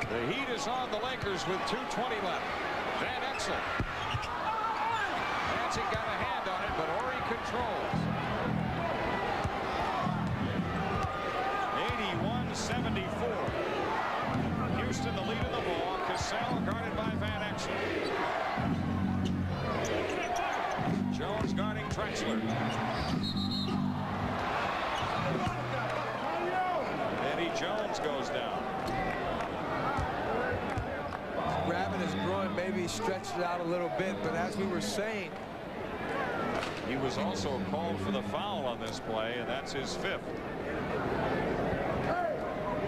The heat is on the Lakers with 2:20 left. Van Exel. Johnson got a hand on it, but Ori controls. 81-74. Houston the lead in the ball. Cassell guarded by Van Exel. Jones guarding Drexler. Eddie Jones goes down.
Grabbing his groin, maybe stretched it out a little bit, but as we were saying,
he was also called for the foul on this play, and that's his 5th.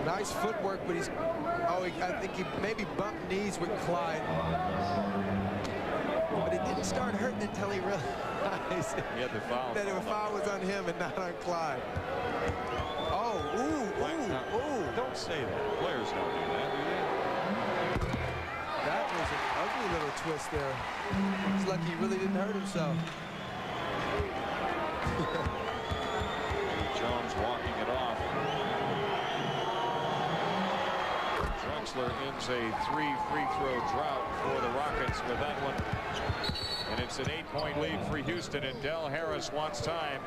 Nice footwork, but he's, I think he maybe bumped knees with Clyde. But it didn't start hurting until he realized
that the foul
was on him and not on Clyde. Oh, ooh.
Don't say that. Players don't do that, do they?
That was an ugly little twist there. He's lucky he really didn't hurt himself.
Jones walking it off. Drexler ends a 3 free throw drought for the Rockets with that one. And it's an 8-point lead for Houston, and Del Harris wants time,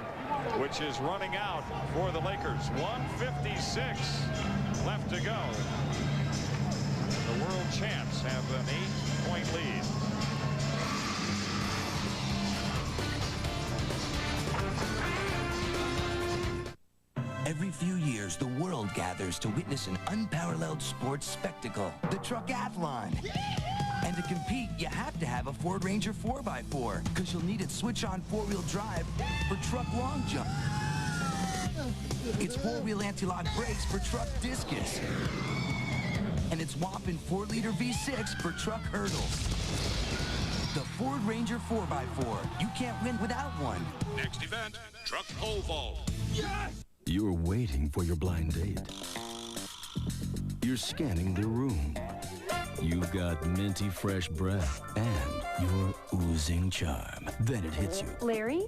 which is running out for the Lakers. 1:56 left to go. The world champs have an 8-point lead.
Every few years, the world gathers to witness an unparalleled sports spectacle, the Truckathlon. And to compete, you have to have a Ford Ranger 4x4, because you'll need its switch-on 4-wheel drive for truck long jump. Its 4-wheel anti-lock brakes for truck discus. And its whopping 4-liter V6 for truck hurdles. The Ford Ranger 4x4. You can't win without one.
Next event, truck pole vault.
Yes!
You're waiting for your blind date. You're scanning the room. You've got minty fresh breath and you're oozing charm. Then it hits you.
Larry?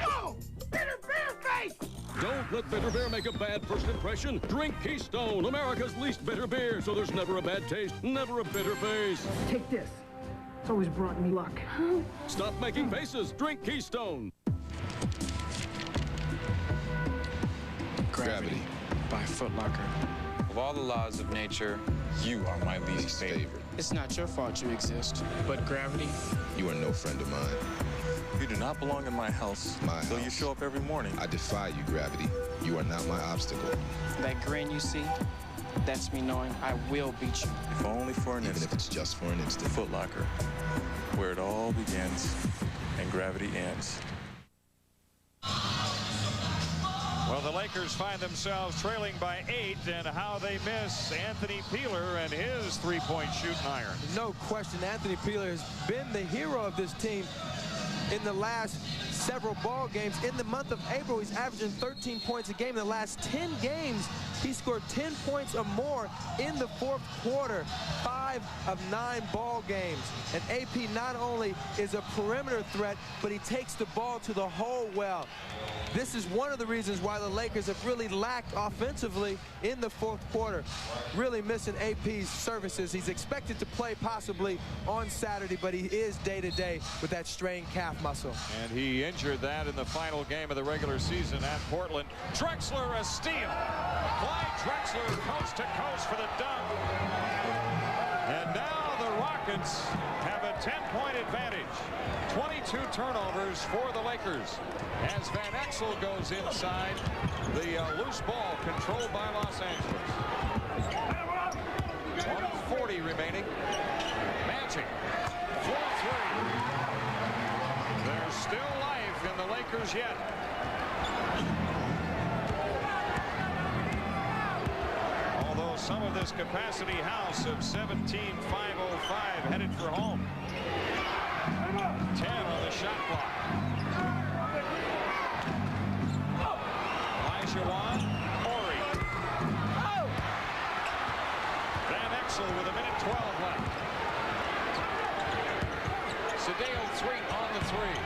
Whoa! Bitter bear face!
Don't let Bitter Bear make a bad first impression. Drink Keystone, America's least bitter beer, so there's never a bad taste, never a bitter face.
Take this. It's always brought me luck.
Stop making faces. Drink Keystone.
Gravity by Foot Locker. Of all the laws of nature, you are my least favorite.
It's not your fault you exist, but gravity.
You are no friend of mine. You do not belong in my house. So you show up every morning. I defy you, Gravity. You are not my obstacle.
That grin you see, that's me knowing I will beat you.
If only for an instant. Even if it's just for an instant. Foot Locker, where it all begins and gravity ends.
Well, the Lakers find themselves trailing by 8, and how they miss Anthony Peeler and his three-point shooting iron.
No question, Anthony Peeler has been the hero of this team in the last several ball games. In the month of April, he's averaging 13 points a game. In the last 10 games, he scored 10 points or more in the fourth quarter. 5 of 9 ball games. And AP not only is a perimeter threat, but he takes the ball to the hole well. This is one of the reasons why the Lakers have really lacked offensively in the fourth quarter. Really missing AP's services. He's expected to play possibly on Saturday, but he is day-to-day with that strained calf muscle.
And he injured that in the final game of the regular season at Portland. Drexler, a steal. Clyde Drexler coast to coast for the dunk. And now the Rockets have a 10-point advantage. 22 turnovers for the Lakers. As Van Exel goes inside, the loose ball controlled by Los Angeles. 1:40 remaining. Magic, 4-3. There's still life in the Lakers yet. Although some of this capacity house of 17,505 headed for home. 10 on the shot clock. Elijah Ori. Van Exel with 1:12 left. Cedeo 3 on the 3.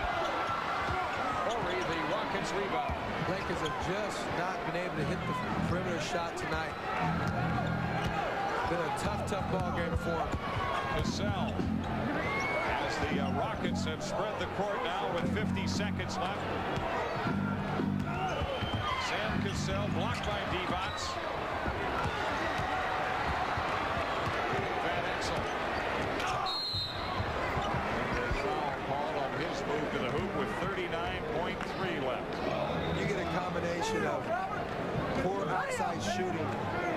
Ori, the Rockets rebound.
Lakers have just not been able to hit the perimeter shot tonight. Been a tough ball game for him.
Cassell. As the Rockets have spread the court now with 50 seconds left. Sam Cassell blocked by Divac. Van Exel. Foul called on his move to the hoop with 39.3 left.
You get a combination of poor outside shooting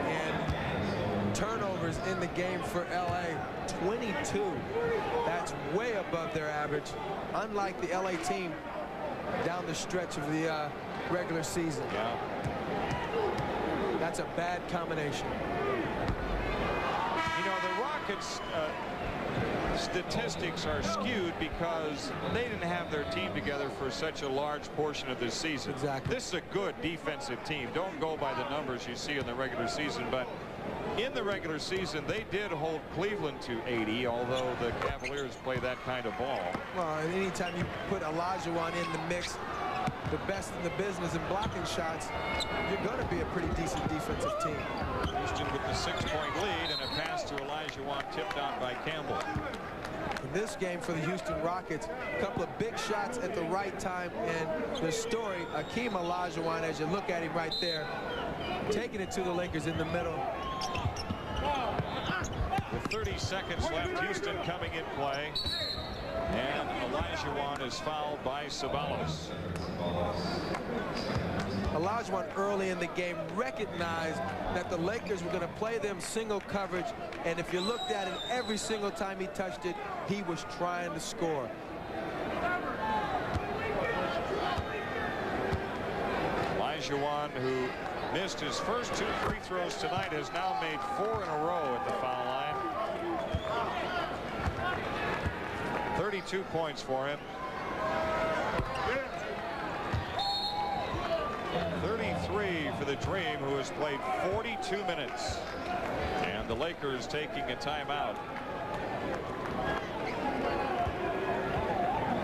and turnovers in the game for LA. 22. That's way above their average, unlike the LA team down the stretch of the regular season.
Yeah.
That's a bad combination.
You know, the Rockets statistics are skewed because they didn't have their team together for such a large portion of this season.
Exactly.
This is a good defensive team. Don't go by the numbers you see in the regular season, but in the regular season, they did hold Cleveland to 80, although the Cavaliers play that kind of ball.
Well, anytime you put Olajuwon in the mix, the best in the business in blocking shots, you're going to be a pretty decent defensive team.
Houston with the 6-point lead and a pass to Olajuwon tipped on by Campbell.
In this game for the Houston Rockets, a couple of big shots at the right time, and the story, Hakeem Olajuwon, as you look at him right there, taking it to the Lakers in the middle.
With 30 seconds left, Houston coming in play. And Olajuwon is fouled by Ceballos.
Olajuwon early in the game recognized that the Lakers were going to play them single coverage, and if you looked at it, every single time he touched it, he was trying to score.
Olajuwon, who missed his first 2 free throws tonight, has now made 4 in a row at the foul line. 32 points for him. 33 for the Dream, who has played 42 minutes. And the Lakers taking a timeout,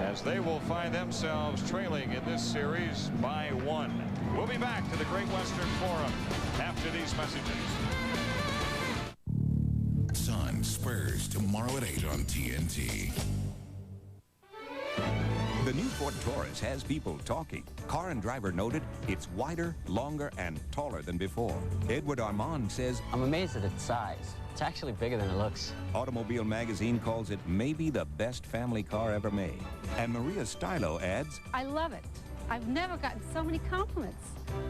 as they will find themselves trailing in this series by 1. We'll be back to the Great Western Forum after these messages.
Suns Spurs tomorrow at 8 on TNT.
The new Ford Taurus has people talking. Car and Driver noted it's wider, longer, and taller than before. Edward Armand says,
I'm amazed at its size. It's actually bigger than it looks.
Automobile Magazine calls it maybe the best family car ever made. And Maria Stylo adds,
I love it. I've never gotten so many compliments.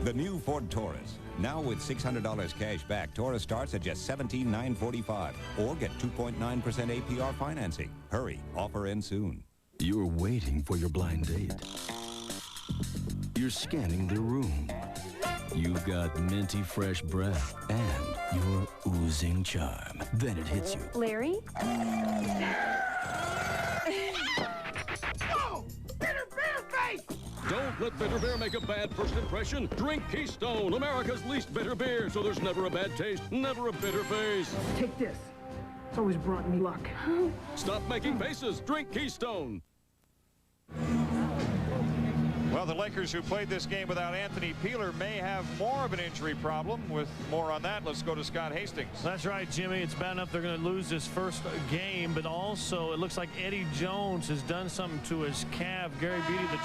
the new Ford Taurus. Now with $600 cash back, Taurus starts at just $17,945. Or get 2.9% APR financing. Hurry, offer ends soon.
You're waiting for your blind date. You're scanning the room. You've got minty fresh breath and you're oozing charm. Then it hits you.
Larry?
Oh! Bitter beer face!
Don't let Bitter Beer make a bad first impression. Drink Keystone, America's least bitter beer, so there's never a bad taste, never a bitter face.
Take this. It's always brought me luck.
Stop making faces. Drink Keystone.
Well, the Lakers, who played this game without Anthony Peeler, may have more of an injury problem. With more on that, let's go to Scott Hastings.
That's right, Jimmy. It's bad enough they're going to lose this first game, but also it looks like Eddie Jones has done something to his calf. Gary Beatty, the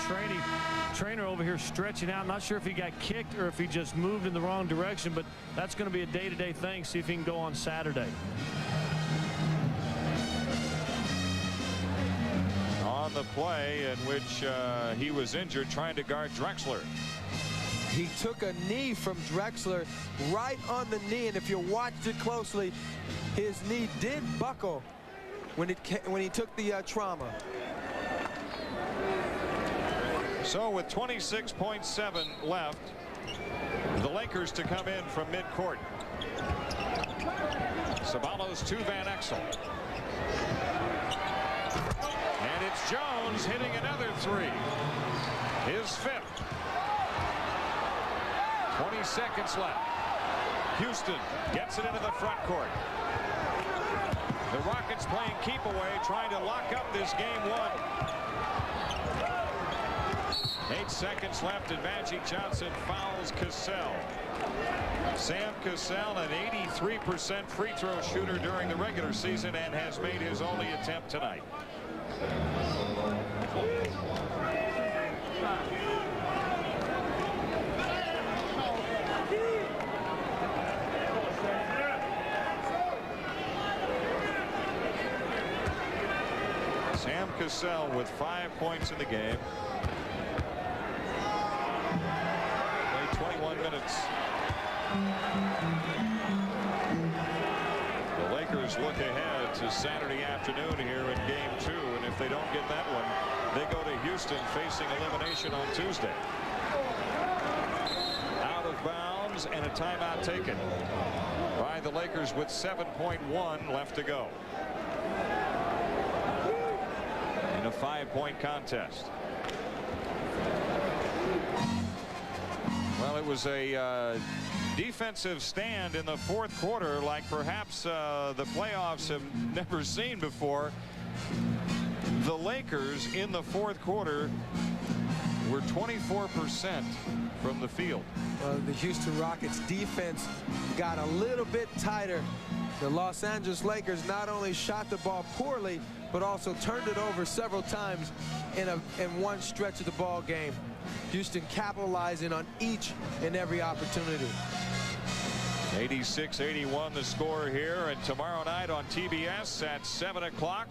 trainer over here, stretching out. Not sure if he got kicked or if he just moved in the wrong direction, but that's going to be a day-to-day thing. See if he can go on Saturday.
On the play in which he was injured trying to guard Drexler.
He took a knee from Drexler right on the knee, and if you watched it closely, his knee did buckle when he took the trauma.
So with 26.7 left, the Lakers to come in from midcourt. Ceballos to Van Exel. And it's Jones hitting another three. His fifth. 20 seconds left. Houston gets it into the front court. The Rockets playing keep away, trying to lock up this game one. 8 seconds left, and Magic Johnson fouls Cassell. Sam Cassell, an 83% free throw shooter during the regular season, and has made his only attempt tonight. Sam Cassell with 5 points in the game. 21 minutes. The Lakers look ahead to Saturday afternoon here in game 2, and if they don't get that one, they go to Houston facing elimination on Tuesday. Out of bounds and a timeout taken by the Lakers with 7.1 left to go in a 5-point contest. Well, it was a defensive stand in the fourth quarter like perhaps the playoffs have never seen before. The Lakers in the fourth quarter were 24% from the field.
The Houston Rockets defense got a little bit tighter. The Los Angeles Lakers not only shot the ball poorly, but also turned it over several times in one stretch of the ball game. Houston capitalizing on each and every opportunity.
86-81 the score here, and tomorrow night on TBS at 7 o'clock,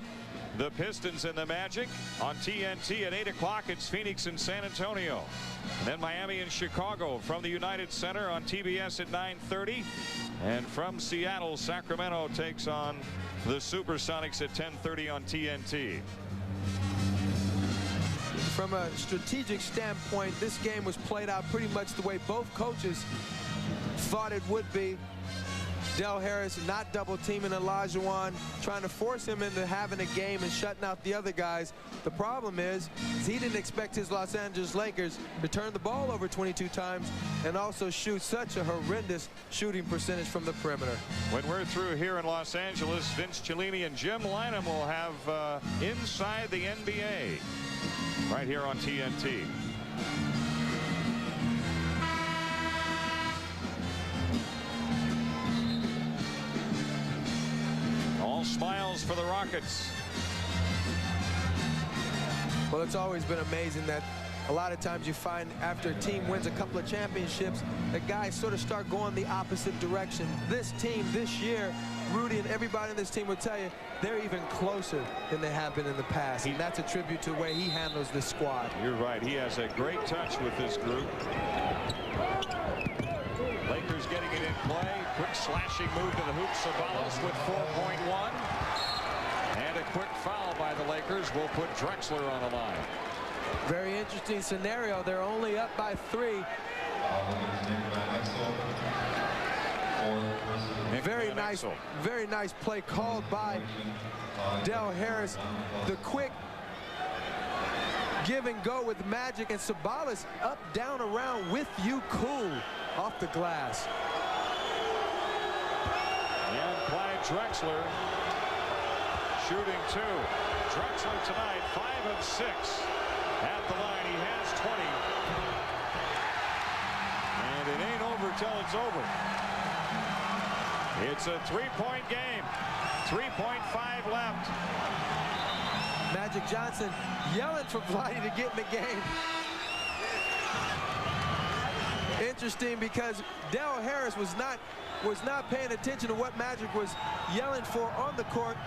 the Pistons and the Magic. On TNT at 8 o'clock, it's Phoenix and San Antonio. And then Miami and Chicago from the United Center on TBS at 9:30. And from Seattle, Sacramento takes on the Supersonics at 10:30 on TNT.
From a strategic standpoint, this game was played out pretty much the way both coaches thought it would be. Del Harris not double teaming Olajuwon, trying to force him into having a game and shutting out the other guys. The problem is he didn't expect his Los Angeles Lakers to turn the ball over 22 times and also shoot such a horrendous shooting percentage from the perimeter.
When we're through here in Los Angeles, Vince Cellini and Jim Lynam will have Inside the NBA right here on TNT. All smiles for the Rockets.
Well, it's always been amazing that a lot of times you find after a team wins a couple of championships, the guys sort of start going the opposite direction. This team this year, Rudy and everybody in this team would tell you they're even closer than they have been in the past, and that's a tribute to the way he handles this squad.
You're right. He has a great touch with this group. Lakers getting it in play. Quick slashing move to the hoop. Sabalos with 4.1. And a quick foul by the Lakers will put Drexler on the line.
Very interesting scenario. They're only up by 3. Very nice play called by Del Harris. The quick give and go with Magic, and Sabalos up, down, around with you, cool off the glass.
And Clyde Drexler shooting 2. Drexler tonight 5 of 6 at the line. He has 20. And it ain't over till it's over. It's a 3-point game. 3.5 left.
Magic Johnson yelling for Vlade to get in the game. Interesting, because Del Harris was not paying attention to what Magic was yelling for on the court.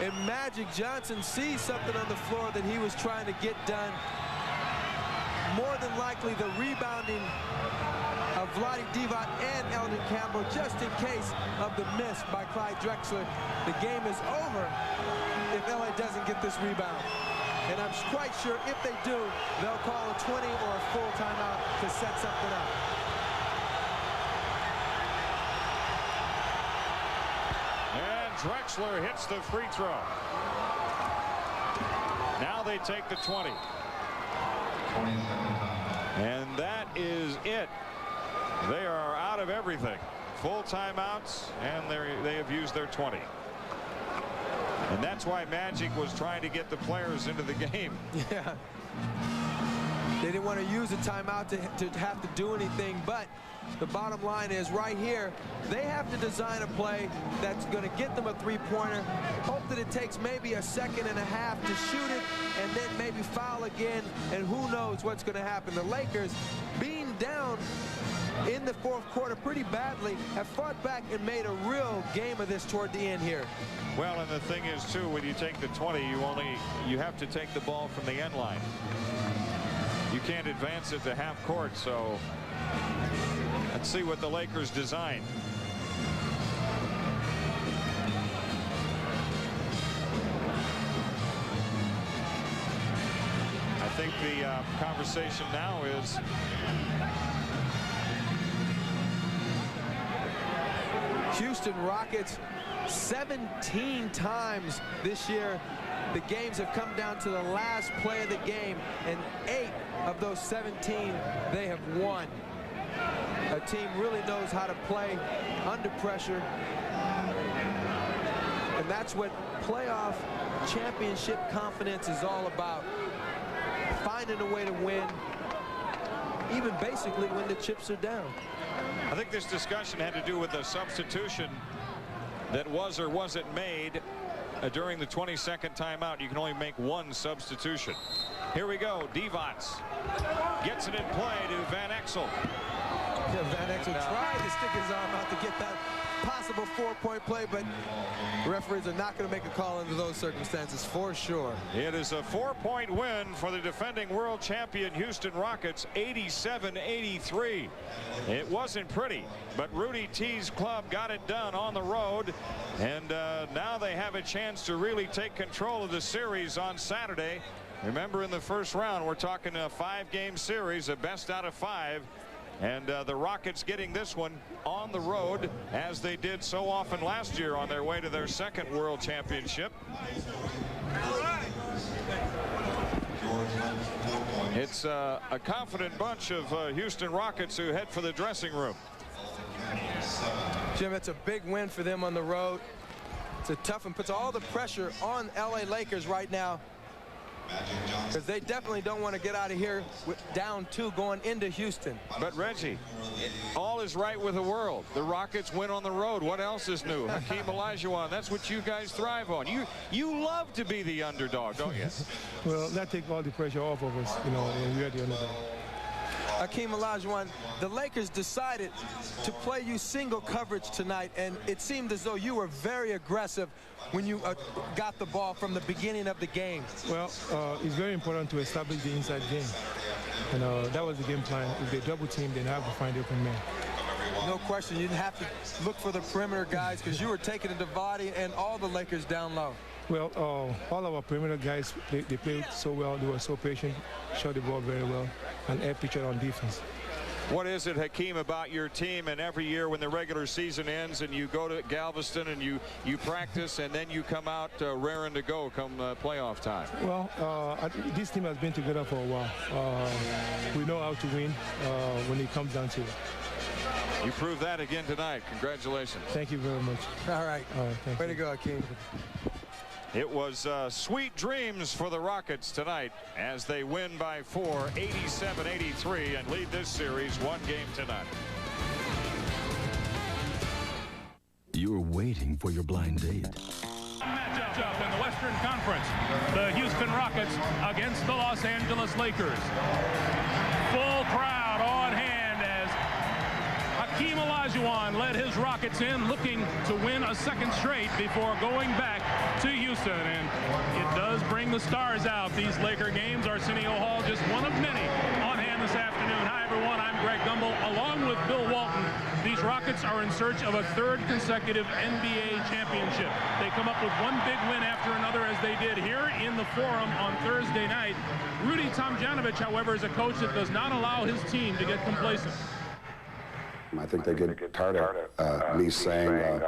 And Magic Johnson sees something on the floor that he was trying to get done. More than likely the rebounding of Vlade Divac and Eldon Campbell, just in case of the miss by Clyde Drexler. The game is over if LA doesn't get this rebound. And I'm quite sure if they do, they'll call a 20 or a full timeout to set something up.
And Drexler hits the free throw. Now they take the 20. And that is it. They are out of everything. Full timeouts, and they have used their 20. And that's why Magic was trying to get the players into the game.
Yeah. They didn't want to use a timeout to have to do anything, but the bottom line is right here, they have to design a play that's going to get them a three-pointer, hope that it takes maybe a second and a half to shoot it, and then maybe foul again, and who knows what's going to happen. The Lakers, being down in the fourth quarter pretty badly, have fought back and made a real game of this toward the end here.
Well, and the thing is, too, when you take the 20, you have to take the ball from the end line. You can't advance it to half court, so let's see what the Lakers design. I think the conversation now is
Houston Rockets 17 times this year. The games have come down to the last play of the game, and 8 of those 17 they have won. A team really knows how to play under pressure, and that's what playoff championship confidence is all about. Finding a way to win, even basically when the chips are down.
I think this discussion had to do with the substitution that was or wasn't made during the 22nd timeout. You can only make one substitution. Here we go. Divac gets it in play to Van Exel.
Yeah, Van Exel tried to stick his arm out to get that possible 4-point play, but referees are not going to make a call under those circumstances for sure.
It is a 4-point win for the defending world champion Houston Rockets, 87-83. It wasn't pretty, but Rudy T's club got it done on the road, and now they have a chance to really take control of the series on Saturday. Remember, in the first round, we're talking a 5-game series, a best out of 5. And the Rockets getting this one on the road, as they did so often last year on their way to their second world championship. It's a confident bunch of Houston Rockets who head for the dressing room.
Jim, it's a big win for them on the road. It's a tough one, puts all the pressure on LA Lakers right now, because they definitely don't want to get out of here with down 2 going into Houston.
But Reggie, all is right with the world. The Rockets win on the road. What else is new? Hakeem Olajuwon, that's what you guys thrive on. You love to be the underdog, don't you?
Well, that takes all the pressure off of us, you know, when we're the underdog.
Hakeem Olajuwon, the Lakers decided to play you single coverage tonight, and it seemed as though you were very aggressive when you got the ball from the beginning of the game.
Well, it's very important to establish the inside game, and that was the game plan. If they double team, then have to find the open man.
No question, you didn't have to look for the perimeter guys, because you were taking it to Vadi and all the Lakers down low.
Well, all our perimeter guys, they played so well. They were so patient, shot the ball very well, and air picture on defense.
What is it, Hakeem, about your team, and every year when the regular season ends and you go to Galveston and you practice and then you come out raring to go come playoff time?
Well, this team has been together for a while. We know how to win when it comes down to it.
You proved that again tonight. Congratulations.
Thank you very much.
All right. Way to go, Hakeem.
It was sweet dreams for the Rockets tonight as they win by 4, 87-83, and lead this series 1 game to none.
You're waiting for your blind date.
Matchup in the Western Conference, the Houston Rockets against the Los Angeles Lakers. Full crowd on hand as Hakeem Olajuwon led his Rockets in, looking to win a second straight before going back to Houston. And it does bring the stars out. These Laker games, Arsenio Hall, just one of many on hand this afternoon. Hi, everyone. I'm Greg Gumbel, along with Bill Walton. These Rockets are in search of a 3rd consecutive NBA championship. They come up with one big win after another, as they did here in the Forum on Thursday night. Rudy Tomjanovich, however, is a coach that does not allow his team to get complacent.
I think they get tired of me saying